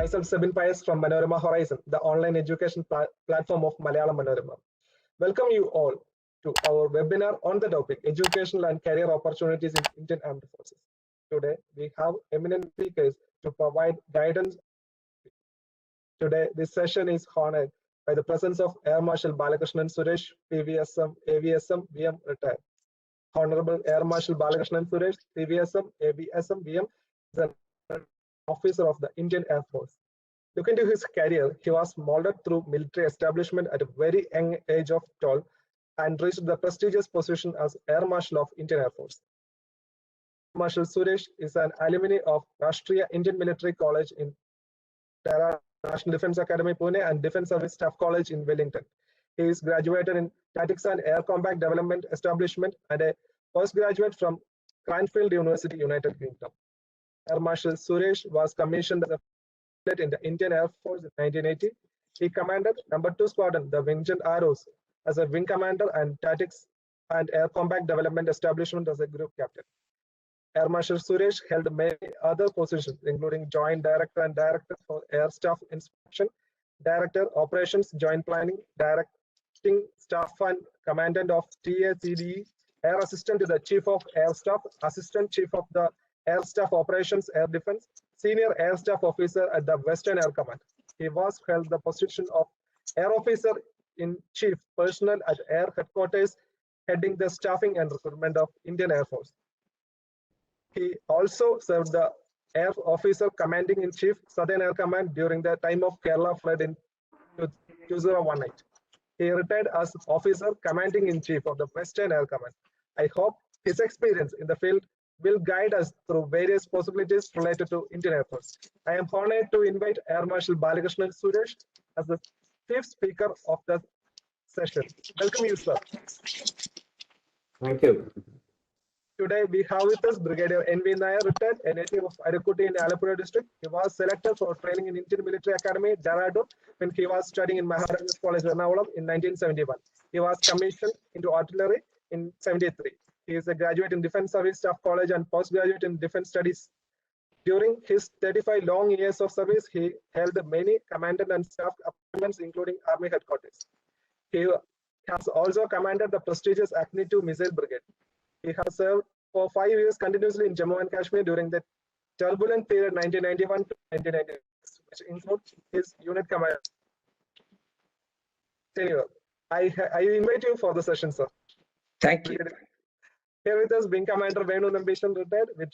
Myself, Sebin Payas from Manorama Horizon, the online education platform of Malayalam Manorama. Welcome you all to our webinar on the topic Educational and Career Opportunities in Indian Armed Forces. Today, we have eminent speakers to provide guidance. Today, this session is honored by the presence of Air Marshal Balakrishnan Suresh, PVSM, AVSM, VM retired. Honorable Air Marshal Balakrishnan Suresh, PVSM, AVSM, VM is an officer of the Indian Air Force. Looking to his career, he was molded through military establishment at a very young age of 12 and reached the prestigious position as Air Marshal of Indian Air Force. Marshal Suresh is an alumni of Rashtriya Indian Military College in Tara National Defence Academy, Pune, and Defence Service Staff College in Wellington. He is graduated in Tactics and Air Combat Development Establishment and a postgraduate from Cranfield University, United Kingdom. Air Marshal Suresh was commissioned as a pilot in the Indian Air Force in 1980. He commanded No. 2 Squadron, the Winged Arrows, as a wing commander and Tactics and Air Combat Development Establishment as a group captain. Air Marshal Suresh held many other positions, including Joint Director and Director for Air Staff Inspection, Director, Operations, Joint Planning, Directing Staff and Commandant of TACDE, Air Assistant to the Chief of Air Staff, Assistant Chief of the Air Staff Operations, Air Defense, Senior Air Staff Officer at the Western Air Command. He was held the position of Air Officer in Chief Personnel at Air Headquarters, heading the staffing and recruitment of Indian Air Force. He also served the Air Officer Commanding in Chief, Southern Air Command during the time of Kerala flood in 2018. He retired as Officer Commanding in Chief of the Western Air Command. I hope his experience in the field will guide us through various possibilities related to Indian Air Force. I am honored to invite Air Marshal Balakrishnan Suresh as the chief speaker of the session. Welcome you, sir. Thank you. Today we have with us Brigadier N.V. Nair, retired, a native of Arakkuti in Alappuzha district. He was selected for training in Indian Military Academy, Dehradun, when he was studying in Maharajas College, Ernakulam in 1971. He was commissioned into artillery in 73. He is a graduate in Defence Service Staff College and postgraduate in Defence Studies. During his 35 long years of service, he held many commandant and staff appointments, including Army Headquarters. He has also commanded the prestigious Agni 2 Missile Brigade. He has served for 5 years continuously in Jammu and Kashmir during the turbulent period 1991 to 1996, which includes his unit command. I invite you for the session, sir. Thank you. Here with us, Wing Commander Venu Nambishan, retired, with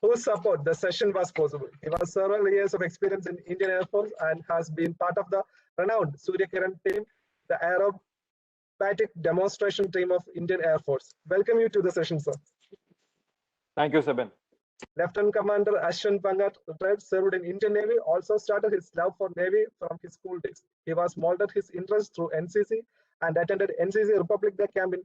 whose support the session was possible. He has several years of experience in Indian Air Force and has been part of the renowned Surya Kiran team, the aerobatic demonstration team of Indian Air Force. Welcome you to the session, sir. Thank you, Sebin. Lieutenant Commander Ashwin Pangat, retired, served in Indian Navy, also started his love for Navy from his school days. He was molded his interest through NCC and attended NCC Republic Day camp in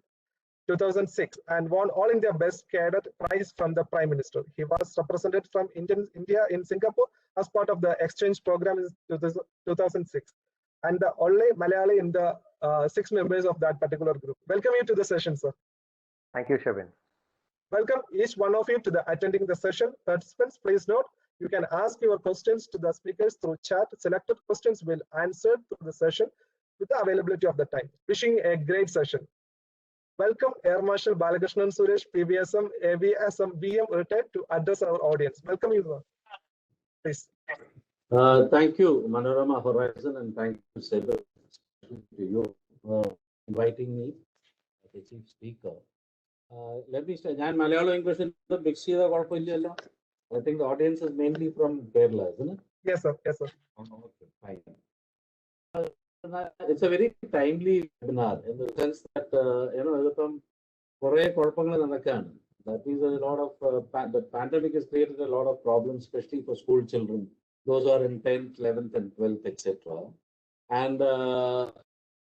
2006 and won All India Best Cadet Prize from the Prime Minister. He was represented from India in Singapore as part of the exchange program in 2006 and the only Malayali in the 6 members of that particular group. Welcome you to the session, sir. Thank you, Shabin. Welcome each one of you to the attending the session. Participants, please note, you can ask your questions to the speakers through chat. Selected questions will answer through the session with the availability of the time. Wishing a great session. Welcome Air Marshal Balakrishnan Suresh, PVSM, AVSM, VM retired to address our audience. Welcome you, sir. Please. Thank you, Manorama Horizon, and thank you, Sebin, to you for inviting me as a chief speaker. Let me say, I'm Malayalam English in the mix. I think the audience is mainly from Kerala, isn't it? Yes, sir. Yes, sir. Okay, fine. It's a very timely webinar in the sense that that means a lot of the pandemic has created a lot of problems, especially for school children, those who are in 10th, 11th, and 12th, etc. And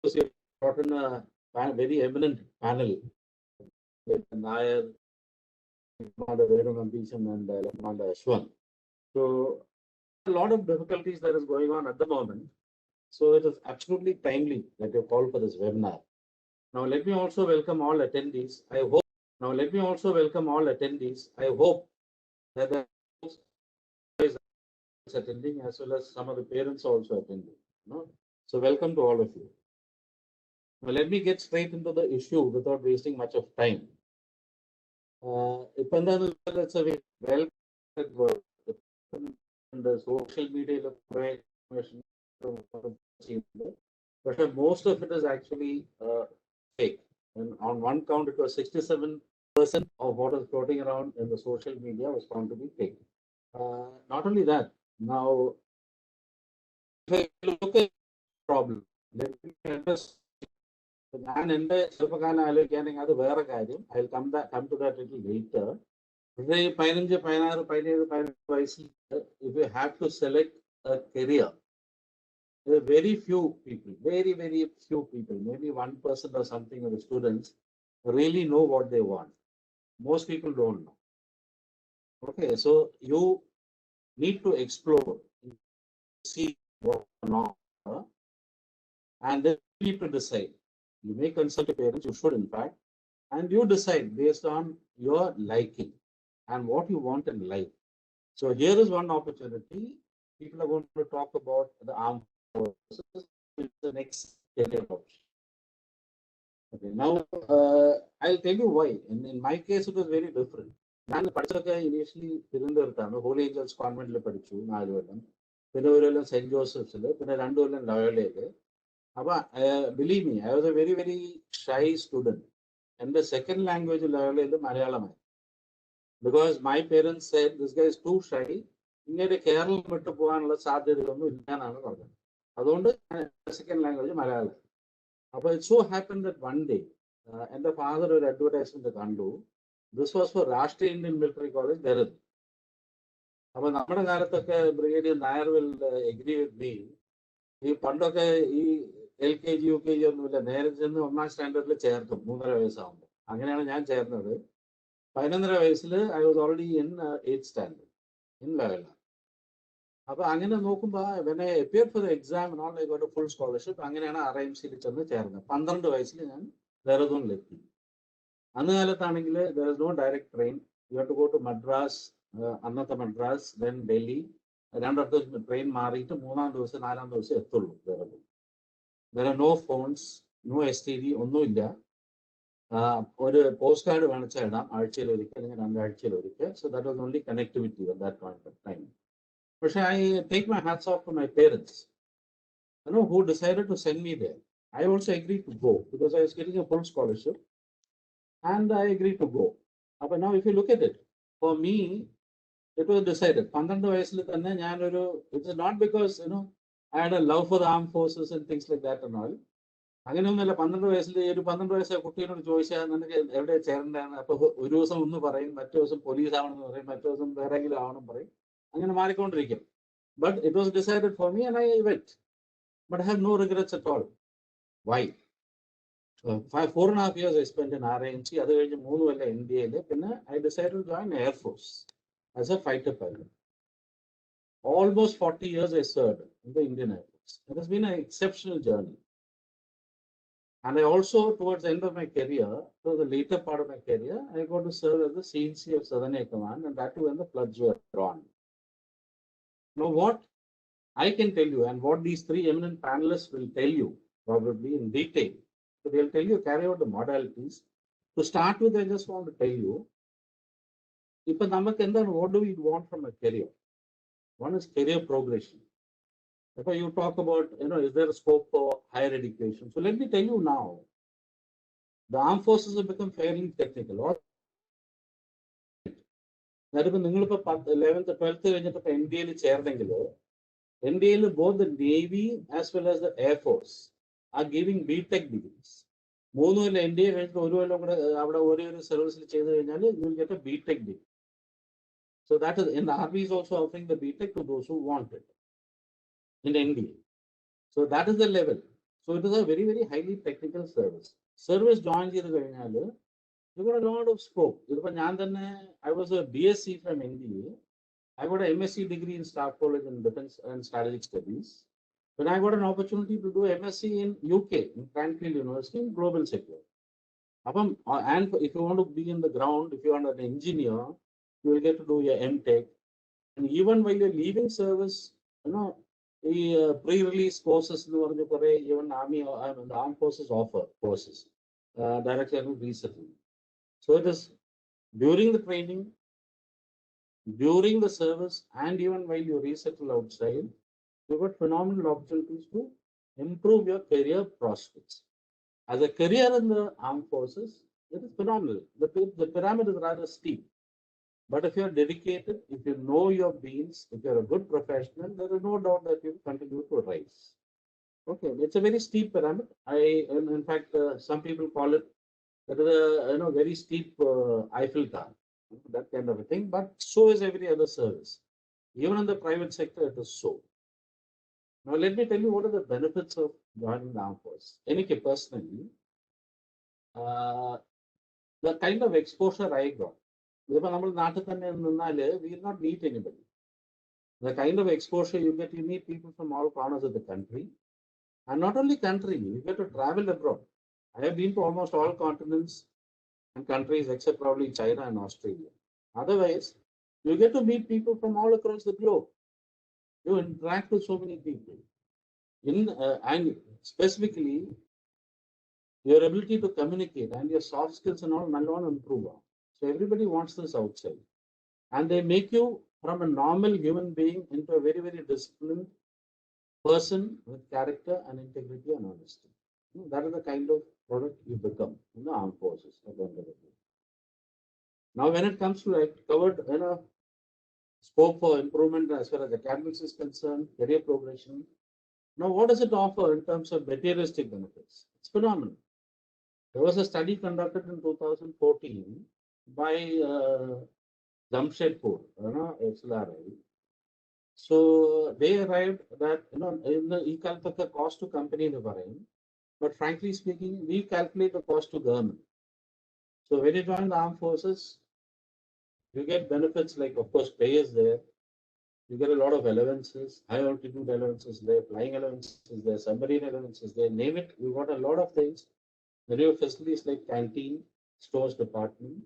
you've brought in a very eminent panel. Nair, Commander Venu Nambishan, and Commander Ashwin. So, a lot of difficulties that is going on at the moment. So, it is absolutely timely that you call for this webinar. Now, let me also welcome all attendees. I hope that the attending as well as some of the parents also attending. So welcome to all of you. Well, let me get straight into the issue without wasting much of time. It's a well word. The social media information, but most of it is actually fake. And on one count, it was 67% of what is floating around in the social media was found to be fake. Not only that, now, if I look at the problem, let me address. ഞാൻ എൻ്റെ ചെറുപ്പക്കാലം ആലോചിക്കുകയാണെങ്കിൽ അത് വേറെ കാര്യം. I'll come to that a little later. പക്ഷേ ഈ 15, 16, 17, 18 വയസ്സിൽ if you have to select a career, there are very few people, very few people, maybe 1% or something of the students really know what they want. Most people don't know. Okay, so you need to explore, see what not, and then you need to decide. You may consult your parents, you should in fact, and you decide based on your liking and what you want in life. So here is one opportunity. People are going to talk about the armed forces, the next career option. Okay, now I'll tell you why. In my case, it was very different. ഞാൻ പഠിച്ചതൊക്കെ initially തിരുവനന്തപുരത്താണ്. Holy Angeles കോൺവെന്റിൽ പഠിച്ചു 4 കൊല്ലം, പിന്നെ 1 കൊല്ലം saint ജോസഫ്സിൽ, പിന്നെ 2 കൊല്ലം ലോയോളയില്. അപ്പൊ believe me, I was a very shy student. എൻ്റെ സെക്കൻഡ് ലാംഗ്വേജ് ലോയോളയിൽ മലയാളമായി. Because my parents said this guy is too shy, ഇങ്ങനെ കേരളം വിട്ടു പോകാനുള്ള സാധ്യതകളൊന്നും ഇല്ല എന്നാണ് പറഞ്ഞത്. അതുകൊണ്ട് സെക്കൻഡ് ലാംഗ്വേജ് മലയാളം. അപ്പൊ it so happen that one day എൻ്റെ ഫാദർ ഒരു അഡ്വർടൈസ്മെന്റ് കണ്ടു. This was for Rashtriya Indian military college, Dehradun. അപ്പൊ നമ്മുടെ കാലത്തൊക്കെ brigadier Nair will agree with me, ഈ പണ്ടൊക്കെ ഈ LKG UKG ഒന്നുമില്ല, നേരെ ചെന്ന് 1ാം സ്റ്റാൻഡേർഡിൽ ചേർക്കും 3.5 വയസ്സാകുമ്പോൾ. അങ്ങനെയാണ് ഞാൻ ചേർന്നത്. 11.5 വയസ്സിൽ I was already in 8th standard in Loyola. അപ്പൊ അങ്ങനെ നോക്കുമ്പോൾ when I appeared for the exam and all, I got a full scholarship. അങ്ങനെയാണ് RIMCയിൽ ചെന്ന് ചേർന്നത്. 12 വയസ്സിൽ ഞാൻ ദെഹ്റാദൂണിലെത്തി. അന്ന് കാലത്താണെങ്കിൽ there is no direct train. You have to go to Madras, അന്നത്തെ മദ്രാസ്, then ഡൽഹി. 2 ട്രെയിൻ മാറിയിട്ട് 3ാം ദിവസം 4ാം ദിവസം എത്തുള്ളൂ Dehradun. There are no phones, no STD, ഒന്നുമില്ല. ഒരു പോസ്റ്റ് കാർഡ് വേണിച്ചാൽ ഇടാം, ആഴ്ചയിൽ ഒരിക്കൽ അല്ലെങ്കിൽ 2 ആഴ്ചയിൽ ഒരിക്കൽ. So that was only connectivity at that point of time. പക്ഷേ I take my hats off to my parents, who decided to send me there. I also agreed to go because I was getting a full scholarship and I agreed to go. But now if you look at it, for me, it was decided. 12 വയസ്സിൽ തന്നെ ഞാനൊരു, it is not because, I had a love for the armed forces and things like that and all. അങ്ങനെയൊന്നുമില്ല. 12 വയസ്സിൽ ഒരു 12 വയസ്സായ കുട്ടീനോട് ചോദിച്ചാൽ നിനക്ക് എവിടെ ചേരേണ്ടതാണ്, അപ്പൊ ഒരു ദിവസം ഒന്ന് പറയും, മറ്റു ദിവസം പോലീസ് ആവണമെന്ന് പറയും, മറ്റു ദിവസം വേറെങ്കിലും ആവണം പറയും. അങ്ങനെ മാറിക്കൊണ്ടിരിക്കും. But it was decided for me and I went. But I have no regrets at all. Why? 4.5 years I spent in RIMC. അത് കഴിഞ്ഞ് 3 കൊല്ലം ഇന്ത്യയിൽ. പിന്നെ I decided to join Air Force as a fighter pilot. Almost 40 years I served in the Indian Air Force. It has been an exceptional journey. And I also, towards the end of my career, so the later part of my career, I got to serve as the CNC of Southern Air Command, and that too when the floods were on. Now, what I can tell you, and what these 3 eminent panelists will tell you, probably in detail, so they'll tell you, carry out the modalities. To start with, I just want to tell you, what do we want from a career? One is career progression. If you talk about, is there a scope for higher education? So let me tell you now, the armed forces have become fairly technical. That is, 11th, 12th, NDL, both the Navy as well as the Air Force are giving BTech degrees. NDA service, you will get a BTech degree. So that is, in the Army is also offering the BTech to those who want it in NDA. So that is the level. So it is a very highly technical service. Service joins you got a lot of scope. I was a BSc from NDA. I got an MSc degree in Staff College in Defense and Strategic Studies. But I got an opportunity to do MSc in UK, in Cranfield University, in Global Security. And if you want to be in the ground, if you are an engineer, you will get to do your MTech. And even while you're leaving service, the pre-release courses, even army, the armed forces offer courses, directly resettlement. So it is during the training, during the service, and even while you resettle outside, you've got phenomenal opportunities to improve your career prospects. As a career in the armed forces, it is phenomenal. The pyramid is rather steep. But if you're dedicated, if you know your beans, if you're a good professional, there is no doubt that you continue to rise. Okay, it's a very steep pyramid. In fact, some people call it that is a very steep Eiffel Tower, that kind of a thing. But so is every other service. Even in the private sector, it is so. Now, let me tell you what are the benefits of joining the armed force. Anyway, personally, the kind of exposure I got, we will not meet anybody. The kind of exposure you get, you meet people from all corners of the country. And not only country, you get to travel abroad. I have been to almost all continents and countries except probably China and Australia. Otherwise, you get to meet people from all across the globe. You interact with so many people. And specifically, your ability to communicate and your soft skills and all will improve. So everybody wants this outside. And they make you from a normal human being into a very, very disciplined person with character and integrity and honesty. That is the kind of product you become in the armed forces at the end of the day. Now, when it comes to covered, scope for improvement as far as academics is concerned, career progression. Now, what does it offer in terms of materialistic benefits? It's phenomenal. There was a study conducted in 2014 by Jamshedpur, XLRI. So they arrived that in the cost to company in the Bahrain, but frankly speaking, we calculate the cost to government. So when you join the armed forces, you get benefits like, of course, pay is there. You get a lot of allowances, high altitude allowances there, flying allowances there, submarine allowances there, name it. You got a lot of things. There are facilities like canteen, stores department,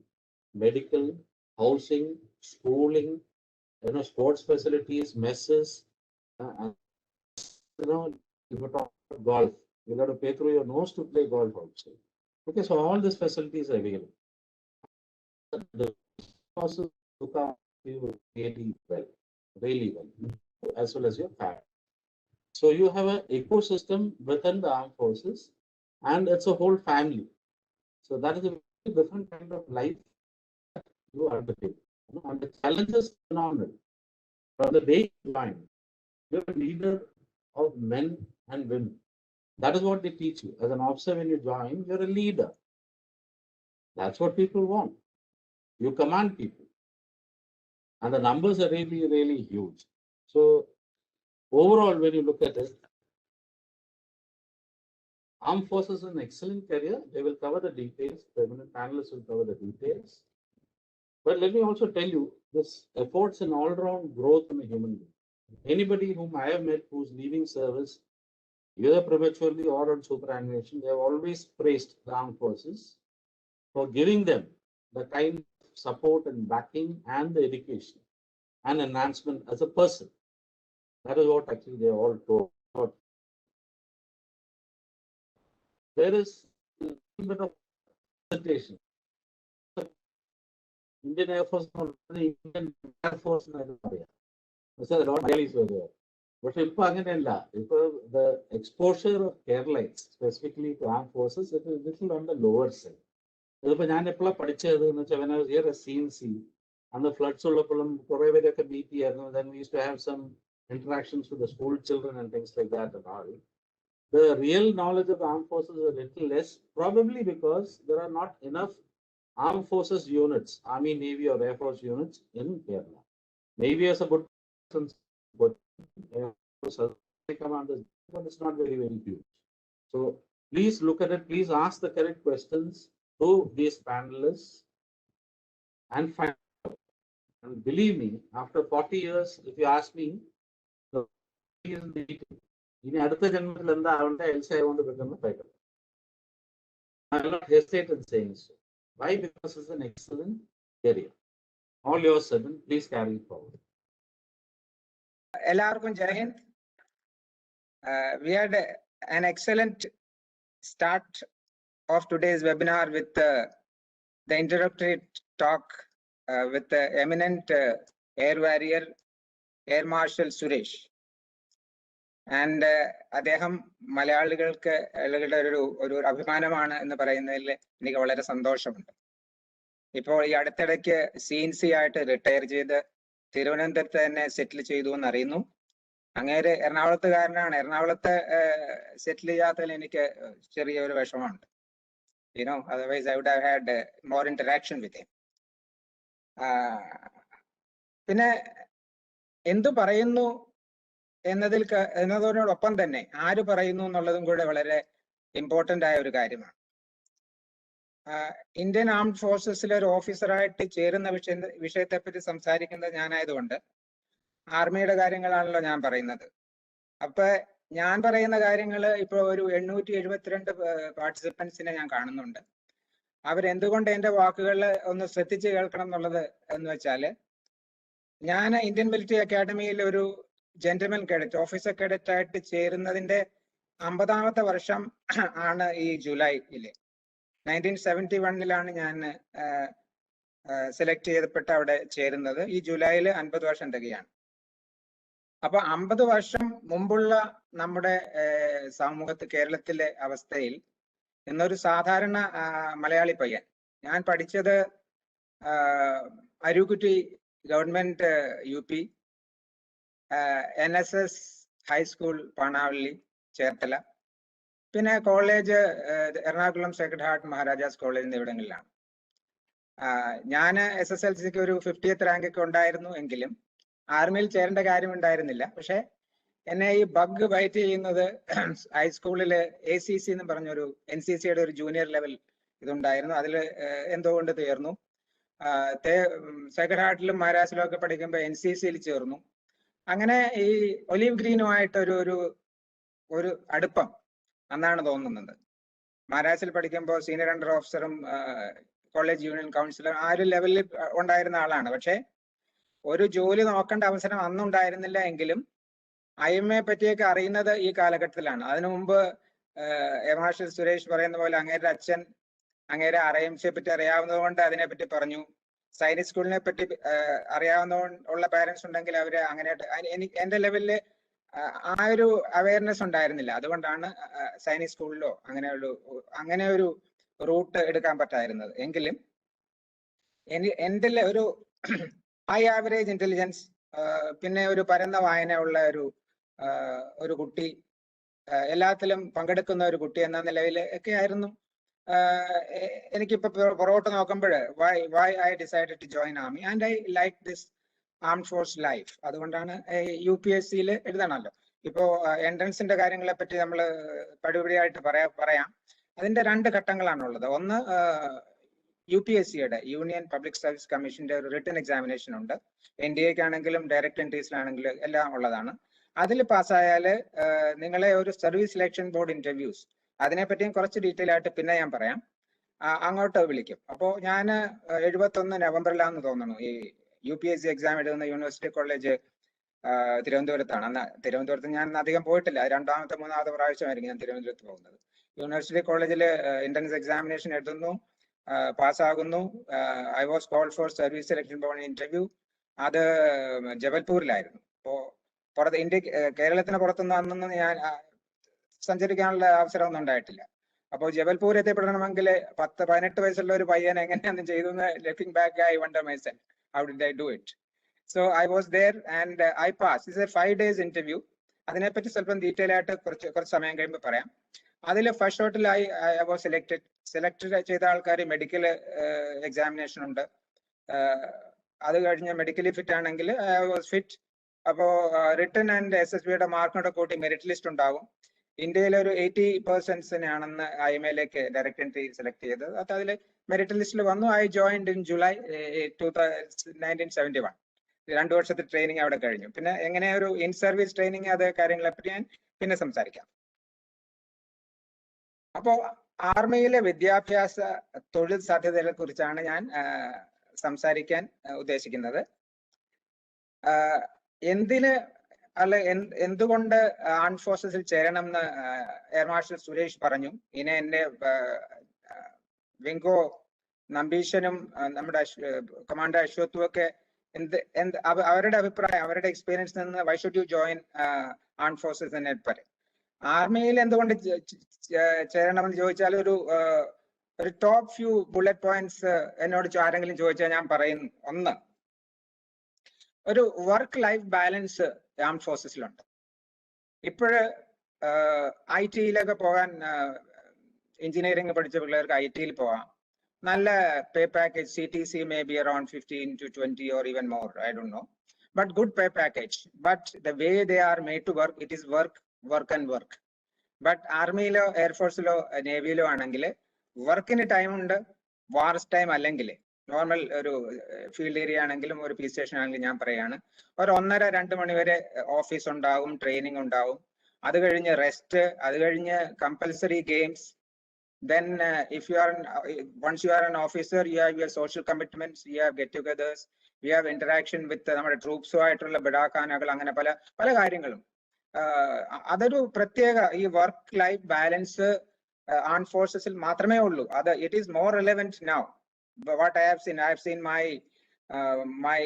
medical, housing, schooling, sports facilities, messes. If you talk about golf, you got to pay through your nose to play golf outside. Okay, so all these facilities are available. The process look after you really well, as well as your family. So you have an ecosystem within the armed forces, and it's a whole family. So that is a very different kind of life that you undertake. And the challenge is phenomenal. From the day you join, you're a leader of men and women. That is what they teach you. As an officer, when you join, you're a leader. That's what people want. You command people. And the numbers are really, really huge. So overall, when you look at it, armed forces is an excellent career. They will cover the details. Permanent panelists will cover the details. But let me also tell you, this affords an all-round growth in a human being. Anybody whom I have met who's leaving service, either prematurely or on superannuation, they have always praised the armed forces for giving them the kind of support and backing and the education and enhancement as a person. That is what actually they all told. There is a little bit of hesitation. Indian Air Force, Indian Air Force, there's a lot of rallies were there. But the exposure of airlines, specifically to armed forces, it is little on the lower side. When I was here as CNC, and the floods then we used to have some interactions with the school children and things like that and all. The real knowledge of the armed forces is a little less, probably because there are not enough armed forces units, Army, Navy, or Air Force units in Kerala. Navy has a good commanders, but it's not very, very huge. So please look at it. Please ask the correct questions to these panelists and find out. And believe me, after 40 years, if you ask me, the is in the I want to become a fighter. I will not hesitate in saying so. Why? Because it's an excellent career. All yours, Seven. Please carry it forward. എല്ലാവർക്കും ജയ് Hind. We had an excellent start of today's webinar with the introductory talk with the eminent Air Warrior, Air Marshal Suresh. And അദ്ദേഹം മലയാളികൾക്ക് ഒരു അഭിമാനമാണ് എന്ന് പറയുന്നതിൽ എനിക്ക് വളരെ സന്തോഷമുണ്ട്. ഇപ്പോൾ ഈ അടുത്തിടയ്ക്ക് CNC ആയിട്ട് റിട്ടയർ ചെയ്ത് തിരുവനന്തപുരത്ത് തന്നെ സെറ്റിൽ ചെയ്തു എന്ന് അറിയുന്നു. അങ്ങേര് എറണാകുളത്തുകാരനാണ്. എറണാകുളത്ത് സെറ്റിൽ ചെയ്യാത്തതിൽ എനിക്ക് ചെറിയൊരു വിഷമമുണ്ട്. Otherwise I would have had more interaction with him. പിന്നെ എന്തു പറയുന്നു എന്നതിനോടൊപ്പം തന്നെ ആര് പറയുന്നു എന്നുള്ളതും കൂടെ വളരെ ഇമ്പോർട്ടൻ്റ് ആയ ഒരു കാര്യമാണ്. ഇന്ത്യൻ ആംഡ് ഫോഴ്സസിലെ ഒരു ഓഫീസറായിട്ട് ചേരുന്ന വിഷയത്തെപ്പറ്റി സംസാരിക്കുന്നത് ഞാനായതുകൊണ്ട് ആർമിയുടെ കാര്യങ്ങളാണല്ലോ ഞാൻ പറയുന്നത്. അപ്പൊ ഞാൻ പറയുന്ന കാര്യങ്ങൾ ഇപ്പോൾ ഒരു 872 പാർട്ടിസിപ്പൻസിനെ ഞാൻ കാണുന്നുണ്ട്. അവരെന്തുകൊണ്ട് എൻ്റെ വാക്കുകൾ ഒന്ന് ശ്രദ്ധിച്ച് കേൾക്കണം എന്നുള്ളത് എന്ന് വെച്ചാല്, ഞാൻ ഇന്ത്യൻ മിലിറ്ററി അക്കാഡമിയിൽ ഒരു ജെന്റിൽമാൻ കേഡറ്റ്, ഓഫീസർ കേഡറ്റ് ആയിട്ട് ചേരുന്നതിന്റെ 50ാമത്തെ വർഷം ആണ് ഈ ജൂലൈയില്. 1971 ഞാൻ സെലക്ട് ചെയ്യപ്പെട്ട് അവിടെ ചേരുന്നത്. ഈ ജൂലൈയിൽ 50 വർഷം തികയാണ്. അപ്പൊ 50 വർഷം മുമ്പുള്ള നമ്മുടെ കേരളത്തിലെ അവസ്ഥയിൽ ഇന്നൊരു സാധാരണ മലയാളി പയ്യൻ, ഞാൻ പഠിച്ചത് Arookutty government UP, NSS high school Panavally Cherthala, പിന്നെ college Ernakulam sacred heart Maharajas college എന്നിവിടങ്ങളിലാണ്. ഞാൻ SSLCക്ക് ഒരു 50th റാങ്ക് ഒക്കെ ഉണ്ടായിരുന്നു എങ്കിലും ആർമിയിൽ ചേരേണ്ട കാര്യം ഉണ്ടായിരുന്നില്ല. പക്ഷെ എന്നെ ഈ ബഗ് ബൈറ്റ് ചെയ്യുന്നത് ഹൈസ്കൂളില് ACC എന്ന് പറഞ്ഞൊരു NCCയുടെ ഒരു ജൂനിയർ ലെവൽ ഇതുണ്ടായിരുന്നു. അതിൽ എന്തുകൊണ്ട് ചേർന്നു. സേക്രഡ് ഹാർട്ടിലും മഹാരാജിലും ഒക്കെ പഠിക്കുമ്പോൾ NCCയിൽ ചേർന്നു. അങ്ങനെ ഈ ഒലീവ് ഗ്രീനുമായിട്ട് ഒരു അടുപ്പം അന്നാണ് തോന്നുന്നത്. മഹാരാജിൽ പഠിക്കുമ്പോൾ സീനിയർ അണ്ടർ ഓഫീസറും കോളേജ് യൂണിയൻ കൗൺസിലറും ആ ഒരു ലെവലിൽ ഉണ്ടായിരുന്ന ആളാണ്. പക്ഷെ ഒരു ജോലി നോക്കേണ്ട അവസരം അന്നുണ്ടായിരുന്നില്ല. എങ്കിലും IMA പറ്റിയൊക്കെ അറിയുന്നത് ഈ കാലഘട്ടത്തിലാണ്. അതിനു മുമ്പ് മാർഷൽ സുരേഷ് പറയുന്ന പോലെ അങ്ങേരുടെ അച്ഛൻ അങ്ങേരെ RIMCയെ പറ്റി അറിയാവുന്നത് കൊണ്ട് അതിനെപ്പറ്റി പറഞ്ഞു. സൈനിക് സ്കൂളിനെ പറ്റി അറിയാവുന്ന പാരന്റ്സ് ഉണ്ടെങ്കിൽ അവര് അങ്ങനെ എന്റെ ലെവലില് ആ ഒരു അവയർനെസ് ഉണ്ടായിരുന്നില്ല. അതുകൊണ്ടാണ് സൈനിക് സ്കൂളിലോ അങ്ങനെ ഒരു റൂട്ട് എടുക്കാൻ പറ്റായിരുന്നത്. എങ്കിലും എൻ്റെ ഒരു ഹൈ ആവറേജ് ഇന്റലിജൻസ്, പിന്നെ ഒരു പരന്ന വായന ഉള്ള ഒരു കുട്ടി, എല്ലാത്തിലും പങ്കെടുക്കുന്ന ഒരു കുട്ടി എന്ന നിലയിൽ ഒക്കെ ആയിരുന്നു. എനിക്കിപ്പോ പുറകോട്ട് നോക്കുമ്പോൾ why I decided to join army and I like this armed force life. അതുകൊണ്ടാണ് UPSCയിൽ എഴുതണമല്ലോ. ഇപ്പോ എൻട്രൻസിന്റെ കാര്യങ്ങളെ പറ്റി നമ്മൾ പടിപടിയായിട്ട് പറയാം. അതിന്റെ 2 ഘട്ടങ്ങളാണുള്ളത്. ഒന്ന് UPSCയുടെ യൂണിയൻ പബ്ലിക് സർവീസ് കമ്മീഷന്റെ ഒരു റിട്ടൺ എക്സാമിനേഷൻ ഉണ്ട്. NDAക്ക് ആണെങ്കിലും ഡയറക്ട് എൻട്രീസിലാണെങ്കിലും എല്ലാം ഉള്ളതാണ്. അതിൽ പാസ്സായാൽ നിങ്ങളെ ഒരു സർവീസ് സെലക്ഷൻ ബോർഡ് ഇന്റർവ്യൂസ്, അതിനെപ്പറ്റിയും കുറച്ച് ഡീറ്റെയിൽ ആയിട്ട് പിന്നെ ഞാൻ പറയാം, അങ്ങോട്ട് വിളിക്കും. അപ്പോൾ ഞാൻ 71 നവംബറിലാണെന്ന് തോന്നുന്നു ഈ UPSC എക്സാം എഴുതുന്ന യൂണിവേഴ്സിറ്റി കോളേജ് തിരുവനന്തപുരത്താണ്. അന്ന് തിരുവനന്തപുരത്ത് ഞാൻ അധികം പോയിട്ടില്ല. 2ാമത്തെ 3ാമത്തെ പ്രാവശ്യമായിരിക്കും ഞാൻ തിരുവനന്തപുരത്ത് പോകുന്നത്. യൂണിവേഴ്സിറ്റി കോളേജിൽ എൻട്രൻസ് എക്സാമിനേഷൻ എഴുതുന്നു, പാസ്സാകുന്നു. I was called for service selection board interview. അത് ജബൽപൂരിലായിരുന്നു. അപ്പോൾ കേരളത്തിന് പുറത്തുനിന്ന് അന്നൊന്നും ഞാൻ സഞ്ചരിക്കാനുള്ള അവസരമൊന്നും ഉണ്ടായിട്ടില്ല. അപ്പോൾ ജബൽപൂർ എത്തിപ്പെടണമെങ്കിൽ 18 വയസ്സുള്ള ഒരു പയ്യൻ എങ്ങനെയാണ് ചെയ്തെന്ന് looking back I wonder myself, how did I do it? So I was there and I passed. It's a 5 days interview. അതിനെപ്പറ്റി സ്വല്പം ഡീറ്റെയിൽ ആയിട്ട് കുറച്ച് സമയം കഴിയുമ്പോൾ പറയാം. അതിൽ ഫസ്റ്റ് ഷോട്ടിൽ I was സെലക്ട് ചെയ്ത ആൾക്കാർ മെഡിക്കൽ എക്സാമിനേഷൻ ഉണ്ട്. അത് കഴിഞ്ഞ് മെഡിക്കലി ഫിറ്റ് ആണെങ്കിൽ I was fit. അപ്പോൾ റിട്ടൺ ആൻഡ് SSBയുടെ മാർക്കിനോട് കൂട്ടി മെറിറ്റ് ലിസ്റ്റ് ഉണ്ടാവും. ഇന്ത്യയിലെ ഒരു 80% IMAയിലേക്ക് ഡയറക്ട് എൻട്രി സെലക്ട് ചെയ്തത്. അത് അതിൽ മെറിറ്റ് ലിസ്റ്റിൽ വന്നു. I joined in July 1971. 2 വർഷത്തെ ട്രെയിനിങ് അവിടെ കഴിഞ്ഞു. പിന്നെ എങ്ങനെ ഒരു ഇൻ സർവീസ് ട്രെയിനിങ്, അത് കാര്യങ്ങളെപ്പറ്റി ഞാൻ പിന്നെ സംസാരിക്കാം. അപ്പോ ആർമിയിലെ വിദ്യാഭ്യാസ തൊഴിൽ സാധ്യതകളെ കുറിച്ചാണ് ഞാൻ സംസാരിക്കാൻ ഉദ്ദേശിക്കുന്നത്. എന്തിന് അല്ല എന്തുകൊണ്ട് ആർmed ഫോഴ്സസിൽ ചേരണം എന്ന് എയർ മാർഷൽ സുരേഷ് പറഞ്ഞു. ഇനി എന്റെ വിങ്കോ നമ്പീശനും നമ്മുടെ കമാൻഡർ അശ്വത്തും ഒക്കെ അവരുടെ അഭിപ്രായം, അവരുടെ എക്സ്പീരിയൻസ് നിന്ന് why should you join armed forces എന്ന് പറയും. ആർമിയിൽ എന്തുകൊണ്ട് ചേരണമെന്ന് ചോദിച്ചാൽ ഒരു ടോപ്പ് ഫ്യൂ ബുള്ളറ്റ് പോയിന്റ്സ് എന്നോട് ആരെങ്കിലും ചോദിച്ചാൽ ഞാൻ പറയുന്നു. ഒന്ന്, ഒരു വർക്ക് ലൈഫ് ബാലൻസ് ആർmed ഫോഴ്സസിലുണ്ട്. ഇപ്പോഴ് IT-യിലൊക്കെ പോകാൻ എഞ്ചിനീയറിംഗ് പഠിച്ച പിള്ളേർക്ക് IT-യിൽ പോകാം. നല്ല pay package, CTC may be around 15 to 20 or even more, I don't know, but good pay package. But the way they are made to work, it is work and work. But ആർമിയിലോ എയർഫോഴ്സിലോ നേവിയിലോ ആണെങ്കിൽ വർക്കിന് time ഉണ്ട്, wars time അല്ലെങ്കിൽ normal ഒരു field area ആണെങ്കിലും ഒരു piece station ആണെങ്കിലും ഞാൻ പറയാണ് ഒരു 1:30-2 മണി വരെ ഓഫീസ് ഉണ്ടാവും, ട്രെയിനിങ് ഉണ്ടാവും. അത് കഴിഞ്ഞ് റെസ്റ്റ്, അത് കഴിഞ്ഞ് compulsory games. Then if you are once you are an officer, you have your social commitments, you have get-togethers, you have interaction with നമ്മുടെ ട്രൂപ്സോ ആയിട്ടുള്ള ബിഡാഖാനകൾ, അങ്ങനെ പല കാര്യങ്ങളും. അതൊരു പ്രത്യേക ഈ വർക്ക് ലൈഫ് ബാലൻസ് ആർmed ഫോഴ്സസിൽ മാത്രമേ ഉള്ളൂ. അത് it is more relevant now. What I have seen my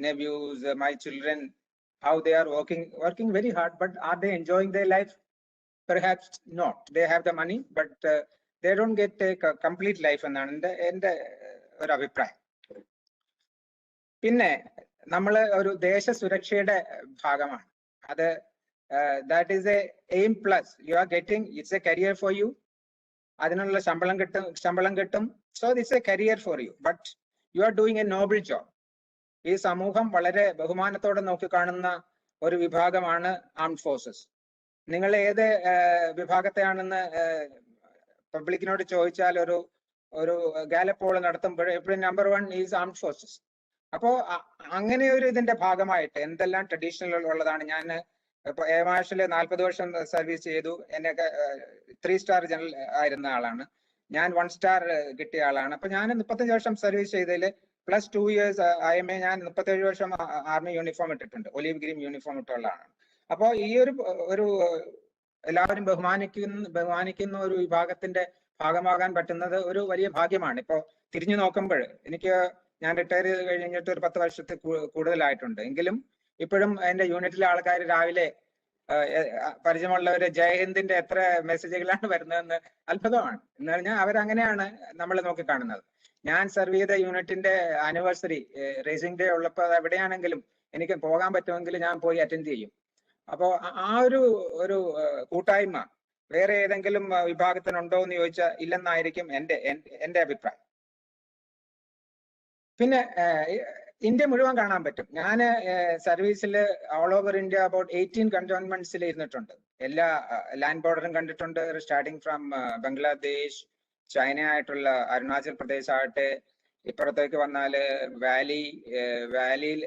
nephews, my children, how they are working very hard, but are they enjoying their life? Perhaps not. They have the money, but they don't get a complete life എന്നാണ് എന്റെ ഒരു അഭിപ്രായം. പിന്നെ നമ്മൾ ഒരു ദേശ സുരക്ഷയുടെ ഭാഗമാണ്. അത് that is a aim plus. You are getting, it's a career for you. അതിനുള്ള ശമ്പളം കിട്ടും. So this is a career for you, but you are doing a noble job. ഈ സമൂഹം വളരെ ബഹുമാനത്തോടെ നോക്കിക്കാണുന്ന ഒരു വിഭാഗമാണ് ആർmed ഫോഴ്സസ്. നിങ്ങൾ ഏത് വിഭാഗത്തെയാണെന്ന് പബ്ലിക്കിനോട് ചോദിച്ചാൽ ഒരു ഗാലപ്പോൾ നടത്തുമ്പോൾ എപ്പോഴും നമ്പർ 1 ഈസ് ആർmed ഫോഴ്സസ്. അപ്പോ അങ്ങനെ ഒരു ഇതിന്റെ ഭാഗമായിട്ട് എന്തെല്ലാം ട്രഡീഷണൽ ഉള്ളതാണ്. ഞാൻ ഇപ്പൊ എയർ മാർഷല് 40 വർഷം സർവീസ് ചെയ്തു. എന്നൊക്കെ 3 സ്റ്റാർ ജനറൽ ആയിരുന്ന ആളാണ് ഞാൻ. 1 സ്റ്റാർ കിട്ടിയ ആളാണ്. അപ്പൊ ഞാൻ 35 വർഷം സർവീസ് ചെയ്തതിൽ പ്ലസ് 2 years IMA ഞാൻ 37 വർഷം ആർമി യൂണിഫോം ഇട്ടിട്ടുണ്ട്. ഒലീവ് ഗ്രീൻ യൂണിഫോം ഇട്ടുള്ള ആളാണ്. അപ്പോ ഈ ഒരു എല്ലാവരും ബഹുമാനിക്കുന്ന ഒരു വിഭാഗത്തിന്റെ ഭാഗമാകാൻ പറ്റുന്നത് ഒരു വലിയ ഭാഗ്യമാണ്. ഇപ്പോ തിരിഞ്ഞു നോക്കുമ്പോൾ ഞാൻ റിട്ടയർ ചെയ്ത് കഴിഞ്ഞിട്ട് ഒരു 10 വർഷത്തിൽ കൂടുതലായിട്ടുണ്ട്. എങ്കിലും ഇപ്പോഴും എന്റെ യൂണിറ്റിലെ ആൾക്കാർ രാവിലെ പരിചയമുള്ളവര് ജയഹിന്ദിന്റെ എത്ര മെസ്സേജുകളാണ് വരുന്നതെന്ന് അത്ഭുതമാണ്. എന്ന് പറഞ്ഞാൽ അവരങ്ങനെയാണ് നമ്മൾ നോക്കിക്കാണുന്നത്. ഞാൻ സർവ് ചെയ്ത യൂണിറ്റിന്റെ ആനിവേഴ്സറി റേസിംഗ് ഡേ ഉള്ളപ്പോൾ എവിടെയാണെങ്കിലും എനിക്ക് പോകാൻ പറ്റുമെങ്കിൽ ഞാൻ പോയി അറ്റൻഡ് ചെയ്യും. അപ്പോ ആ ഒരു കൂട്ടായ്മ വേറെ ഏതെങ്കിലും വിഭാഗത്തിനുണ്ടോ എന്ന് ചോദിച്ചാൽ ഇല്ലെന്നായിരിക്കും എന്റെ അഭിപ്രായം. പിന്നെ ഇന്ത്യ മുഴുവൻ കാണാൻ പറ്റും. ഞാൻ സർവീസിൽ ഓൾ ഓവർ ഇന്ത്യ അബൌട്ട് 18 കന്റോൺമെന്റ്സിൽ ഇരുന്നിട്ടുണ്ട്. എല്ലാ ലാൻഡ് ബോർഡറും കണ്ടിട്ടുണ്ട്. സ്റ്റാർട്ടിങ് ഫ്രം ബംഗ്ലാദേശ്, ചൈന ആയിട്ടുള്ള അരുണാചൽ പ്രദേശ് ആകട്ടെ, ഇപ്പുറത്തേക്ക് വന്നാല് വാലിയിൽ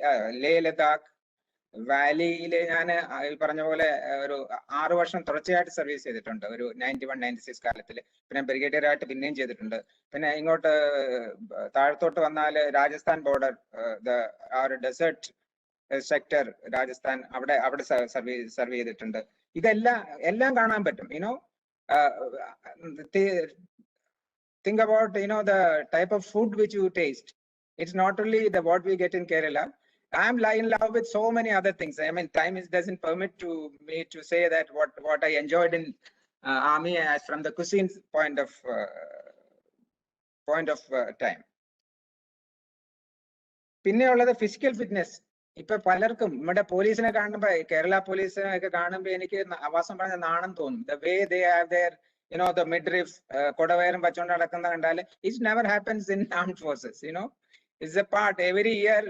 ലേ ലഡാക്ക് വാലിയില് ഞാൻ ഈ പറഞ്ഞ പോലെ ഒരു 6 വർഷം തുടർച്ചയായിട്ട് സർവീസ് ചെയ്തിട്ടുണ്ട്. ഒരു 91-96 കാലത്തിൽ. പിന്നെ ബ്രിഗേഡിയർ ആയിട്ട് പിന്നെയും ചെയ്തിട്ടുണ്ട്. പിന്നെ ഇങ്ങോട്ട് താഴത്തോട്ട് വന്നാൽ രാജസ്ഥാൻ ബോർഡർ, ആ ഒരു ഡെസേർട്ട് സെക്ടർ രാജസ്ഥാൻ, അവിടെ സർവ് ചെയ്തിട്ടുണ്ട്. എല്ലാം കാണാൻ പറ്റും. think about the type of food which you taste. It's not only what we get in Kerala. I'm in love with so many other things. I mean, time doesn't permit me to say that what I enjoyed in army as from the cuisine point of time. പിന്നെ ഉള്ളത് physical fitness. ഇപ്പൊ പലർക്കും നമ്മുടെ പോലീസിനെ കാണുമ്പോ, കേരള പോലീസിനെ ഒക്കെ കാണുമ്പോ എനിക്ക് ആവാസം പറഞ്ഞ നാണം തോന്നും. The way they have their the midriff, കൊടവയറും വച്ചുകൊണ്ട് നടക്കുന്ന കണ്ടാല് it never happens in armed forces. It's a part. Every year,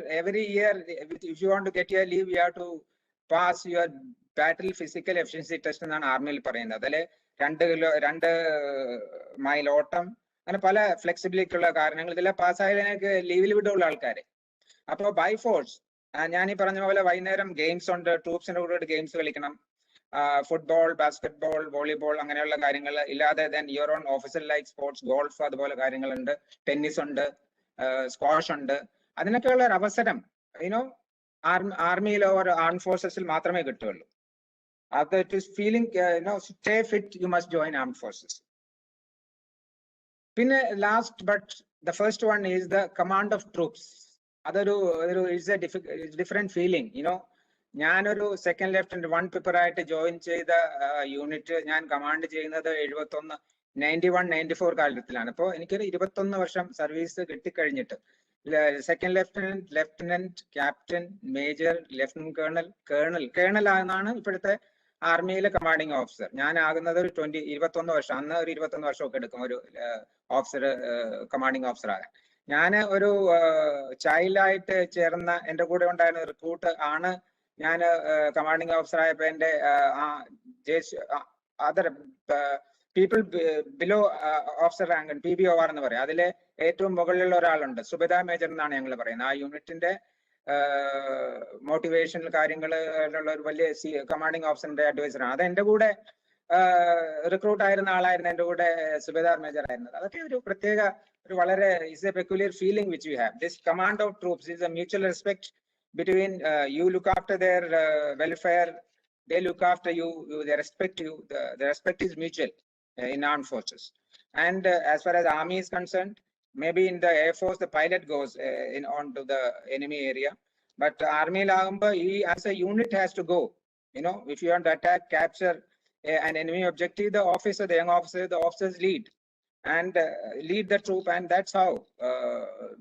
if you want to get your leave, you have to pass your battle physical efficiency test എന്നാണ് ആർമിയിൽ പറയുന്നത്. അതില് 2 mile ഓട്ടം, അങ്ങനെ പല ഫ്ലെക്സിബിലിറ്റി ഉള്ള കാരണങ്ങൾ ഇതെല്ലാം പാസ്സായതിനൊക്കെ ലീവിൽ വിടുള്ള ആൾക്കാര്. അപ്പൊ ബൈ ഫോഴ്സ് ഞാൻ ഈ പറഞ്ഞ പോലെ വൈകുന്നേരം ഗെയിംസ് ഉണ്ട്. ട്രൂപ്സിന്റെ കൂടെ ഗെയിംസ് കളിക്കണം. ഫുട്ബോൾ, ബാസ്കറ്റ്ബോൾ, വോളിബോൾ, അങ്ങനെയുള്ള കാര്യങ്ങൾ ഇല്ലാതെ your own officer like sports, golf, അതുപോലെ കാര്യങ്ങളുണ്ട്. ടെന്നീസ് ഉണ്ട്, സ്ക്വാഷ് ഉണ്ട്. അതിനൊക്കെയുള്ള ഒരു അവസരം ആർമിയിലോ or ആർmed ഫോഴ്സസിൽ മാത്രമേ കിട്ടുള്ളൂ. അത് it is feeling stay fit, you must join armed forces. പിന്നെ last but the first one is the command of troops. അതൊരു ഡിഫറെന്റ് ഫീലിംഗ്. ഞാനൊരു സെക്കൻഡ് ലെഫ്റ്റനന്റ് 1 Pipper ആയിട്ട് ജോയിൻ ചെയ്ത യൂണിറ്റ് ഞാൻ കമാൻഡ് ചെയ്യുന്നത് 91-94 കാലത്തിലാണ്. അപ്പോൾ എനിക്കൊരു 21 വർഷം സർവീസ് കിട്ടിക്കഴിഞ്ഞിട്ട് second lieutenant, captain, major, lieutenant colonel എന്നാണ് ഇപ്പോഴത്തെ ആർമിയിലെ കമാൻഡിംഗ് ഓഫീസർ. ഞാൻ ആകുന്നത് ഒരു 21 വർഷം, അന്ന് ഒരു 21 വർഷമൊക്കെ എടുക്കും ഒരു ഓഫീസർ കമാൻഡിംഗ് ഓഫീസർ ആകാൻ. ഞാൻ ഒരു ചൈൽഡായിട്ട് ചേർന്ന എൻ്റെ കൂടെ ഉണ്ടായിരുന്ന റിക്രൂട്ട് ആണ് ഞാൻ കമാൻഡിംഗ് ഓഫീസർ ആയപ്പോ എൻ്റെ other people below officer rank PBOR എന്ന് പറയും. അതിലെ ഏറ്റവും മുകളിലുള്ള ഒരാളുണ്ട്, സുബേദാർ മേജർ എന്നാണ് ഞങ്ങൾ പറയുന്നത്. ആ യൂണിറ്റിന്റെ മോട്ടിവേഷണൽ കാര്യങ്ങളുള്ള ഒരു വലിയ കമാൻഡിംഗ് ഓഫീസറിന്റെ അഡ്വൈസറാണ്. അത് എൻ്റെ കൂടെ റിക്രൂട്ട് ആയിരുന്ന ആളായിരുന്നു, എൻ്റെ കൂടെ സുബേദാർ മേജർ ആയിരുന്നത്. അതൊക്കെ ഒരു പ്രത്യേക ഒരു വളരെ is A peculiar feeling which we have. This command of troops is A mutual respect between you look after their welfare, they look after you, they respect you. The respect is mutual in armed forces. And as far as army is concerned, maybe in the air force the pilot goes onto the enemy area, but army lagumba as a unit has to go. If you want to attack, capture an enemy objective, the young officer, the officers lead and lead the troop, and that's how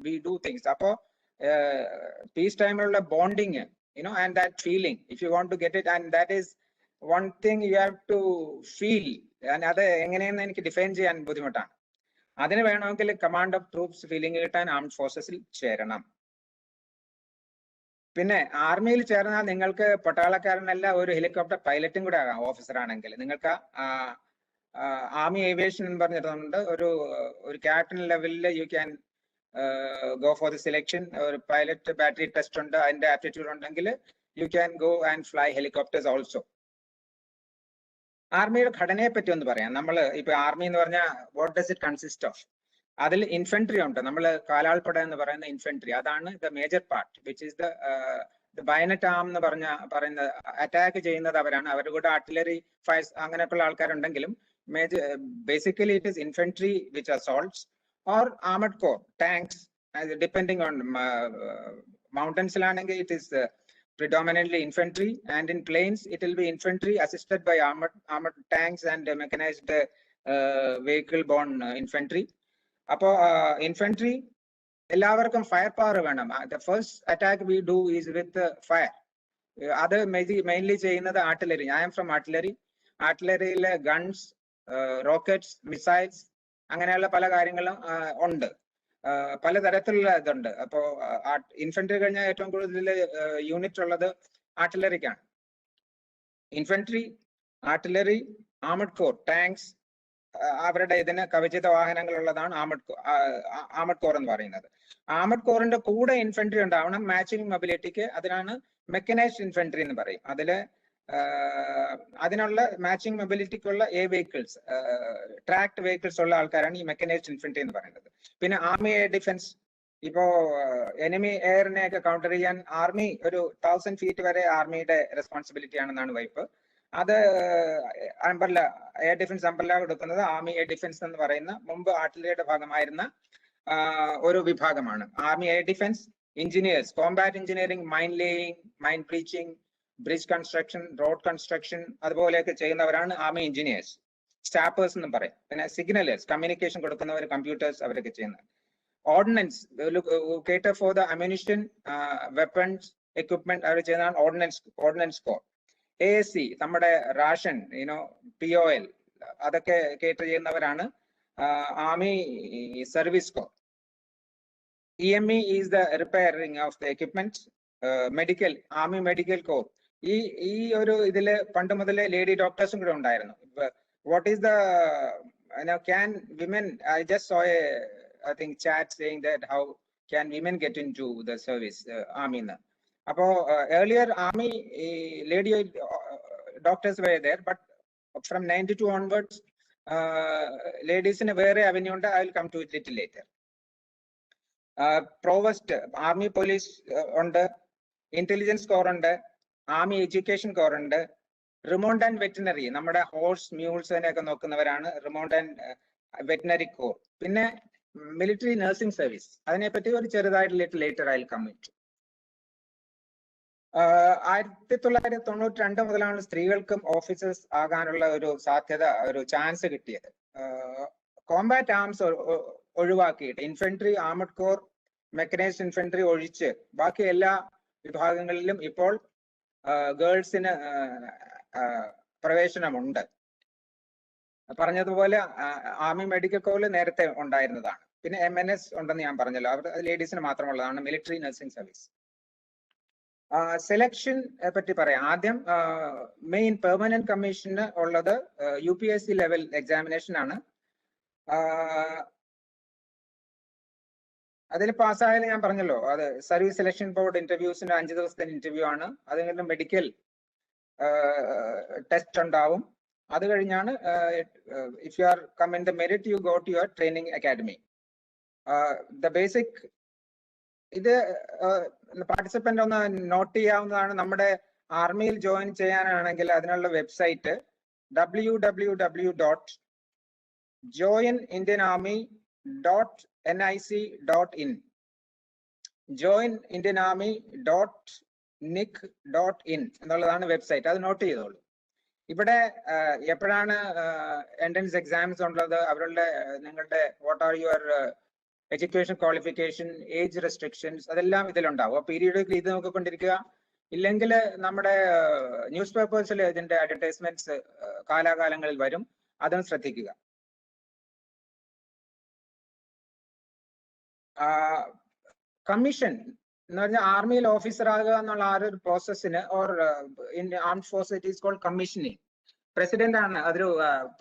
we do things. Appo peace time bonding, and that feeling, if you want to get it, and that is one thing you have to feel. And അത് എങ്ങനെയെന്ന് എനിക്ക് define ചെയ്യാൻ ബുദ്ധിമുട്ടാണ്. അതിന് വേണമെങ്കിൽ command of troops feeling കിട്ടാൻ ആർmed ഫോഴ്സസിൽ ചേരണം. പിന്നെ ആർമിയിൽ ചേർന്നാൽ നിങ്ങൾക്ക് പട്ടാളക്കാരനല്ല, ഒരു ഹെലികോപ്റ്റർ പൈലറ്റും കൂടെ ആകാം ഓഫീസർ ആണെങ്കിൽ. നിങ്ങൾക്ക് ആർമി ഏവിയേഷൻ എന്ന് പറഞ്ഞിട്ടുണ്ട്, ഒരു ക്യാപ്റ്റൻ ലെവലിൽ you can go for the selection, or pilot battery test ഉണ്ട്, അതിന്റെ ആപ്റ്റിറ്റ്യൂഡ് ഉണ്ടെങ്കിൽ you can go and fly helicopters also. ആർമിയുടെ ഘടനയെ പറ്റി ഒന്ന് പറയാം. നമ്മൾ ഇപ്പൊ ആർമി എന്ന് പറഞ്ഞാൽ what does it consist of? അതിൽ ഇൻഫൻട്രി ഉണ്ട്. നമ്മൾ കാലാൾപ്പട എന്ന് പറയുന്ന ഇൻഫൻട്രി, അതാണ് the major part, which is the bayonet arm എന്ന് പറയുന്ന അറ്റാക്ക് ചെയ്യുന്നത് അവരാണ്. അവരുടെ കൂടെ ആർട്ടിലറി ഫയർസ് അങ്ങനെയൊക്കെയുള്ള ആൾക്കാരുണ്ടെങ്കിലും basically it is infantry which assaults, or armored corps, tanks, depending on mountains. It is predominantly infantry, and in plains it will be infantry assisted by armored tanks and mechanized vehicle borne infantry. Appo infantry ellavarkum fire power venam. The first attack we do is with fire. Other mainly cheyyunnathu artillery. I am from artillery. Artillery guns, rockets, missiles, അങ്ങനെയുള്ള പല കാര്യങ്ങളും ഉണ്ട്. പലതരത്തിലുള്ള ഇതുണ്ട്. അപ്പോ infantry കഴിഞ്ഞാൽ ഏറ്റവും കൂടുതൽ യൂണിറ്റ് ഉള്ളത് ആർട്ടിലറിക്കാണ്. Infantry, artillery, armoured corps, tanks, അവരുടെ ഇതിന് കവചിത വാഹനങ്ങൾ ഉള്ളതാണ് ആർമഡ് കോർ എന്ന് പറയുന്നത്. ആർമഡ് കോറിന്റെ കൂടെ ഇൻഫൻട്രി ഉണ്ടാവണം മാച്ചിങ് മൊബിലിറ്റിക്ക്. അതിനാണ് മെക്കനൈസ്ഡ് ഇൻഫൻട്രി എന്ന് പറയും. അതിനുള്ള മാച്ചിങ് മൊബിലിറ്റിക്കുള്ള വെഹിക്കിൾസ്, ട്രാക്ട് വെഹിക്കിൾസ് ഉള്ള ആൾക്കാരാണ് ഈ മെക്കനൈസ്ഡ് ഇൻഫൻട്രി എന്ന് പറയുന്നത്. പിന്നെ ആർമി എയർ ഡിഫൻസ്, ഇപ്പോ എനിമി എയറിനെ ഒക്കെ കൗണ്ടർ ചെയ്യാൻ ആർമി ഒരു 1000 feet വരെ ആർമിയുടെ റെസ്പോൺസിബിലിറ്റി ആണെന്നാണ് വൈപ്പ്. അത് അംബ്രല്ല, എയർ ഡിഫൻസ് അംബ്രല്ല കൊടുക്കുന്നത് ആർമി എയർ ഡിഫൻസ് എന്ന് പറയുന്ന മുമ്പ് ആർട്ടിലറിയുടെ ഭാഗമായിരുന്ന ഒരു വിഭാഗമാണ്. Army air defence, engineers, Kombat engineering, mine laying, mine breaching, bridge construction, road construction, അതുപോലെയൊക്കെ ചെയ്യുന്നവരാണ് ആർമി എഞ്ചിനീയേഴ്സ്. സ്റ്റാപ്പേഴ്സ് എന്നും പറയും. പിന്നെ സിഗ്നലേഴ്സ്, കമ്മ്യൂണിക്കേഷൻ കൊടുക്കുന്നവർ, കമ്പ്യൂട്ടേഴ്സ്, അവരൊക്കെ ചെയ്യുന്നത്. Ordnance, cater for the ammunition, weapons, equipment, അവർ ചെയ്യുന്നതാണ് ഓർഡിനൻസ് കോർ. ASC, നമ്മുടെ റാഷൻ, POL, അതൊക്കെ കേറ്റർ ചെയ്യുന്നവരാണ് army service corps. EME is the repairing of the equipment. Medical, army medical corps. ഈ ഒരു ഇതില് പണ്ട് മുതലേ ലേഡി ഡോക്ടേഴ്സും കൂടെ ഉണ്ടായിരുന്നു. What is the can women, I just saw a I think chat saying that how can women get into the service, army na. Appo earlier army lady doctors were there, but from 92 onwards ladies in a very avenue undu. I will come to it little later. Provost, army police undu, intelligence core ഉണ്ട്, army education core ഉണ്ട്, റിമോണ്ട് and veterinary, നമ്മുടെ horse മ്യൂൾസിനെയൊക്കെ നോക്കുന്നവരാണ് റിമോണ്ട് and veterinary core. പിന്നെ military nursing service, അതിനെപ്പറ്റി ഒരു ചെറുതായിട്ട് later ആയി commit. 1992 മുതലാണ് സ്ത്രീകൾക്കും ഓഫീസേഴ്സ് ആകാനുള്ള ഒരു സാധ്യത, ഒരു ചാൻസ് കിട്ടിയത്. കോമ്പാറ്റ് ആംസ് ഒഴിവാക്കിയിട്ട് infantry, armoured core, mechanised infantry ഒഴിച്ച് ബാക്കി എല്ലാ വിഭാഗങ്ങളിലും ഇപ്പോൾ ഗേൾസിന് പ്രവേശനമുണ്ട്. പറഞ്ഞതുപോലെ ആർമി മെഡിക്കൽ കോറിൽ നേരത്തെ ഉണ്ടായിരുന്നതാണ്. പിന്നെ MNS ഉണ്ടെന്ന് ഞാൻ പറഞ്ഞല്ലോ, അവർ ലേഡീസിന് മാത്രമുള്ളതാണ്, മിലിറ്ററി നഴ്സിംഗ് സർവീസ്. സെലക്ഷൻ പറ്റി പറയാം. ആദ്യം മെയിൻ പെർമനന്റ് കമ്മീഷന് ഉള്ളത് UPSC ലെവൽ എക്സാമിനേഷൻ ആണ്. അതിൽ പാസ്സായാലും ഞാൻ പറഞ്ഞല്ലോ, അത് സർവീസ് സെലക്ഷൻ ബോർഡ് ഇന്റർവ്യൂസിന്റെ 5 ദിവസത്തെ ഇന്റർവ്യൂ ആണ്. അത് കഴിഞ്ഞ് മെഡിക്കൽ ടെസ്റ്റ് ഉണ്ടാവും. അത് കഴിഞ്ഞാണ് if you are come in the merit you go to your training academy. The basic ഇത് പാർട്ടിസിപ്പന്റ് ഒന്ന് നോട്ട് ചെയ്യാവുന്നതാണ്. നമ്മുടെ ആർമിയിൽ ജോയിൻ ചെയ്യാനാണെങ്കിൽ അതിനുള്ള വെബ്സൈറ്റ് www.joinindianarmy.nic.in joinindianarmy.nic.in എന്നുള്ളതാണ് വെബ്സൈറ്റ്. അത് നോട്ട് ചെയ്തോളൂ. ഇവിടെ എപ്പോഴാണ് എൻട്രൻസ് എക്സാംസ് ഉള്ളത്, അവരുടെ നിങ്ങളുടെ what are your education qualification, age restrictions, അതെല്ലാം ഇതിലുണ്ടാവും. പീരിയോഡിക്കലി ഇത് നോക്കിക്കൊണ്ടിരിക്കുക. ഇല്ലെങ്കിൽ നമ്മുടെ ന്യൂസ് പേപ്പേഴ്സിൽ ഇതിന്റെ അഡ്വർടൈസ്മെന്റ്സ് കാലാകാലങ്ങളിൽ വരും, അതും ശ്രദ്ധിക്കുക. കമ്മീഷൻ എന്ന് പറഞ്ഞാൽ ആർമിയിൽ ഓഫീസർ ആകുക എന്നുള്ള ആ ഒരു പ്രോസസ്സിന് or in armed force it is called commissioning. President ആണ് അതൊരു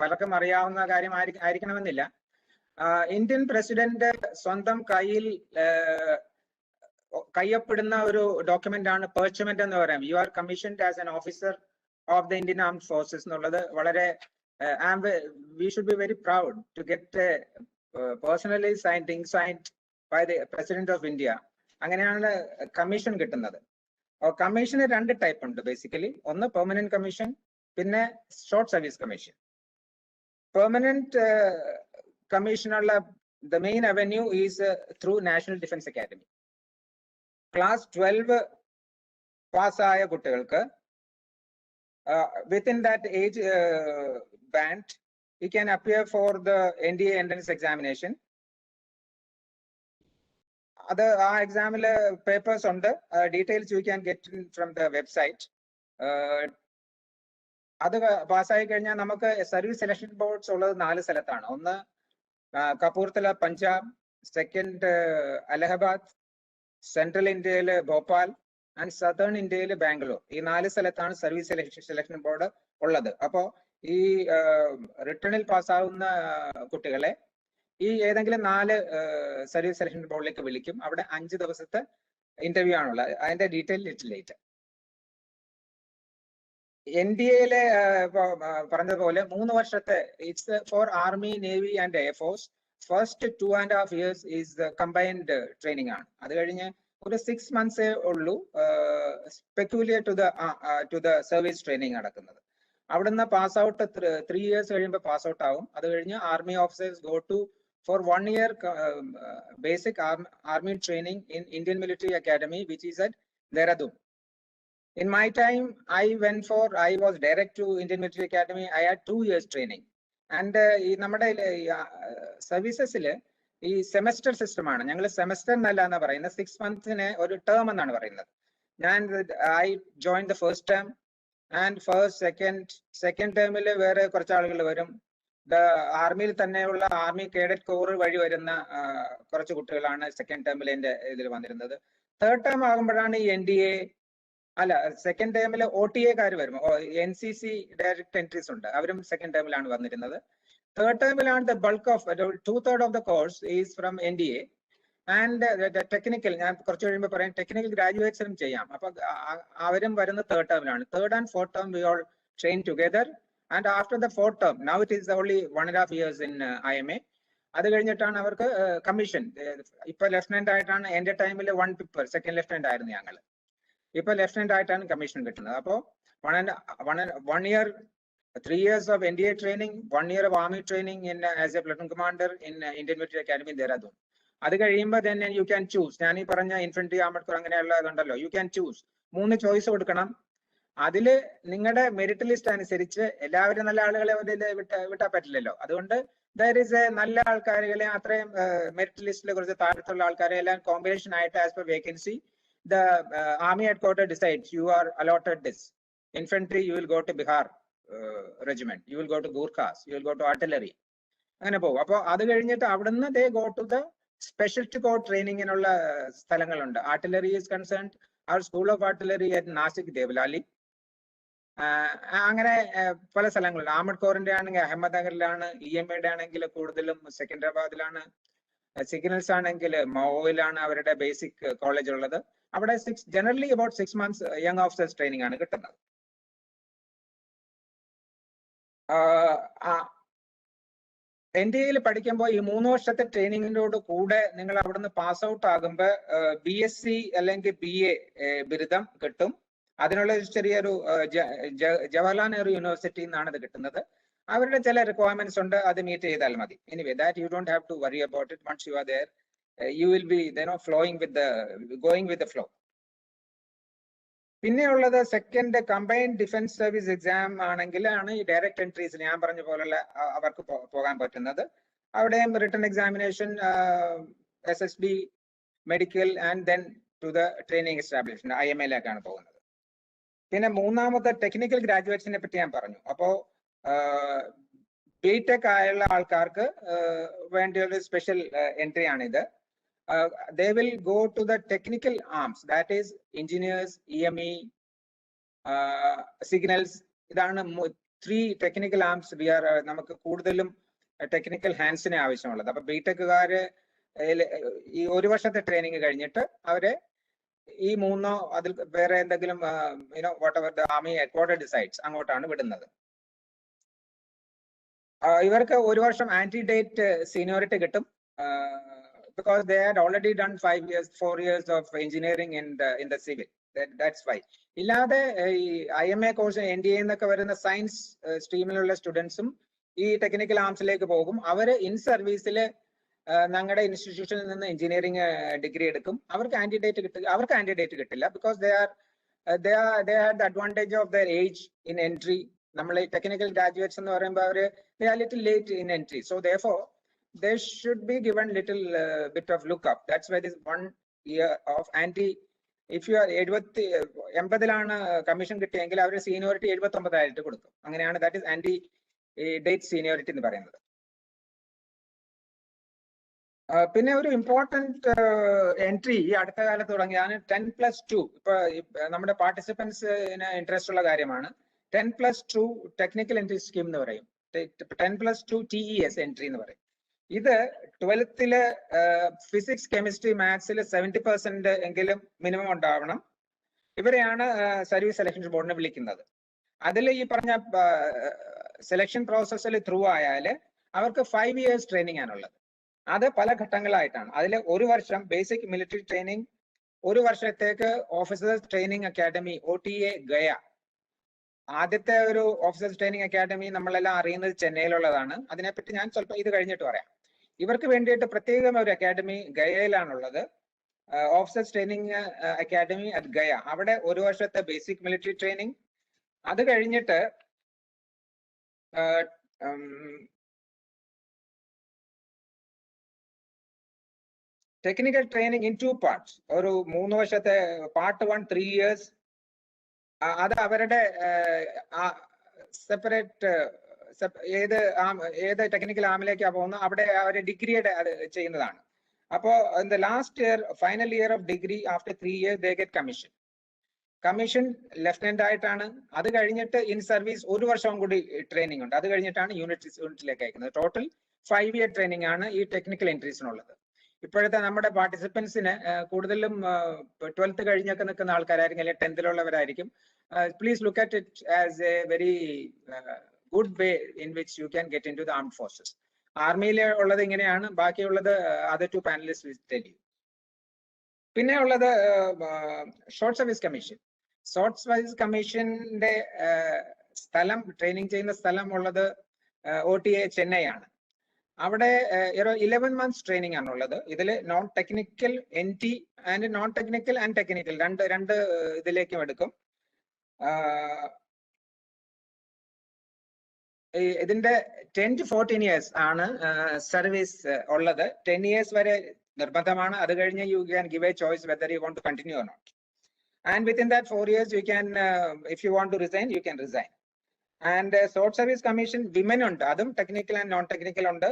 പലർക്കും അറിയാവുന്ന കാര്യം ആയിരിക്കണമെന്നില്ല. ഇന്ത്യൻ പ്രസിഡന്റ് സ്വന്തം കയ്യൊപ്പിടുന്ന ഒരു ഡോക്യുമെന്റ് ആണ് പെർച്ച്മെന്റ് എന്ന് പറയാം. You are commissioned as an officer of the Indian armed forces എന്നുള്ളത് വളരെ we should be very proud to get personally signed by the president of India. അങ്ങനെയാണ് കമ്മീഷൻ കിട്ടുന്നത്. കമ്മീഷന് 2 ടൈപ്പ് ഉണ്ട് ബേസിക്കലി. ഒന്ന് പെർമനന്റ് കമ്മീഷൻ, പിന്നെ ഷോർട്ട് സർവീസ് കമ്മീഷൻ. പെർമനന്റ് കമ്മീഷനുള്ള the main avenue is through National Defense Academy. Class 12 പാസ്സായ കുട്ടികൾക്ക് within that age band you can appear for the NDA entrance examination. അത് ആ എക്സാമില് പേപ്പേഴ്സ് ഉണ്ട്, details you can get from the website. അത് പാസ്സായി കഴിഞ്ഞാൽ നമുക്ക് സർവീസ് സെലക്ഷൻ ബോർഡ്സ് ഉള്ളത് 4 സ്ഥലത്താണ്. ഒന്ന് കപൂർത്തല പഞ്ചാബ്, സെക്കൻഡ് അലഹബാദ്, സെൻട്രൽ ഇന്ത്യയില് ഭോപ്പാൽ ആൻഡ് സദേൺ ഇന്ത്യയില് ബാംഗ്ലൂർ. ഈ 4 സ്ഥലത്താണ് സർവീസ് സെലക്ഷൻ ബോർഡ് ഉള്ളത്. അപ്പോ ഈ റിട്ടേണിൽ പാസ്സാവുന്ന കുട്ടികളെ ഈ ഏതെങ്കിലും 4 സർവീസ് സെലക്ഷൻ ബോർഡിലേക്ക് വിളിക്കും. അവിടെ 5 ദിവസത്തെ ഇന്റർവ്യൂ ആണുള്ളത്. അതിന്റെ ഡീറ്റെയിൽ ലേറ്റർ. NDA പറഞ്ഞതുപോലെ 3 വർഷത്തെ it's for army, navy and air force. First 2.5 years is the combined training ആണ്. അത് കഴിഞ്ഞ് ഒരു 6 months ഉള്ളൂ peculiar to the service training നടക്കുന്നത്. അവിടുന്ന് പാസ് ഔട്ട് 3 years കഴിയുമ്പോൾ പാസ് ഔട്ട് ആവും. അത് കഴിഞ്ഞ് army officers go to for 1 year basic army training in Indian Military Academy, which is at Dehradun. In my time, I was direct to Indian Military Academy. I had 2 years training. And നമ്മുടെ സർവീസസിൽ ഈ semester system ആണ്. ഞങ്ങൾ semester എന്നല്ല എന്നാ പറയുന്നത്, 6 months ഒരു term എന്നാണ് പറയുന്നത്. I joined the first term and second termൽ വേറെ കുറച്ച് ആളുകൾ വരും. ആർമിയിൽ തന്നെയുള്ള ആർമി കേഡറ്റ് കോർ വഴി വരുന്ന കുറച്ച് കുട്ടികളാണ് സെക്കൻഡ് ടേമിൽ എന്റെ ഇതിൽ വന്നിരുന്നത്. തേർഡ് ടേം ആകുമ്പോഴാണ് ഈ NDA സെക്കൻഡ് ടേമിൽ OTA വരും. NCC ഡയറക്ട് എൻട്രീസ് ഉണ്ട്, അവരും സെക്കൻഡ് ടേമിലാണ് വന്നിരുന്നത്. തേർഡ് ടേമിലാണ് the bulk of 2/3 of the course is from NDA and technical. ഞാൻ കുറച്ച് കഴിയുമ്പോൾ പറയാം, ടെക്നിക്കൽ ഗ്രാജുവേറ്റ്സിനും ചെയ്യാം. അപ്പൊ അവരും വരുന്ന തേർഡ് ടേമിലാണ്. Third and fourth term we all train together. And after the 4th term, now it is only 1.5 years in IMA. അത് കഴിഞ്ഞിട്ടാണ് അവർക്ക് കമ്മീഷൻ. ഇപ്പൊ ലെഫ്റ്റനന്റ് ആയിട്ടാണ്. എന്റെ ടൈമിൽ 1 pipper സെക്കൻഡ് ലെഫ്റ്റനന്റ് ആയിരുന്നു ഞങ്ങൾ. ഇപ്പൊ ലെഫ്റ്റനന്റ് ആയിട്ടാണ് കമ്മീഷൻ കിട്ടുന്നത്. അപ്പോൾ 1 year 3 years of NDA training, 1 year of army training in as a platoon commander in Indian Military Academy Dehradun. അത് കഴിയുമ്പോൾ തന്നെ യു ക്യാൻ ചൂസ്. ഞാൻ ഈ പറഞ്ഞ ഇൻഫൻട്രി, ആർമഡ് കോർ അങ്ങനെയുള്ളതുണ്ടല്ലോ, യു ക്യാൻ ചൂസ്. 3 ചോയ്സ് കൊടുക്കണം. അതില് നിങ്ങളുടെ മെറിറ്റ് ലിസ്റ്റ് അനുസരിച്ച് എല്ലാവരും നല്ല ആളുകളെ വിട്ടാൻ പറ്റില്ലല്ലോ. അതുകൊണ്ട് ദർ ഇസ് എ നല്ല ആൾക്കാരെ, അത്രയും മെറിറ്റ് ലിസ്റ്റിലെ കുറച്ച് താഴത്തുള്ള ആൾക്കാരെ എല്ലാം കോമ്പിനേഷൻ ആയിട്ട് as per vacancy the army headquarters decides you are allotted this. Infantry, you will go to Bihar regiment, you will go to Gurkhas, you will go to artillery. അങ്ങനെ പോകും. അപ്പോൾ അത് കഴിഞ്ഞിട്ട് അവിടുന്ന് they go to the specialty corps training എന്നുള്ള സ്ഥലങ്ങളുണ്ട്. Artillery is concerned, our school of artillery at Nasik, Devlali. അങ്ങനെ പല സ്ഥലങ്ങളുണ്ട്. ആർമഡ് കോറിന്റെ ആണെങ്കിൽ അഹമ്മദ്നഗറിലാണ്, EMA ആണെങ്കിൽ കൂടുതലും സെക്കൻഡറാബാദിലാണ്, സിഗ്നൽസ് ആണെങ്കിൽ മൗയിലാണ് അവരുടെ ബേസിക് കോളേജ് ഉള്ളത്. അവിടെ generally about 6 months young officers training ആണ് കിട്ടുന്നത്. NDAയിൽ പഠിക്കുമ്പോൾ ഈ 3 വർഷത്തെ ട്രെയിനിങ്ങിനോട് കൂടെ നിങ്ങൾ അവിടുന്ന് പാസ് ഔട്ട് ആകുമ്പോൾ BSc അല്ലെങ്കിൽ BA ബിരുദം കിട്ടും. അതിനുള്ള ചെറിയൊരു ജവഹർലാൽ നെഹ്റു യൂണിവേഴ്സിറ്റിയിൽ നിന്നാണ് ഇത് കിട്ടുന്നത്. അവരുടെ ചില റിക്വയർമെന്റ്സ് ഉണ്ട്, അത് മീറ്റ് ചെയ്താൽ മതി. Anyway that you don't have to worry about it. Once you are there you will be going with the flow. പിന്നെയുള്ളത് second combined defence service exam ആണെങ്കിലാണ് ഈ ഡയറക്ട് എൻട്രീസ് ഞാൻ പറഞ്ഞ പോലുള്ള അവർക്ക് പോകാൻ പറ്റുന്നത്. അവിടെയും written examination, SSB, medical and then to the training establishment IMA-ലേക്കാണ് പോകുന്നത്. പിന്നെ മൂന്നാമത്തെ ടെക്നിക്കൽ ഗ്രാജുവേറ്റ്സിനെ പറ്റി ഞാൻ പറഞ്ഞു. അപ്പോ BTech ആയുള്ള ആൾക്കാർക്ക് വേണ്ടിയുള്ള സ്പെഷ്യൽ എൻട്രി ആണിത്. They will go to the technical arms, that is engineers, EME, signals. ഇതാണ് 3 technical arms we are നമുക്ക് കൂടുതലും ടെക്നിക്കൽ ഹാൻഡ്സിനെ ആവശ്യമുള്ളത്. അപ്പൊ BTech-കാര് ഈ 1 വർഷത്തെ ട്രെയിനിങ് കഴിഞ്ഞിട്ട് അവരെ ഈ 3 അതിൽ വേറെ എന്തെങ്കിലും whatever the army headquarters decides അങ്ങോട്ടാണ് വിടുന്നത്. ഇവർക്ക് 1 വർഷം ആന്റിഡേറ്റ് സീനിയോറിറ്റി കിട്ടും. Because they had already done 4 years of engineering in the civil. That's why. ഇല്ലാതെ ഈ IMA കോഴ്സ് NDA എന്നൊക്കെ വരുന്ന സയൻസ് സ്ട്രീമിലുള്ള സ്റ്റുഡൻസും ഈ ടെക്നിക്കൽ ആംസിലേക്ക് പോകും. അവര് ഇൻ സർവീസിൽ ഞങ്ങളുടെ ഇൻസ്റ്റിറ്റ്യൂഷനിൽ നിന്ന് എഞ്ചിനീയറിംഗ് ഡിഗ്രി എടുക്കും. അവർക്ക് ആന്റിഡേറ്റ് കിട്ടില്ല. Because they had the advantage of their age in entry. നമ്മൾ ഈ ടെക്നിക്കൽ ഗ്രാജുവേറ്റ്സ് എന്ന് പറയുമ്പോൾ അവര് they are little late in entry. So therefore they should be given little bit of look up. That's why this 1 year of anti. If you are 80-ലാണ് കമ്മീഷൻ കിട്ടിയെങ്കിൽ അവരുടെ seniority 79 ആയിട്ട് കൊടുക്കും. അങ്ങനെയാണ്. That is antedate seniority എന്ന് പറയുന്നത്. പിന്നെ ഒരു ഇമ്പോർട്ടന്റ് എൻട്രി ഈ അടുത്ത കാലത്ത് തുടങ്ങിയാണ് 10+2. ഇപ്പൊ നമ്മുടെ പാർട്ടിസിപ്പൻസിന് ഇൻട്രസ്റ്റ് ഉള്ള കാര്യമാണ്. 10+2 ടെക്നിക്കൽ എൻട്രി സ്കീം എന്ന് പറയും. 10+2 TES എൻട്രി എന്ന് പറയും. ഇത് 12th ഫിസിക്സ്, കെമിസ്ട്രി, മാത്സിൽ 70% എങ്കിലും മിനിമം ഉണ്ടാവണം. ഇവരെയാണ് സർവീസ് സെലക്ഷൻ ബോർഡിനെ വിളിക്കുന്നത്. അതിൽ ഈ പറഞ്ഞ സെലക്ഷൻ പ്രോസസ്സിൽ ത്രൂ ആയാൽ അവർക്ക് 5 years ട്രെയിനിങ് ആണുള്ളത്. അത് പല ഘട്ടങ്ങളായിട്ടാണ്. അതിൽ 1 വർഷം ബേസിക് മിലിറ്ററി ട്രെയിനിങ്, 1 വർഷത്തേക്ക് officers training academy OTA Gaya. ആദ്യത്തെ ഒരു ഓഫീസേഴ്സ് ട്രെയിനിങ് അക്കാഡമി നമ്മളെല്ലാം അറിയുന്നത് ചെന്നൈയിലുള്ളതാണ്. അതിനെപ്പറ്റി ഞാൻ സ്വല്പം ഇത് കഴിഞ്ഞിട്ട് പറയാം. ഇവർക്ക് വേണ്ടിയിട്ട് പ്രത്യേകം ഒരു അക്കാഡമി ഗയയിലാണുള്ളത്. Officers training academy at Gaya. അവിടെ 1 വർഷത്തെ ബേസിക് മിലിറ്ററി ട്രെയിനിങ്. അത് കഴിഞ്ഞിട്ട് ടെക്നിക്കൽ ട്രെയിനിങ് ഇൻ 2 parts. ഒരു 3 വർഷത്തെ പാർട്ട് 1 3 years. അത് അവരുടെ സെപ്പറേറ്റ് ഏത് ടെക്നിക്കൽ ആമിലേക്കാണ് പോകുന്നത് അവിടെ അവർ ഡിഗ്രിയുടെ ചെയ്യുന്നതാണ്. അപ്പോൾ the last year, final year of degree, after 3 years they get commission lieutenant ആയിട്ടാണ്. അത് കഴിഞ്ഞിട്ട് ഇൻ സർവീസ് 1 വർഷവും കൂടി ട്രെയിനിങ് ഉണ്ട്. അത് കഴിഞ്ഞിട്ടാണ് യൂണിറ്റിലേക്ക് അയക്കുന്നത്. ടോട്ടൽ 5 year ട്രെയിനിങ് ആണ് ഈ ടെക്നിക്കൽ എൻട്രീസിനുള്ളത്. ഇപ്പോഴത്തെ നമ്മുടെ പാർട്ടിസിപ്പൻസിന് കൂടുതലും 12th കഴിഞ്ഞൊക്കെ നിൽക്കുന്ന ആൾക്കാരായിരിക്കും, അല്ലെങ്കിൽ 10th-ലുള്ളവരായിരിക്കും. Please look at it as a very good way in which you can get into the armed forces. ആർമിയിൽ ഉള്ളത് ഇങ്ങനെയാണ്. ബാക്കിയുള്ളത് other 2 panelists will tell you. പിന്നെ ഉള്ളത് short service commission. Short service കമ്മീഷന്റെ സ്ഥലം, ട്രെയിനിങ് ചെയ്യുന്ന സ്ഥലം ഉള്ളത് OTA ചെന്നൈ ആണ്. അവിടെ 11 months ട്രെയിനിങ് ആണുള്ളത്. ഇതിൽ non technical NT and non technical and technical രണ്ട് ഇതിലേക്കും എടുക്കും. ഇതിന്റെ 10 to 14 years ആണ് സർവീസ് ഉള്ളത്. 10 years വരെ നിർബന്ധമാണ്. അത് കഴിഞ്ഞ് you can give a choice whether you want to continue or not. And within that 4 years you can, if you want to resign, you can resign. And short service commission women ഉണ്ട്, അതും technical and non technical ഉണ്ട്.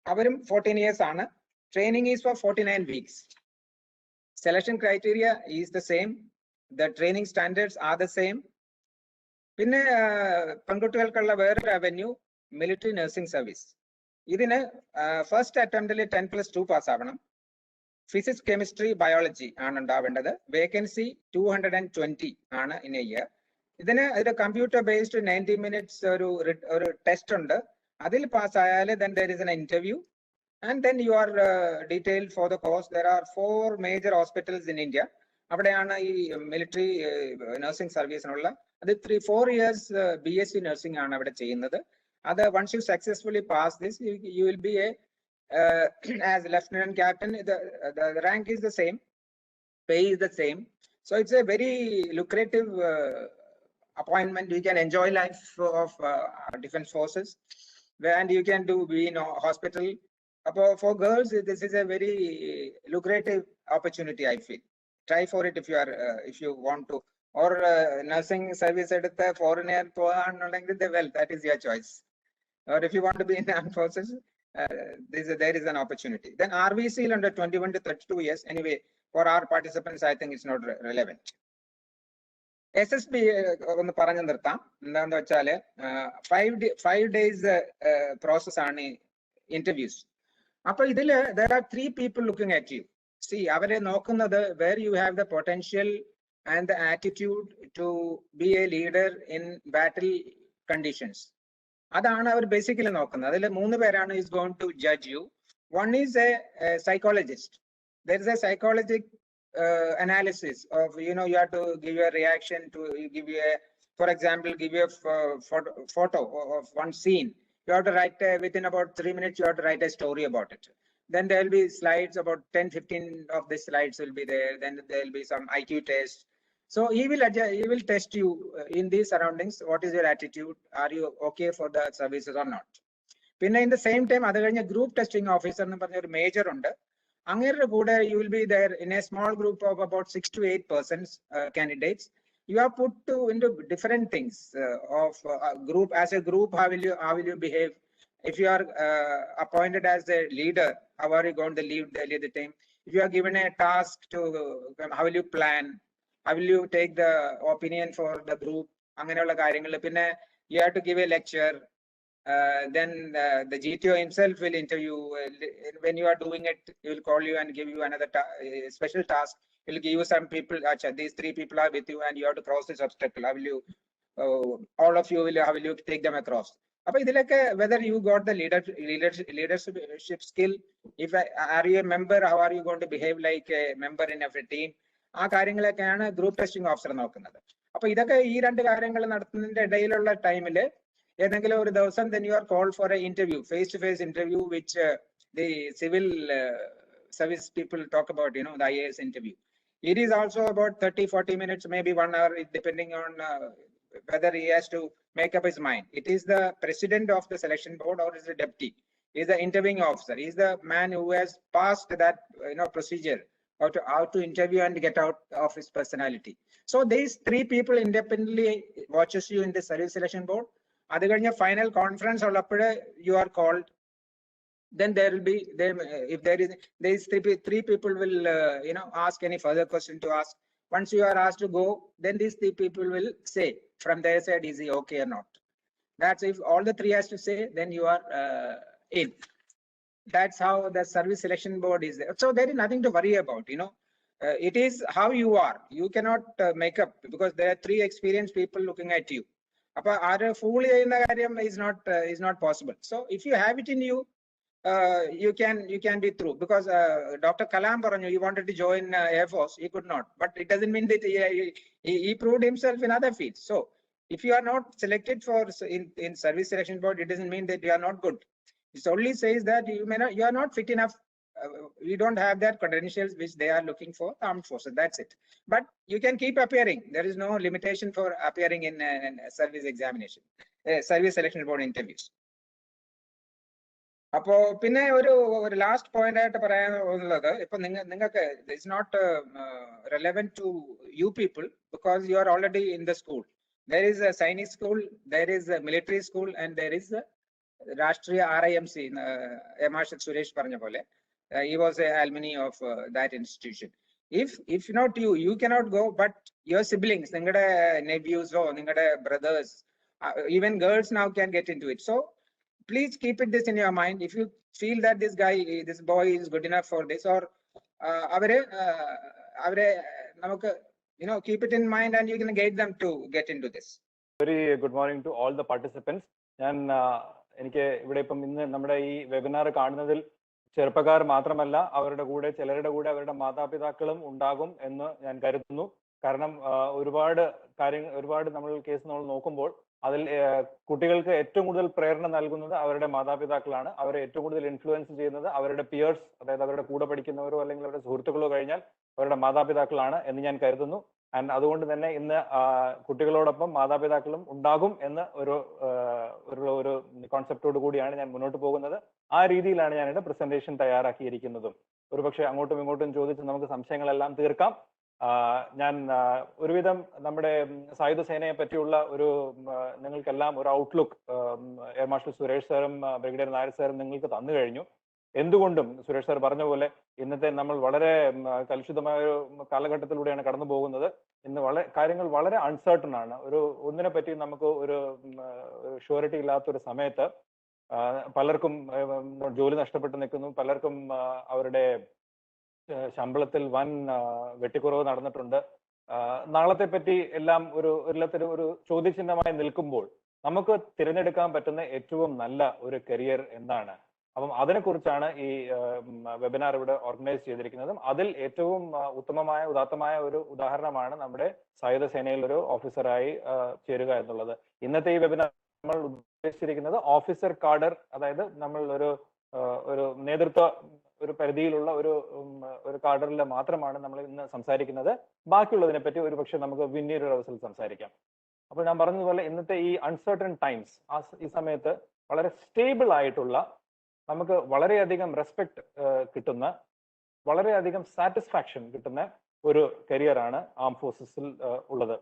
അവരും 14 years ആണ്. Training is for 49 weeks. Selection criteria is the same. The training standards are the same. പിന്നെ പെൺകുട്ടികൾക്കുള്ള വേറൊരു avenue military nursing service. ഇതിന് first അറ്റംപ്റ്റിൽ 10+2 pass ആവണം. Physics, chemistry, biology ആണ് ഉണ്ടാവേണ്ടത്. വേക്കൻസി 220 ആണ് ഇൻ എ ഇയർ. ഇതിന് കമ്പ്യൂട്ടർ ബേസ്ഡ് 90 minutes ഒരു test ഉണ്ട്. അതിൽ പാസ് ആയാൽ then there is an interview and then you are detailed for the course. There are 4 major hospitals in India. അവിടെയാണ് ഈ മിലിറ്ററി നഴ്സിംഗ് സർവീസിനുള്ള. അത് 4 years BSc നഴ്സിംഗ് ആണ് അവിടെ ചെയ്യുന്നത്. അത് once you successfully pass this, you will be a as lieutenant captain. The rank is the same, pay is the same. So it's a very lucrative appointment. You can enjoy life of defense forces, and you can be in a hospital. For girls, this is a very lucrative opportunity, I feel. Try for it if you want to. Or nursing service edutha foreigner poanundengil, well, that is your choice. Or if you want to be in armed forces, there is an opportunity. Then RVC under 21 to 32 years. Anyway, for our participants, I think it's not relevant. SSB ഒന്ന് പറഞ്ഞു നിർത്താം. എന്താന്ന് വെച്ചാല് 5 days process ആണ് interviews. അപ്പൊ ഇതില് there are 3 people looking at you. See, അവരെ നോക്കുന്നത് where you have the potential and the attitude to be a leader in battle conditions. അതാണ് അവർ ബേസിക്കലി നോക്കുന്നത്. അതിൽ 3 പേരാണ് is going to judge you. One is a psychologist. There is a psychological analysis of, you have to give you a reaction to, give you a, for example, give you a photo of one scene. You have to write within about 3 minutes, you have to write a story about it. Then there will be slides, about 10-15 of the slides will be there. Then there will be some IQ test. So he will test you in these surroundings. What is your attitude? Are you okay for the services or not? Pinna in the same time, other than a group testing officer major under angere kude, you will be there in a small group of about 6 to 8 persons, candidates. You are put into different things of group. As a group, how will you behave? If you are appointed as a leader, how are you going to lead the team? If you are given a task to, how will you plan? How will you take the opinion for the group? അങ്ങനെയുള്ള കാര്യങ്ങൾ. പിന്നെ you have to give a lecture. Then the GTO himself will interview. When you are doing it, he will call you and give you another special task. He will give you some people. These 3 people are with you, and you have to cross this obstacle. How will you? All of you how will you take them across? അപ്പൊ ഇതിലൊക്കെ whether you got the leadership skill, if are you a member, how are you going to behave like a member in a team, ആ കാര്യങ്ങളൊക്കെയാണ് group testing officer നോക്കുന്നത്. അപ്പൊ ഇതൊക്കെ ഈ 2 കാര്യങ്ങൾ നടത്തുന്നതിന്റെ ഇടയിലുള്ള ടൈമില് ഏതെങ്കിലും ഒരു ദിവസം then you are called for a interview, face to face interview, which the civil service people talk about, the IAS interview. It is also about 30-40 minutes, maybe 1 hour, depending on whether he has to make up his mind. It is the president of the selection board or is the deputy. He is the interviewing officer. He is the man who has passed that procedure, how to interview and get out of his personality. So these 3 people independently watches you in the service selection board. Adu kazhinja final conference ullappode you are called. Then there will be if there is these 3 people will ask any further question to ask. Once you are asked to go, then these 3 people will say from their side, is he okay or not? That's if all the 3 has to say, then you are in. That's how the service selection board is there. So there is nothing to worry about, it is how you are. You cannot make up, because there are 3 experienced people looking at you. Appa are fool cheyna karyam is not possible. So if you have it in you, you can be through, because Dr. Kalam Paranju, he wanted to join Air Force, he could not, but it doesn't mean that he proved himself in other fields. So if you are not selected for in service selection board, it doesn't mean that you are not good. It only says that you are not fit enough. We don't have that credentials which they are looking for armed forces. That's it. But you can keep appearing. There is no limitation for appearing in service examination, service selection board interviews. അപ്പോ പിന്നെ ഒരു last point ആയിട്ട് പറയാനുള്ളത്, ഇപ്പൊ നിങ്ങൾക്ക് it's not relevant to you people because you are already in the school. There is a Sainik school, there is a military school, and there is Rashtriya RIMC. Master Suresh പറഞ്ഞ പോലെ he was a alumni of that institution. If not you cannot go, but your siblings, ningade nephews or ningade brothers, even girls now can get into it. So please keep this in your mind. If you feel that this boy is good enough for this, or keep it in mind, and you can guide them to get into this. Very good morning to all the participants. ഞാൻ എനിക്ക് ഇവിടെ ഇപ്പം ഇന്ന് നമ്മുടെ ഈ webinar കാണുന്നതിൽ ചെറുപ്പക്കാർ മാത്രമല്ല, അവരുടെ കൂടെ ചിലരുടെ കൂടെ അവരുടെ മാതാപിതാക്കളും ഉണ്ടാകും എന്ന് ഞാൻ കരുതുന്നു. കാരണം ഒരുപാട് നമ്മൾ കേസ് നമ്മൾ നോക്കുമ്പോൾ അതിൽ കുട്ടികൾക്ക് ഏറ്റവും കൂടുതൽ പ്രേരണ നൽകുന്നത് അവരുടെ മാതാപിതാക്കളാണ്. അവരെ ഏറ്റവും കൂടുതൽ ഇൻഫ്ലുവൻസ് ചെയ്യുന്നത് അവരുടെ പിയേഴ്സ്, അതായത് അവരുടെ കൂടെ പഠിക്കുന്നവരോ അല്ലെങ്കിൽ അവരുടെ സുഹൃത്തുക്കളോ കഴിഞ്ഞാൽ അവരുടെ മാതാപിതാക്കളാണ് എന്ന് ഞാൻ കരുതുന്നു. ആൻഡ് അതുകൊണ്ട് തന്നെ ഇന്ന് കുട്ടികളോടൊപ്പം മാതാപിതാക്കളും ഉണ്ടാകും എന്ന് ഒരു കോൺസെപ്റ്റോട് കൂടിയാണ് ഞാൻ മുന്നോട്ട് പോകുന്നത്. ആ രീതിയിലാണ് ഞാൻ എന്റെ പ്രസന്റേഷൻ തയ്യാറാക്കിയിരിക്കുന്നതും. ഒരുപക്ഷെ അങ്ങോട്ടും ഇങ്ങോട്ടും ചോദിച്ച് നമുക്ക് സംശയങ്ങളെല്ലാം തീർക്കാം. ഞാൻ ഒരുവിധം നമ്മുടെ സായുധ സേനയെ പറ്റിയുള്ള നിങ്ങൾക്കെല്ലാം ഒരു ഔട്ട്ലുക്ക് എയർ മാർഷൽ സുരേഷ് സാറും ബ്രിഗേഡിയർ നായർ സാറും നിങ്ങൾക്ക് തന്നു കഴിഞ്ഞു. എന്തുകൊണ്ടും സുരേഷ് സാർ പറഞ്ഞ പോലെ ഇന്നത്തെ നമ്മൾ വളരെ കലുഷിതമായ ഒരു കാലഘട്ടത്തിലൂടെയാണ് കടന്നു പോകുന്നത്. ഇന്ന് കാര്യങ്ങൾ വളരെ അൺസർട്ടൺ ആണ്. ഒന്നിനെ പറ്റി നമുക്ക് ഒരു ഷുവറിറ്റി ഇല്ലാത്തൊരു സമയത്ത് പലർക്കും ജോലി നഷ്ടപ്പെട്ട് നിൽക്കുന്നു, പലർക്കും അവരുടെ ശമ്പളത്തിൽ വൻ വെട്ടിക്കുറവ് നടന്നിട്ടുണ്ട്. നാളത്തെ പറ്റി എല്ലാം ഒരു ചോദ്യചിഹ്നമായി നിൽക്കുമ്പോൾ നമുക്ക് തിരഞ്ഞെടുക്കാൻ പറ്റുന്ന ഏറ്റവും നല്ല ഒരു കരിയർ എന്താണ്? അപ്പം അതിനെക്കുറിച്ചാണ് ഈ വെബിനാർ ഇവിടെ ഓർഗനൈസ് ചെയ്തിരിക്കുന്നതും. അതിൽ ഏറ്റവും ഉദാത്തമായ ഒരു ഉദാഹരണമാണ് നമ്മുടെ സായുധ സേനയിൽ ഒരു ഓഫീസറായി ചേരുക എന്നുള്ളത്. ഇന്നത്തെ ഈ വെബിനാർ നമ്മൾ ഉദ്ദേശിച്ചിരിക്കുന്നത് ഓഫീസർ കാഡർ, അതായത് നമ്മൾ ഒരു നേതൃത്വ ഒരു പരിധിയിലുള്ള ഒരു കാഡറിൽ മാത്രമാണ് നമ്മൾ ഇന്ന് സംസാരിക്കുന്നത്. ബാക്കിയുള്ളതിനെ പറ്റി ഒരുപക്ഷെ നമുക്ക് പിന്നീട് ഒരു അവസരത്തിൽ സംസാരിക്കാം. അപ്പോൾ ഞാൻ പറഞ്ഞതുപോലെ ഇന്നത്തെ ഈ അൺസർട്ടൺ ടൈംസ്, ഈ സമയത്ത് വളരെ സ്റ്റേബിൾ ആയിട്ടുള്ള, നമുക്ക് വളരെയധികം റെസ്പെക്ട് കിട്ടുന്ന, വളരെയധികം സാറ്റിസ്ഫാക്ഷൻ കിട്ടുന്ന ഒരു കരിയറാണ് ആം ഫോഴ്സസിൽ ഉള്ളത്.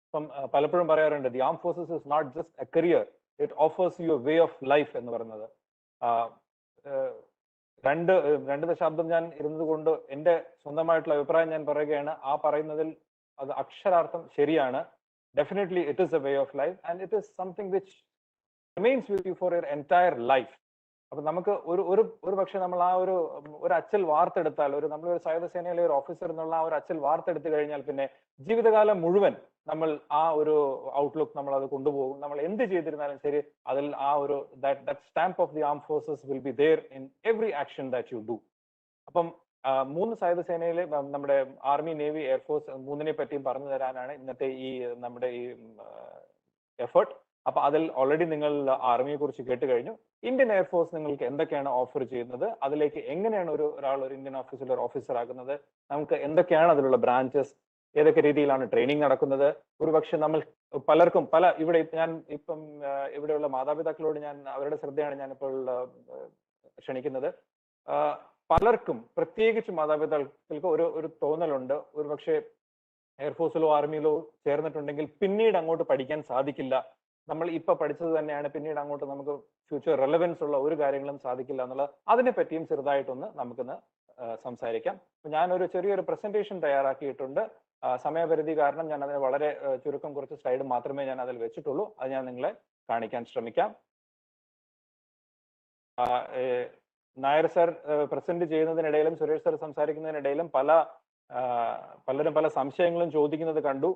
അപ്പം പലപ്പോഴും പറയാറുണ്ട്, ദി ആം forces is not just a career, it offers you a way of life എന്ന് പറയുന്നത്. രണ്ട് ദശാബ്ദം ഞാൻ ഇരുന്നത് കൊണ്ട് എൻ്റെ സ്വന്തമായിട്ടുള്ള അഭിപ്രായം ഞാൻ പറയുകയാണ്. ആ പറയുന്നതിൽ അത് അക്ഷരാർത്ഥം ശരിയാണ്. Definitely it is A way of life and it is something which remains with you for your entire life. അപ്പൊ നമുക്ക് ഒരു പക്ഷെ നമ്മൾ ആ ഒരു അച്ചൽ വാർത്തെടുത്താൽ, നമ്മളൊരു സായുധ സേനയിലെ ഒരു ഓഫീസർ എന്നുള്ള ആ ഒരു അച്ചൽ വാർത്തെടുത്തു കഴിഞ്ഞാൽ പിന്നെ ജീവിതകാലം മുഴുവൻ നമ്മൾ ആ ഒരു ഔട്ട്ലുക്ക് നമ്മൾ അത് കൊണ്ടുപോകും. നമ്മൾ എന്ത് ചെയ്തിരുന്നാലും ശരി, അതിൽ ആ that stamp of the armed forces will be there in every action that you do. അപ്പം 3 സായുധ സേനയിലെ നമ്മുടെ ആർമി, നേവി, എയർഫോഴ്സ് മൂന്നിനെ പറ്റിയും പറഞ്ഞു തരാനാണ് ഇന്നത്തെ നമ്മുടെ ഈ എഫേർട്ട്. അപ്പൊ അതിൽ ഓൾറെഡി നിങ്ങൾ ആർമിയെ കുറിച്ച് കേട്ട് കഴിഞ്ഞു. ഇന്ത്യൻ എയർഫോഴ്സ് നിങ്ങൾക്ക് എന്തൊക്കെയാണ് ഓഫർ ചെയ്യുന്നത്, അതിലേക്ക് എങ്ങനെയാണ് ഒരാൾ ഒരു ഇന്ത്യൻ ഓഫീസിൽ ഒരു ഓഫീസർ ആകുന്നത്, നമുക്ക് എന്തൊക്കെയാണ് അതിലുള്ള ബ്രാഞ്ചസ്, ഏതൊക്കെ രീതിയിലാണ് ട്രെയിനിങ് നടക്കുന്നത്. ഒരുപക്ഷെ നമ്മൾ പലർക്കും ഞാൻ ഇപ്പം ഇവിടെയുള്ള മാതാപിതാക്കളോട് അവരുടെ ശ്രദ്ധയാണ് ഞാനിപ്പോൾ ക്ഷണിക്കുന്നത്. പലർക്കും, പ്രത്യേകിച്ച് മാതാപിതാക്കൾക്ക് ഒരു തോന്നലുണ്ട്, ഒരുപക്ഷെ എയർഫോഴ്സിലോ ആർമിയിലോ ചേർന്നിട്ടുണ്ടെങ്കിൽ പിന്നീട് അങ്ങോട്ട് പഠിക്കാൻ സാധിക്കില്ല, നമ്മൾ ഇപ്പൊ പഠിച്ചത് തന്നെയാണ് പിന്നീട് അങ്ങോട്ട് നമുക്ക് ഫ്യൂച്ചർ റെലവൻസ് ഉള്ള ഒരു കാര്യങ്ങളും സാധിക്കില്ല എന്നുള്ളത്. അതിനെ പറ്റിയും ചെറുതായിട്ടൊന്ന് നമുക്കിന്ന് സംസാരിക്കാം. ഞാനൊരു ചെറിയൊരു പ്രസന്റേഷൻ തയ്യാറാക്കിയിട്ടുണ്ട്. സമയപരിധി കാരണം ഞാൻ അതിന് വളരെ ചുരുക്കം കുറച്ച് സ്ലൈഡ് മാത്രമേ ഞാൻ അതിൽ വെച്ചിട്ടുള്ളൂ. അത് ഞാൻ നിങ്ങളെ കാണിക്കാൻ ശ്രമിക്കാം. നായർ സർ പ്രസന്റ് ചെയ്യുന്നതിനിടയിലും സുരേഷ് സർ സംസാരിക്കുന്നതിനിടയിലും പലരും പല സംശയങ്ങളും ചോദിക്കുന്നത് കണ്ടു.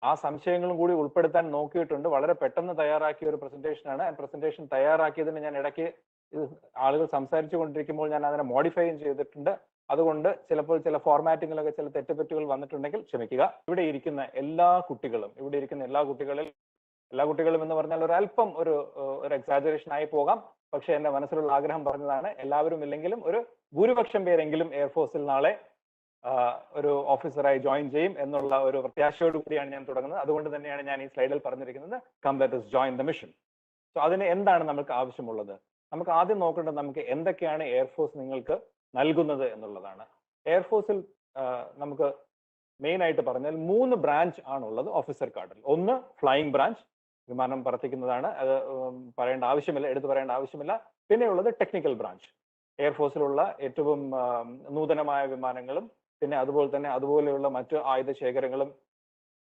ആ സംശയങ്ങളും കൂടി ഉൾപ്പെടുത്താൻ നോക്കിയിട്ടുണ്ട്. വളരെ പെട്ടെന്ന് തയ്യാറാക്കിയ ഒരു പ്രസന്റേഷനാണ്. പ്രസന്റേഷൻ തയ്യാറാക്കിയതിന് ഞാൻ ഇടയ്ക്ക് ഇത് ആളുകൾ സംസാരിച്ചു കൊണ്ടിരിക്കുമ്പോൾ ഞാൻ അതിനെ മോഡിഫൈയും ചെയ്തിട്ടുണ്ട്. അതുകൊണ്ട് ചിലപ്പോൾ ചില ഫോർമാറ്റിങ്ങിലൊക്കെ ചില തെറ്റുപറ്റുകൾ വന്നിട്ടുണ്ടെങ്കിൽ ക്ഷമിക്കുക. ഇവിടെ ഇരിക്കുന്ന എല്ലാ കുട്ടികളും എന്ന് പറഞ്ഞാൽ ഒരു അല്പം ഒരു എക്സാജറേഷൻ ആയി പോകാം. പക്ഷെ എന്റെ മനസ്സിലുള്ള ആഗ്രഹം പറഞ്ഞതാണ്. എല്ലാവരും ഇല്ലെങ്കിലും ഒരു ഭൂരിപക്ഷം പേരെങ്കിലും എയർഫോഴ്സിൽ നാളെ ഒരു ഓഫീസറായി ജോയിൻ ചെയ്യും എന്നുള്ള ഒരു പ്രത്യാശയോട് കൂടിയാണ് ഞാൻ തുടങ്ങുന്നത്. അതുകൊണ്ട് തന്നെയാണ് ഞാൻ ഈ സ്ലൈഡിൽ പറഞ്ഞിരിക്കുന്നത് come let us join the mission. So അതിന് എന്താണ് നമുക്ക് ആവശ്യമുള്ളത്? നമുക്ക് ആദ്യം നോക്കേണ്ടത് നമുക്ക് എന്തൊക്കെയാണ് എയർഫോഴ്സ് നിങ്ങൾക്ക് നൽകുന്നത് എന്നുള്ളതാണ്. എയർഫോഴ്സിൽ നമുക്ക് മെയിൻ ആയിട്ട് പറഞ്ഞാൽ 3 ബ്രാഞ്ച് ആണുള്ളത് ഓഫീസർ കാർഡിൽ. ഒന്ന് ഫ്ലൈയിങ് ബ്രാഞ്ച്, വിമാനം പറത്തിക്കുന്നതാണ്, അത് എടുത്തു പറയേണ്ട ആവശ്യമില്ല. പിന്നെയുള്ളത് ടെക്നിക്കൽ ബ്രാഞ്ച്, എയർഫോഴ്സിലുള്ള ഏറ്റവും നൂതനമായ വിമാനങ്ങളും പിന്നെ അതുപോലെയുള്ള മറ്റു ആയുധ ശേഖരങ്ങളും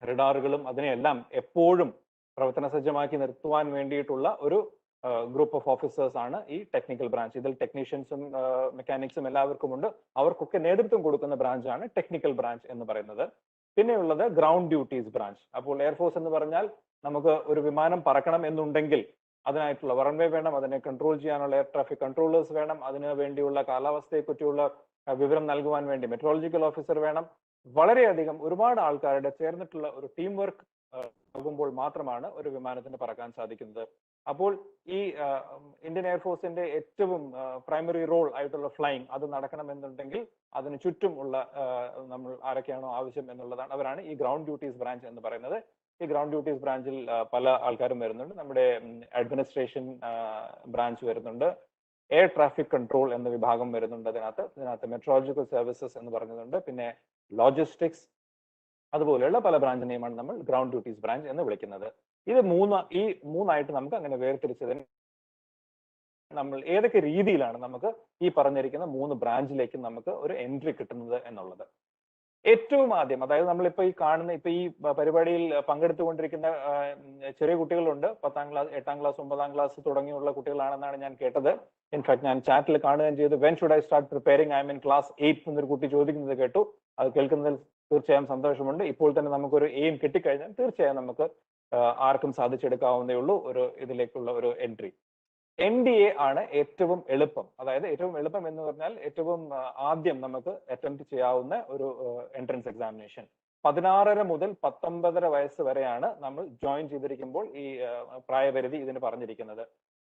റഡാറുകളും അതിനെയെല്ലാം എപ്പോഴും പ്രവർത്തന സജ്ജമാക്കി നിർത്തുവാൻ വേണ്ടിയിട്ടുള്ള ഒരു ഗ്രൂപ്പ് ഓഫ് ഓഫീസേഴ്സ് ആണ് ഈ ടെക്നിക്കൽ ബ്രാഞ്ച്. ഇതിൽ ടെക്നീഷ്യൻസും മെക്കാനിക്സും എല്ലാവർക്കും ഉണ്ട്. അവർക്കൊക്കെ നേതൃത്വം കൊടുക്കുന്ന ബ്രാഞ്ചാണ് ടെക്നിക്കൽ ബ്രാഞ്ച് എന്ന് പറയുന്നത്. പിന്നെയുള്ളത് ഗ്രൗണ്ട് ഡ്യൂട്ടീസ് ബ്രാഞ്ച്. അപ്പോൾ എയർഫോഴ്സ് എന്ന് പറഞ്ഞാൽ നമുക്ക് ഒരു വിമാനം പറക്കണം എന്നുണ്ടെങ്കിൽ അതിനായിട്ടുള്ള റൺവേ വേണം, അതിനെ കൺട്രോൾ ചെയ്യാനുള്ള എയർ ട്രാഫിക് കൺട്രോളേഴ്സ് വേണം, അതിനു വേണ്ടിയുള്ള കാലാവസ്ഥയെ പറ്റിയുള്ള വിവരം നൽകുവാൻ വേണ്ടി മെട്രോളജിക്കൽ ഓഫീസർ വേണം. വളരെയധികം ഒരുപാട് ആൾക്കാരുടെ ചേർന്നിട്ടുള്ള ഒരു ടീം വർക്ക് ആകുമ്പോൾ മാത്രമാണ് ഒരു വിമാനത്തിന് പറക്കാൻ സാധിക്കുന്നത്. അപ്പോൾ ഈ ഇന്ത്യൻ എയർഫോഴ്സിന്റെ ഏറ്റവും പ്രൈമറി റോൾ ആയിട്ടുള്ള ഫ്ലൈയിങ് അത് നടക്കണമെന്നുണ്ടെങ്കിൽ അതിന് ചുറ്റും ഉള്ള നമ്മൾ ആരൊക്കെയാണോ ആവശ്യം എന്നുള്ളതാണ്, അവരാണ് ഈ ഗ്രൗണ്ട് ഡ്യൂട്ടീസ് ബ്രാഞ്ച് എന്ന് പറയുന്നത്. ഈ ഗ്രൗണ്ട് ഡ്യൂട്ടീസ് ബ്രാഞ്ചിൽ പല ആൾക്കാരും വരുന്നുണ്ട്. നമ്മുടെ അഡ്മിനിസ്ട്രേഷൻ ബ്രാഞ്ച് വരുന്നുണ്ട്, എയർ ട്രാഫിക് കൺട്രോൾ എന്ന വിഭാഗം വരുന്നുണ്ട്, ഇതിനകത്ത് മെട്രോളജിക്കൽ സർവീസസ് എന്ന് പറഞ്ഞതുണ്ട്, പിന്നെ ലോജിസ്റ്റിക്സ്, അതുപോലെയുള്ള പല ബ്രാഞ്ചിനെയുമാണ് നമ്മൾ ഗ്രൗണ്ട് ഡ്യൂട്ടീസ് ബ്രാഞ്ച് എന്ന് വിളിക്കുന്നത്. ഇത് മൂന്നായിട്ട് നമുക്ക് അങ്ങനെ വേർതിരിച്ചതിന് നമ്മൾ ഏതൊക്കെ രീതിയിലാണ് നമുക്ക് ഈ പറഞ്ഞിരിക്കുന്ന 3 ബ്രാഞ്ചിലേക്ക് നമുക്ക് ഒരു എൻട്രി കിട്ടുന്നത് എന്നുള്ളത്. ഏറ്റവും ആദ്യം, അതായത് നമ്മളിപ്പോ ഈ പരിപാടിയിൽ പങ്കെടുത്തുകൊണ്ടിരിക്കുന്ന ചെറിയ കുട്ടികളുണ്ട്. 10ാം ക്ലാസ്, 8ാം ക്ലാസ്, 9ാം ക്ലാസ് തുടങ്ങിയുള്ള കുട്ടികളാണെന്നാണ് ഞാൻ കേട്ടത്. ഇൻഫാക്ട് ഞാൻ ചാറ്റിൽ കാണുകയും ചെയ്തു. When should I start preparing, I mean class 8 എന്നൊരു കുട്ടി ചോദിക്കുന്നത് കേട്ടു. അത് കേൾക്കുന്നതിൽ തീർച്ചയായും സന്തോഷമുണ്ട്. ഇപ്പോൾ തന്നെ നമുക്കൊരു എയിം കിട്ടിക്കഴിഞ്ഞാൽ തീർച്ചയായും നമുക്ക് ആർക്കും സാധിച്ചെടുക്കാവുന്നേ ഉള്ളൂ ഒരു ഇതിലേക്കുള്ള ഒരു എൻട്രി. NDA ആണ് ഏറ്റവും എളുപ്പം. അതായത് ഏറ്റവും എളുപ്പം എന്ന് പറഞ്ഞാൽ ഏറ്റവും ആദ്യം നമുക്ക് അറ്റംപ്റ്റ് ചെയ്യാവുന്ന ഒരു എൻട്രൻസ് എക്സാമിനേഷൻ. 16 മുതൽ 19 വയസ്സ് വരെയാണ് നമ്മൾ ജോയിൻ ചെയ്തിരിക്കുമ്പോൾ ഈ പ്രായപരിധി ഇതിന് പറഞ്ഞിരിക്കുന്നത്.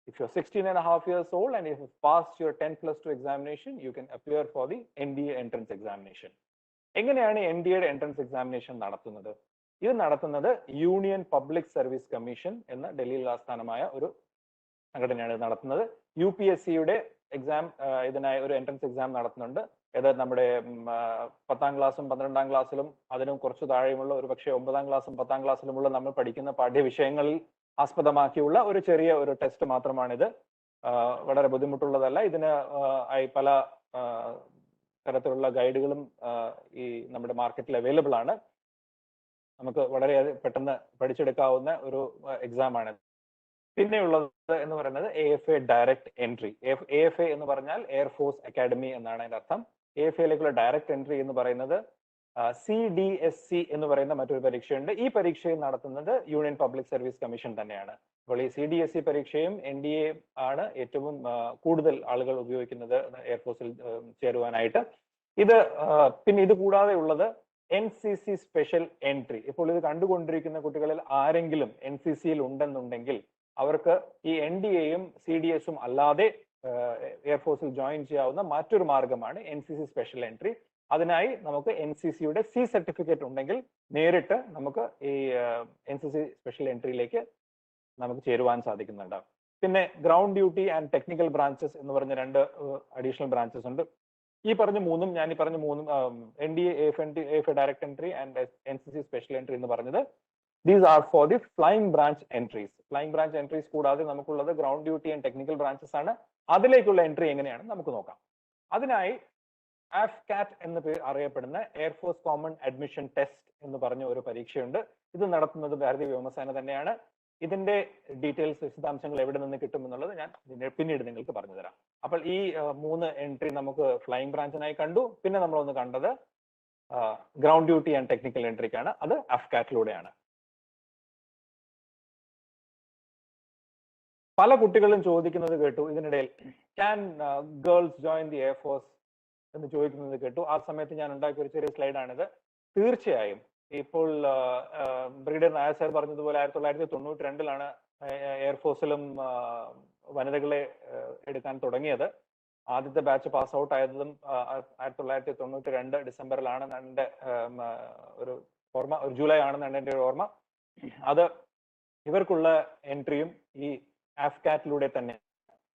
If you're 16.5 years old and if you passed your 10+2 examination, you can appear for the NDA entrance examination. എങ്ങനെയാണ് NDA എൻട്രൻസ് എക്സാമിനേഷൻ നടത്തുന്നത്? ഇത് നടത്തുന്നത് യൂണിയൻ പബ്ലിക് സർവീസ് കമ്മീഷൻ എന്ന ഡൽഹിയിൽ ആസ്ഥാനമായ ഒരു സംഘടനയാണ് നടത്തുന്നത്. UPSCയുടെ എക്സാം ഇതിനായി ഒരു എൻട്രൻസ് എക്സാം നടത്തുന്നുണ്ട്. ഇത് നമ്മുടെ 10ാം ക്ലാസ്സും 12ാം ക്ലാസ്സിലും അതിനും കുറച്ച് താഴെയുമുള്ള ഒരു പക്ഷേ 9ാം ക്ലാസ്സും 10ാം ക്ലാസ്സിലുമുള്ള നമ്മൾ പഠിക്കുന്ന പാഠ്യവിഷയങ്ങളിൽ ആസ്പദമാക്കിയുള്ള ഒരു ചെറിയ ഒരു ടെസ്റ്റ് മാത്രമാണിത്. വളരെ ബുദ്ധിമുട്ടുള്ളതല്ല. ഇതിന് പല തരത്തിലുള്ള ഗൈഡുകളും ഈ നമ്മുടെ മാർക്കറ്റിൽ അവൈലബിൾ ആണ്. നമുക്ക് വളരെ പെട്ടെന്ന് പഠിച്ചെടുക്കാവുന്ന ഒരു എക്സാം ആണ്. പിന്നെയുള്ളത് എന്ന് പറയുന്നത് AFA ഡയറക്റ്റ് എൻട്രി. AFA എന്ന് പറഞ്ഞാൽ എയർഫോഴ്സ് അക്കാഡമി എന്നാണ് അതിന്റെ അർത്ഥം. AFAയിലേക്കുള്ള ഡയറക്റ്റ് എൻട്രി എന്ന് പറയുന്നത് CDSC എന്ന് പറയുന്ന മറ്റൊരു പരീക്ഷയുണ്ട്. ഈ പരീക്ഷയും നടത്തുന്നത് യൂണിയൻ പബ്ലിക് സർവീസ് കമ്മീഷൻ തന്നെയാണ്. അപ്പോൾ ഈ CDSC പരീക്ഷയും NDA ആണ് ഏറ്റവും കൂടുതൽ ആളുകൾ ഉപയോഗിക്കുന്നത് എയർഫോഴ്സിൽ ചേരുവാനായിട്ട്. പിന്നെ ഇത് കൂടാതെ ഉള്ളത് NCC സ്പെഷ്യൽ എൻട്രി. ഇപ്പോൾ ഇത് കണ്ടുകൊണ്ടിരിക്കുന്ന കുട്ടികളിൽ ആരെങ്കിലും NCCയിൽ ഉണ്ടെന്നുണ്ടെങ്കിൽ അവർക്ക് ഈ NDAയും CDSും അല്ലാതെ എയർഫോഴ്സിൽ ജോയിൻ ചെയ്യാവുന്ന മറ്റൊരു മാർഗമാണ് NCC സ്പെഷ്യൽ എൻട്രി. അതിനായി നമുക്ക് NCCയുടെ C സർട്ടിഫിക്കറ്റ് ഉണ്ടെങ്കിൽ നേരിട്ട് നമുക്ക് ഈ NCC സ്പെഷ്യൽ എൻട്രിയിലേക്ക് നമുക്ക് ചേരുവാൻ സാധിക്കുന്നുണ്ട്. പിന്നെ ground duty and technical branches എന്ന് പറഞ്ഞ 2 അഡീഷണൽ ബ്രാഞ്ചസ് ഉണ്ട്. ഈ പറഞ്ഞ മൂന്നും NDA, AFA direct entry and NCC special entry എന്ന് പറഞ്ഞത് these are for the flying branch entries. Flying branch entries കൂടാതെ നമുക്കുള്ളത് ground duty and technical branches ആണ്. അതിലേക്കുള്ള എൻട്രി എങ്ങനെയാണ് നമുക്ക് നോക്കാം. അതിനായി AFCAT എന്ന് അറിയപ്പെടുന്ന എയർഫോഴ്സ് കോമൺ അഡ്മിഷൻ ടെസ്റ്റ് എന്ന് പറഞ്ഞ ഒരു പരീക്ഷയുണ്ട്. ഇത് നടത്തുന്നത് ഭാരതീയ വ്യോമസേന തന്നെയാണ്. ഇതിന്റെ ഡീറ്റെയിൽസ്, വിശദാംശങ്ങൾ എവിടെ നിന്ന് കിട്ടുമെന്നുള്ളത് ഞാൻ പിന്നീട് നിങ്ങൾക്ക് പറഞ്ഞു തരാം. അപ്പോൾ ഈ 3 എൻട്രി നമുക്ക് ഫ്ലൈയിങ് ബ്രാഞ്ചിനായി കണ്ടു. പിന്നെ നമ്മളൊന്ന് കണ്ടത് ഗ്രൗണ്ട് ഡ്യൂട്ടി ആൻഡ് ടെക്നിക്കൽ എൻട്രിക്കാണ്. അത് AFCAT-ലൂടെയാണ്. പല കുട്ടികളും ചോദിക്കുന്നത് കേട്ടു ഇതിനിടയിൽ, can girls join the air force എന്ന് ചോദിക്കുന്നത് കേട്ടു. ആ സമയത്ത് ഞാൻ ഉണ്ടാക്കിയ ഒരു ചെറിയ സ്ലൈഡാണിത്. തീർച്ചയായും ഇപ്പോൾ ബ്രിഗേഡിയർ നായർ സാർ പറഞ്ഞതുപോലെ 1992 എയർഫോഴ്സിലും വനിതകളെ എടുക്കാൻ തുടങ്ങിയത്. ആദ്യത്തെ ബാച്ച് പാസ് ഔട്ട് ആയതും 1992 ഡിസംബറിലാണ് എൻ്റെ ഒരു ഓർമ്മ, ഒരു ജൂലൈ ആണെന്നാണ് എൻ്റെ ഒരു ഓർമ്മ. അത് ഇവർക്കുള്ള എൻട്രിയും ഈ ആഫ്കാറ്റിലൂടെ തന്നെ,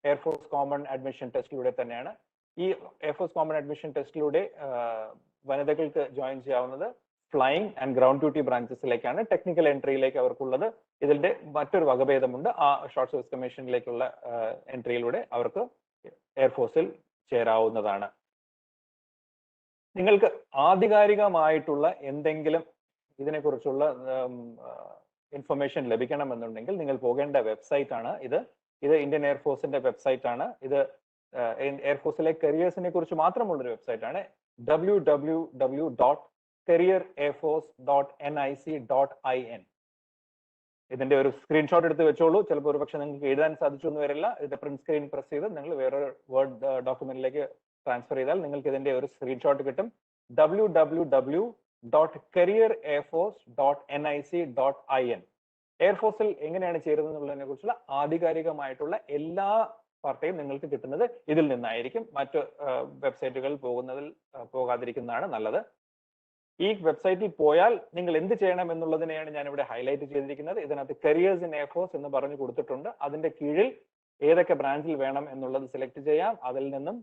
എയർഫോഴ്സ് കോമൺ അഡ്മിഷൻ ടെസ്റ്റിലൂടെ തന്നെയാണ്. ഈ എയർഫോഴ്സ് കോമൺ അഡ്മിഷൻ ടെസ്റ്റിലൂടെ വനിതകൾക്ക് ജോയിൻ ചെയ്യാവുന്നത് ഫ്ലൈയിങ് ആൻഡ് ഗ്രൗണ്ട് ഡ്യൂട്ടി ബ്രാഞ്ചസിലേക്കാണ്. ടെക്നിക്കൽ എൻട്രിയിലേക്ക് അവർക്കുള്ളത് ഇതിന്റെ മറ്റൊരു വകഭേദമുണ്ട്. ആ ഷോർട്ട് സർവീസ് കമ്മീഷനിലേക്കുള്ള എൻട്രിയിലൂടെ അവർക്ക് എയർഫോഴ്സിൽ ചേരാവുന്നതാണ്. നിങ്ങൾക്ക് ആധികാരികമായിട്ടുള്ള എന്തെങ്കിലും ഇതിനെക്കുറിച്ചുള്ള ഇൻഫർമേഷൻ ലഭിക്കണമെന്നുണ്ടെങ്കിൽ നിങ്ങൾ പോകേണ്ട വെബ്സൈറ്റ് ആണ് ഇത്. ഇന്ത്യൻ എയർഫോഴ്സിന്റെ വെബ്സൈറ്റ് ആണ്. ഇത് എയർഫോഴ്സിലെ കരിയേഴ്സിനെ കുറിച്ച് മാത്രമുള്ളൊരു വെബ്സൈറ്റ് ആണ്. www.careerairforce.nic.in. ഇതിന്റെ ഒരു സ്ക്രീൻഷോട്ട് എടുത്ത് വെച്ചോളൂ. ചിലപ്പോൾ ഒരു പക്ഷെ നിങ്ങൾക്ക് എഴുതാൻ സാധിച്ചു എന്ന് വരില്ല. ഇത് പ്രിന്റ് സ്ക്രീൻ പ്രസ് ചെയ്ത് നിങ്ങൾ വേറൊരു വേർഡ് ഡോക്യുമെന്റിലേക്ക് ട്രാൻസ്ഫർ ചെയ്താൽ നിങ്ങൾക്ക് ഇതിന്റെ ഒരു സ്ക്രീൻഷോട്ട് കിട്ടും. www.careerairforce.nic.in. എയർഫോഴ്സിൽ എങ്ങനെയാണ് ചേരുന്നത് എന്നുള്ളതിനെ കുറിച്ചുള്ള ആധികാരികമായിട്ടുള്ള എല്ലാ വാർത്തയും നിങ്ങൾക്ക് കിട്ടുന്നത് ഇതിൽ നിന്നായിരിക്കും. മറ്റ് വെബ്സൈറ്റുകളിൽ പോകാതിരിക്കുന്നതാണ് നല്ലത്. ഈ വെബ്സൈറ്റിൽ പോയാൽ നിങ്ങൾ എന്ത് ചെയ്യണം എന്നുള്ളതിനെയാണ് ഞാൻ ഇവിടെ ഹൈലൈറ്റ് ചെയ്തിരിക്കുന്നത്. ഇതിനകത്ത് കരിയേഴ്സ് ഇൻ എയർഫോഴ്സ് എന്ന് പറഞ്ഞു കൊടുത്തിട്ടുണ്ട്. അതിന്റെ കീഴിൽ ഏതൊക്കെ ബ്രാഞ്ചിൽ വേണം എന്നുള്ളത് സെലക്ട് ചെയ്യാം. അതിൽ നിന്നും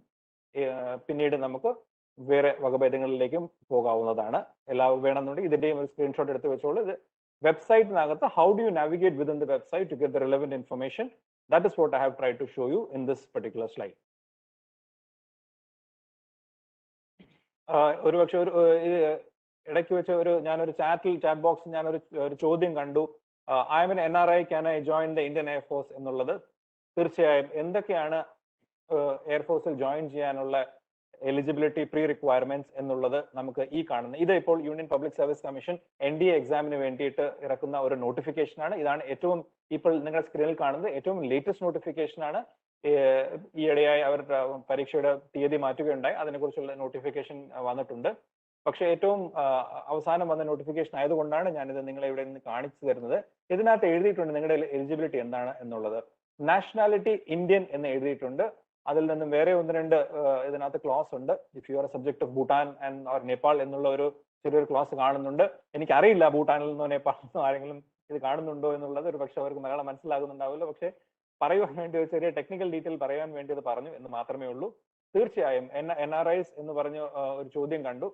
പിന്നീട് നമുക്ക് വേറെ വകഭേദങ്ങളിലേക്കും പോകാവുന്നതാണ്. എല്ലാം വേണമെന്നുണ്ടെങ്കിൽ ഇതിന്റെയും ഒരു സ്ക്രീൻഷോട്ട് എടുത്ത് വെച്ചോളൂ. ഇത് വെബ്സൈറ്റിനകത്ത് how do you navigate within the website to get the relevant information. That is what I have tried to show you in this particular slide. ഒരുപക്ഷെ ഇടയ്ക്ക് വെച്ച് ഞാനൊരു ചാറ്റ് ബോക്സ് ഞാനൊരു ചോദ്യം കണ്ടു. I am an NRI, can I join the Indian air force എന്നുള്ളത്. തീർച്ചയായും എന്തൊക്കെയാണ് എയർഫോഴ്സിൽ ജോയിൻ ചെയ്യാനുള്ള എലിജിബിലിറ്റി പ്രീ റിക്വയർമെന്റ്സ് എന്നുള്ളത് നമുക്ക് ഈ കാണുന്നത്. ഇത് ഇപ്പോൾ union public service commission NDA എക്സാമിന് വേണ്ടിയിട്ട് ഇറക്കുന്ന ഒരു നോട്ടിഫിക്കേഷൻ ആണ്. ഇതാണ് ഏറ്റവും ഇപ്പോൾ നിങ്ങളുടെ സ്ക്രീനിൽ കാണുന്നത് ഏറ്റവും ലേറ്റസ്റ്റ് നോട്ടിഫിക്കേഷൻ ആണ്. ഈയിടെയായി അവർ പരീക്ഷയുടെ തീയതി മാറ്റുകയുണ്ടായി. അതിനെക്കുറിച്ചുള്ള നോട്ടിഫിക്കേഷൻ വന്നിട്ടുണ്ട്. പക്ഷെ ഏറ്റവും അവസാനം വന്ന നോട്ടിഫിക്കേഷൻ ആയതുകൊണ്ടാണ് ഞാനിത് നിങ്ങളെ ഇവിടെ നിന്ന് കാണിച്ചു തരുന്നത്. ഇതിനകത്ത് എഴുതിയിട്ടുണ്ട് നിങ്ങളുടെ എലിജിബിലിറ്റി എന്താണ് എന്നുള്ളത്. നാഷണാലിറ്റി ഇന്ത്യൻ എന്ന് എഴുതിയിട്ടുണ്ട്. അതിൽ നിന്നും വേറെ ഒന്ന് രണ്ട് ഇതിനകത്ത് ക്ലോസ് ഉണ്ട്. If you R subject of Bhutan and or Nepal എന്നുള്ള ഒരു ചെറിയൊരു ക്ലോസ് കാണുന്നുണ്ട്. എനിക്കറിയില്ല ഭൂട്ടാനിൽ നിന്നോ നേപ്പാളിൽ നിന്നോ ആരെങ്കിലും ഇത് കാണുന്നുണ്ടോ എന്നുള്ളത്. ഒരു പക്ഷെ അവർക്ക് മലയാളം മനസ്സിലാകുന്നുണ്ടാവില്ല. പക്ഷെ പറയുവാൻ വേണ്ടി ഒരു ചെറിയ ടെക്നിക്കൽ ഡീറ്റെയിൽ പറയാൻ വേണ്ടി അത് പറഞ്ഞു എന്ന് മാത്രമേ ഉള്ളൂ. തീർച്ചയായും NRIs എന്ന് പറഞ്ഞ ഒരു ചോദ്യം കണ്ടു.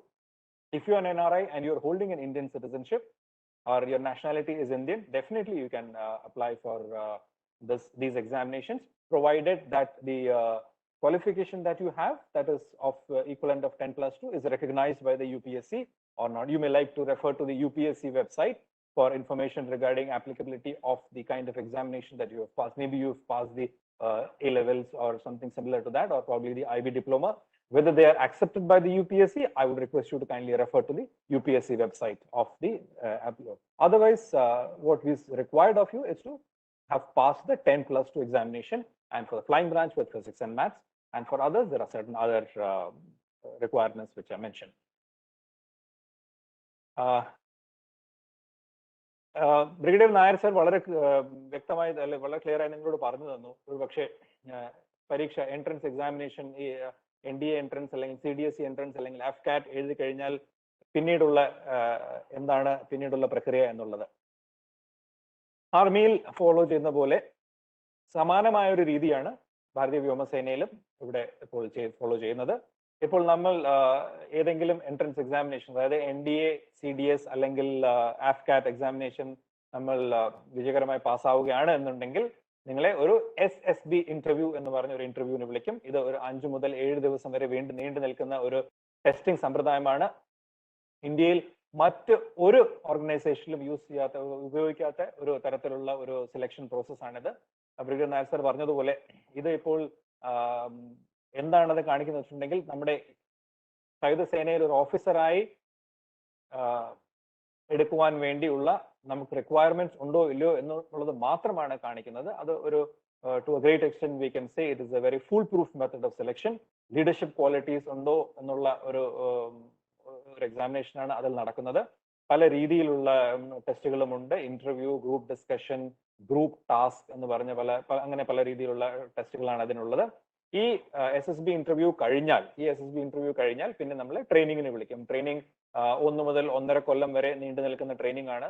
If you are an NRI and you are holding an Indian citizenship or your nationality is Indian, definitely you can apply for these examinations, provided that the qualification that you have, that is of equivalent of 10+2, is recognized by the UPSC or not. You may like to refer to the UPSC website for information regarding applicability of the kind of examination that you have passed. Maybe you've passed the A-levels or something similar to that, or probably the IB diploma. Whether they are accepted by the UPSC, I would request you to kindly refer to the UPSC website of the applicant. Otherwise, what is required of you is to have passed the 10+2 examination, and for the flying branch with physics and maths, and for others, there are certain other requirements which are mentioned. Brigadier Nair sir വളരെ വ്യക്തമായി വളരെ clear ആയി നിങ്ങളോട് പറഞ്ഞു തന്നു. ഒരു പക്ഷേ പരീക്ഷ എൻട്രൻസ് എക്സാമിനേഷൻ ഈ NDA എൻട്രൻസ് അല്ലെങ്കിൽ CDSE എൻട്രൻസ് അല്ലെങ്കിൽ AFCAT എഴുതി കഴിഞ്ഞാൽ എന്താണ് പിന്നീടുള്ള പ്രക്രിയ എന്നുള്ളത്. ആർമിയിൽ ഫോളോ ചെയ്യുന്ന പോലെ സമാനമായ ഒരു രീതിയാണ് ഭാരതീയ വ്യോമസേനയിലും ഇവിടെ ഇപ്പോൾ ഫോളോ ചെയ്യുന്നത്. ഇപ്പോൾ നമ്മൾ ഏതെങ്കിലും എൻട്രൻസ് എക്സാമിനേഷൻ, അതായത് NDA, CDS അല്ലെങ്കിൽ AFCAT എക്സാമിനേഷൻ നമ്മൾ വിജയകരമായി പാസ്സാവുകയാണ് എന്നുണ്ടെങ്കിൽ നിങ്ങളെ ഒരു SSB ഇന്റർവ്യൂ എന്ന് പറഞ്ഞ ഒരു ഇന്റർവ്യൂവിന് വിളിക്കും. ഇത് ഒരു 5 മുതൽ 7 ദിവസം വരെ നീണ്ടു നിൽക്കുന്ന ഒരു ടെസ്റ്റിംഗ് സമ്പ്രദായമാണ്. ഇന്ത്യയിൽ മറ്റ് ഒരു ഓർഗനൈസേഷനിലും ഉപയോഗിക്കാത്ത ഒരു തരത്തിലുള്ള ഒരു സെലക്ഷൻ പ്രോസസ് ആണിത്. ബ്രിഗേഡിയർ നായർ സർ പറഞ്ഞതുപോലെ ഇത് ഇപ്പോൾ എന്താണത് കാണിക്കുന്നത് വെച്ചിട്ടുണ്ടെങ്കിൽ നമ്മുടെ സായുധ സേനയിൽ ഒരു ഓഫീസറായി എടുക്കുവാൻ വേണ്ടിയുള്ള നമുക്ക് റിക്വയർമെന്റ്സ് ഉണ്ടോ ഇല്ലയോ എന്നുള്ളത് മാത്രമാണ് കാണിക്കുന്നത്. അത് ഒരു to a great extent we can say it is a very foolproof method of selection. Leadership qualities ഉണ്ടോ എന്നുള്ള ഒരു എക്സാമിനേഷൻ ആണ് അതിൽ നടക്കുന്നത്. പല രീതിയിലുള്ള ടെസ്റ്റുകളും ഉണ്ട്. Interview, group discussion, group task എന്ന് പറഞ്ഞ അങ്ങനെ പല രീതിയിലുള്ള ടെസ്റ്റുകളാണ് അതിനുള്ളത്. ഈ SSB ഇന്റർവ്യൂ കഴിഞ്ഞാൽ പിന്നെ നമ്മൾ ട്രെയിനിങ്ങിന് വിളിക്കും. ട്രെയിനിങ് 1 മുതൽ 1.5 കൊല്ലം വരെ നീണ്ടു നിൽക്കുന്ന ട്രെയിനിങ് ആണ്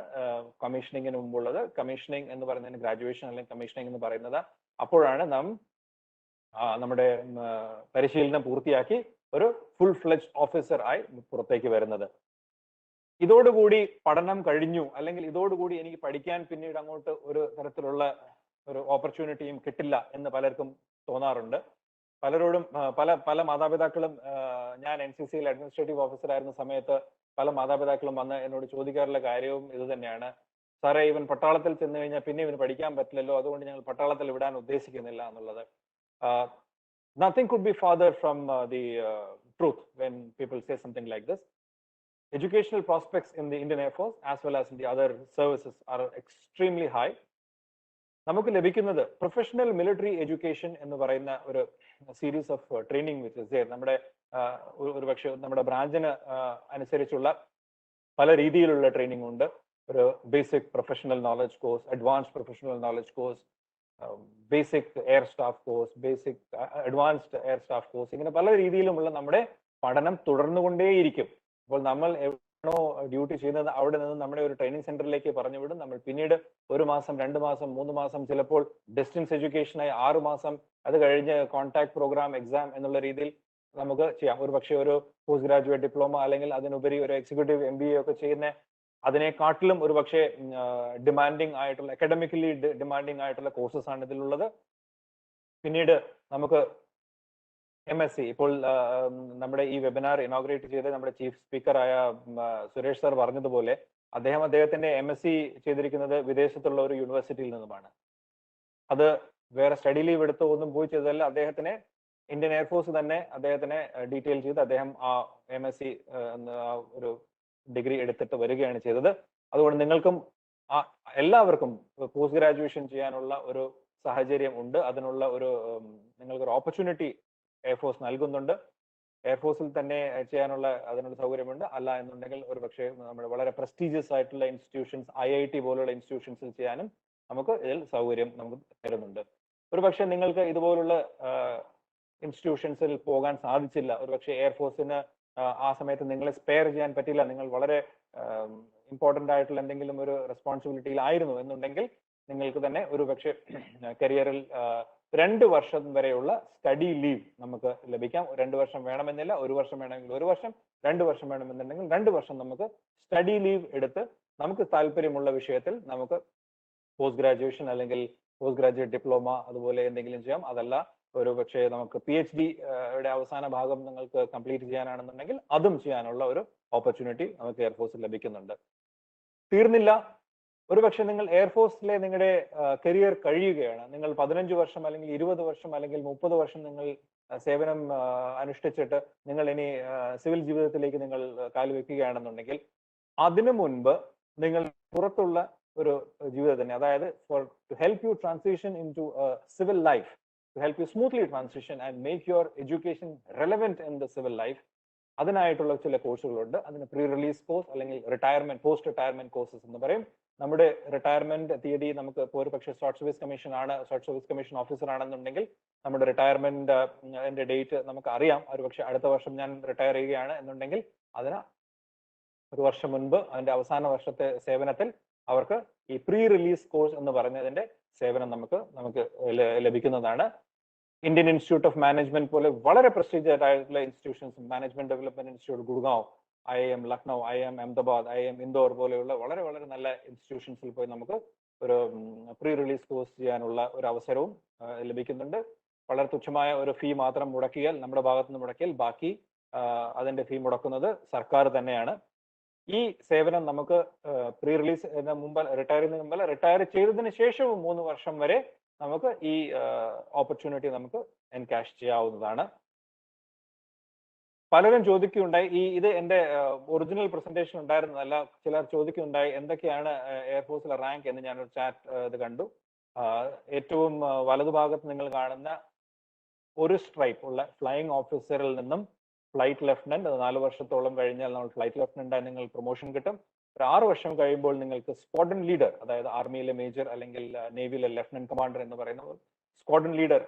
കമ്മീഷനിങ്ങിന് മുമ്പുള്ളത്. കമ്മീഷനിങ് എന്ന് പറയുന്നതിന് ഗ്രാജുവേഷൻ അല്ലെങ്കിൽ കമ്മീഷനിങ് എന്ന് പറയുന്നത് അപ്പോഴാണ് നാം നമ്മുടെ പരിശീലനം പൂർത്തിയാക്കി ഒരു ഫുൾ ഫ്ലെഡ്ജ് ഓഫീസർ ആയി പുറത്തേക്ക് വരുന്നത്. ഇതോടുകൂടി പഠനം കഴിഞ്ഞു, അല്ലെങ്കിൽ ഇതോടുകൂടി എനിക്ക് പഠിക്കാൻ പിന്നീട് അങ്ങോട്ട് ഒരു തരത്തിലുള്ള ഒരു ഓപ്പർച്യൂണിറ്റിയും കിട്ടില്ല എന്ന് പലർക്കും തോന്നാറുണ്ട്. പലരോടും പല മാതാപിതാക്കളും, ഞാൻ NCCയിൽ അഡ്മിനിസ്ട്രേറ്റീവ് ഓഫീസർ ആയിരുന്ന സമയത്ത് പല മാതാപിതാക്കളും വന്ന് എന്നോട് ചോദിക്കാറുള്ള കാര്യവും ഇത് തന്നെയാണ്. സാറേ, ഇവൻ പട്ടാളത്തിൽ ചെന്ന് കഴിഞ്ഞാൽ പിന്നെ ഇവന് പഠിക്കാൻ പറ്റില്ലല്ലോ, അതുകൊണ്ട് ഞങ്ങൾ പട്ടാളത്തിൽ വിടാൻ ഉദ്ദേശിക്കുന്നില്ല എന്നുള്ളത്. Nothing could be farther from the truth when people say something like this. Educational prospects in the Indian Air Force as well as in the other services are extremely high. നമുക്ക് ലഭിക്കുന്നത് പ്രൊഫഷണൽ മിലിറ്ററി എഡ്യൂക്കേഷൻ എന്ന് പറയുന്ന ഒരു series of training which is there. നമ്മുടെ ഒരുപക്ഷെ നമ്മുടെ ബ്രാഞ്ചിന് അനുസരിച്ചുള്ള പല രീതിയിലുള്ള ട്രെയിനിങ് ഉണ്ട്. ഒരു basic professional knowledge course, advanced professional knowledge course, basic air staff course, basic advanced air staff course, ഇങ്ങനെ പല രീതിയിലുമുള്ള നമ്മുടെ പഠനം തുടർന്നുകൊണ്ടേയിരിക്കും. അപ്പോൾ നമ്മൾ എവിടെയാണോ ഡ്യൂട്ടി ചെയ്യുന്നത് അവിടെ നിന്ന് നമ്മുടെ ഒരു ട്രെയിനിങ് സെന്ററിലേക്ക് പറഞ്ഞു വിടും. നമ്മൾ പിന്നീട് 1 മാസം, 2 മാസം, 3 മാസം, ചിലപ്പോൾ ഡിസ്റ്റൻസ് എഡ്യൂക്കേഷനായി 6 മാസം, അത് കഴിഞ്ഞ് കോൺടാക്ട് പ്രോഗ്രാം എക്സാം എന്നുള്ള രീതിയിൽ നമുക്ക് ചെയ്യാം. ഒരു പക്ഷേ ഒരു പോസ്റ്റ് ഗ്രാജുവേറ്റ് ഡിപ്ലോമ അല്ലെങ്കിൽ അതിനുപരി ഒരു എക്സിക്യൂട്ടീവ് MBA ഒക്കെ ചെയ്യുന്ന അതിനെക്കാട്ടിലും ഒരു പക്ഷേ ഡിമാൻഡിങ് ആയിട്ടുള്ള, അക്കാഡമിക്കലി ഡിമാൻഡിങ് ആയിട്ടുള്ള കോഴ്സസ് ആണ് ഇതിലുള്ളത്. പിന്നീട് നമുക്ക് MSc, ഇപ്പോൾ നമ്മുടെ ഈ വെബിനാർ ഇനോഗ്രേറ്റ് ചെയ്ത് നമ്മുടെ ചീഫ് സ്പീക്കറായ സുരേഷ് സാർ പറഞ്ഞതുപോലെ അദ്ദേഹത്തിന്റെ MSc ചെയ്തിരിക്കുന്നത് വിദേശത്തുള്ള ഒരു യൂണിവേഴ്സിറ്റിയിൽ നിന്നുമാണ്. അത് വേറെ സ്റ്റഡി ലീവ് എടുത്ത് ഒന്നും പോയി ചെയ്തതല്ല. അദ്ദേഹത്തിന് ഇന്ത്യൻ എയർഫോഴ്സ് തന്നെ അദ്ദേഹത്തിനെ ഡീറ്റെയിൽ ചെയ്ത് അദ്ദേഹം ആ MSc ഒരു ഡിഗ്രി എടുത്തിട്ട് വരികയാണ് ചെയ്തത്. അതുകൊണ്ട് നിങ്ങൾക്കും എല്ലാവർക്കും പോസ്റ്റ് ഗ്രാജുവേഷൻ ചെയ്യാനുള്ള ഒരു സാഹചര്യം ഉണ്ട്. അതിനുള്ള ഒരു നിങ്ങൾക്കൊരു ഓപ്പർച്യൂണിറ്റി എയർഫോഴ്സ് നൽകുന്നുണ്ട്. എയർഫോഴ്സിൽ തന്നെ ചെയ്യാനുള്ള അതിനുള്ള സൗകര്യമുണ്ട്. അല്ല എന്നുണ്ടെങ്കിൽ ഒരു പക്ഷേ നമ്മുടെ വളരെ പ്രസ്റ്റീജിയസ് ആയിട്ടുള്ള ഇൻസ്റ്റിറ്റ്യൂഷൻസ്, IIT പോലുള്ള ഇൻസ്റ്റിറ്റ്യൂഷൻസിൽ ചെയ്യാനും നമുക്ക് ഇതിൽ സൗകര്യം നമുക്ക് തരുന്നുണ്ട്. ഒരു പക്ഷേ നിങ്ങൾക്ക് ഇതുപോലുള്ള ഇൻസ്റ്റിറ്റ്യൂഷൻസിൽ പോകാൻ സാധിച്ചില്ല, ഒരു പക്ഷേ എയർഫോഴ്സിന് ആ സമയത്ത് നിങ്ങളെ സ്പെയർ ചെയ്യാൻ പറ്റില്ല, നിങ്ങൾ വളരെ ഇമ്പോർട്ടന്റ് ആയിട്ടുള്ള എന്തെങ്കിലും ഒരു റെസ്പോൺസിബിലിറ്റിയിലായിരുന്നു എന്നുണ്ടെങ്കിൽ നിങ്ങൾക്ക് തന്നെ ഒരു പക്ഷേ കരിയറിൽ 2 വർഷം വരെയുള്ള സ്റ്റഡി ലീവ് നമുക്ക് ലഭിക്കാം. 2 വർഷം വേണമെന്നില്ല, 1 വർഷം വേണമെങ്കിൽ 1 വർഷം, 2 വർഷം വേണമെന്നുണ്ടെങ്കിൽ 2 വർഷം നമുക്ക് സ്റ്റഡി ലീവ് എടുത്ത് നമുക്ക് താല്പര്യമുള്ള വിഷയത്തിൽ നമുക്ക് പോസ്റ്റ് ഗ്രാജുവേഷൻ അല്ലെങ്കിൽ പോസ്റ്റ് ഗ്രാജുവേറ്റ് ഡിപ്ലോമ അതുപോലെ എന്തെങ്കിലും ചെയ്യാം. അതല്ല ഒരു പക്ഷേ നമുക്ക് PhD യുടെ അവസാന ഭാഗം നിങ്ങൾക്ക് കംപ്ലീറ്റ് ചെയ്യാനാണെന്നുണ്ടെങ്കിൽ അതും ചെയ്യാനുള്ള ഒരു ഓപ്പർച്യൂണിറ്റി നമുക്ക് എയർഫോഴ്സിൽ ലഭിക്കുന്നുണ്ട്. തീർന്നില്ല, ഒരുപക്ഷെ നിങ്ങൾ എയർഫോഴ്സിലെ നിങ്ങളുടെ കരിയർ കഴിയുകയാണ്, നിങ്ങൾ 15 വർഷം അല്ലെങ്കിൽ 20 വർഷം അല്ലെങ്കിൽ 30 വർഷം നിങ്ങൾ സേവനം അനുഷ്ഠിച്ചിട്ട് നിങ്ങൾ ഇനി സിവിൽ ജീവിതത്തിലേക്ക് നിങ്ങൾ കാലുവെക്കുകയാണെന്നുണ്ടെങ്കിൽ അതിനു മുൻപ് നിങ്ങൾ പുറത്തുള്ള ഒരു ജീവിതത്തിന്, അതായത് to help you transition into a civil life, to help you smoothly transition and make your education relevant in the civil life, അതിനായിട്ടുള്ള ചില കോഴ്സുകളുണ്ട്. അതിന് പ്രീ റിലീസ് കോഴ്സ് അല്ലെങ്കിൽ റിട്ടയർമെന്റ്, പോസ്റ്റ് റിട്ടയർമെന്റ് കോഴ്സസ് എന്ന് പറയും. നമ്മുടെ റിട്ടയർമെന്റ് തീയതി നമുക്ക് ഇപ്പോൾ ഒരു പക്ഷേ ഷോർട്ട് സർവീസ് കമ്മീഷൻ ഓഫീസർ ആണെന്നുണ്ടെങ്കിൽ നമ്മുടെ റിട്ടയർമെന്റ് ഡേറ്റ് നമുക്ക് അറിയാം. ഒരു പക്ഷേ അടുത്ത വർഷം ഞാൻ റിട്ടയർ ചെയ്യുകയാണ് എന്നുണ്ടെങ്കിൽ അതിന് 1 വർഷം മുൻപ് അതിന്റെ അവസാന വർഷത്തെ സേവനത്തിൽ അവർക്ക് ഈ പ്രീ റിലീസ് കോഴ്സ് എന്ന് പറഞ്ഞതിന്റെ സേവനം നമുക്ക് ലഭിക്കുന്നതാണ്. ഇന്ത്യൻ ഇൻസ്റ്റിറ്റ്യൂട്ട് ഓഫ് മാനേജ്മെന്റ് പോലെ വളരെ പ്രസ്റ്റീജിയസ് ആയിട്ടുള്ള institutions, management development institute Gurgaon, IIM Lucknow, IIM Ahmedabad, IIM Indore പോലെയുള്ള വളരെ വളരെ നല്ല ഇൻസ്റ്റിറ്റ്യൂഷൻസിൽ പോയി നമുക്ക് ഒരു പ്രീ റിലീസ് കോഴ്സ് ചെയ്യാനുള്ള ഒരു അവസരവും ലഭിക്കുന്നുണ്ട്. വളരെ തുച്ഛമായ ഒരു ഫീ മാത്രം മുടക്കിയാൽ, നമ്മുടെ ഭാഗത്ത് നിന്ന് മുടക്കിയാൽ ബാക്കി അതിന്റെ ഫീ മുടക്കുന്നത് സർക്കാർ തന്നെയാണ്. ഈ സേവനം നമുക്ക് പ്രീ റിലീസ് മുമ്പ് റിട്ടയർ ചെയ്തതിന് ശേഷവും 3 വർഷം വരെ നമുക്ക് ഈ ഓപ്പർച്യൂണിറ്റി നമുക്ക് എൻകാഷ് ചെയ്യാവുന്നതാണ്. പലരും ചോദിക്കുകയുണ്ടായി, ഇത് എന്റെ ഒറിജിനൽ പ്രസന്റേഷൻ ഉണ്ടായിരുന്നതല്ല, ചിലർ ചോദിക്കുകയുണ്ടായി എന്തൊക്കെയാണ് എയർഫോഴ്സിലെ റാങ്ക് എന്ന് ഞാനൊരു ചാറ്റ് ഇത് കണ്ടു. ഏറ്റവും വലതുഭാഗത്ത് നിങ്ങൾ കാണുന്ന ഒരു സ്ട്രൈപ്പ് ഉള്ള ഫ്ലൈയിങ് ഓഫീസറിൽ നിന്നും ഫ്ലൈറ്റ് ലെഫ്റ്റനന്റ്, 4 വർഷത്തോളം കഴിഞ്ഞാൽ നമ്മൾ ഫ്ലൈറ്റ് ലെഫ്റ്റനന്റായി നിങ്ങൾ പ്രൊമോഷൻ കിട്ടും. ഒരു 6 വർഷം കഴിയുമ്പോൾ നിങ്ങൾക്ക് സ്ക്വാഡ്രൺ ലീഡർ, അതായത് ആർമിയിലെ മേജർ അല്ലെങ്കിൽ നേവിയിലെ ലെഫ്റ്റനന്റ് കമാൻഡർ എന്ന് പറയുന്ന സ്ക്വാഡ്രൺ ലീഡർ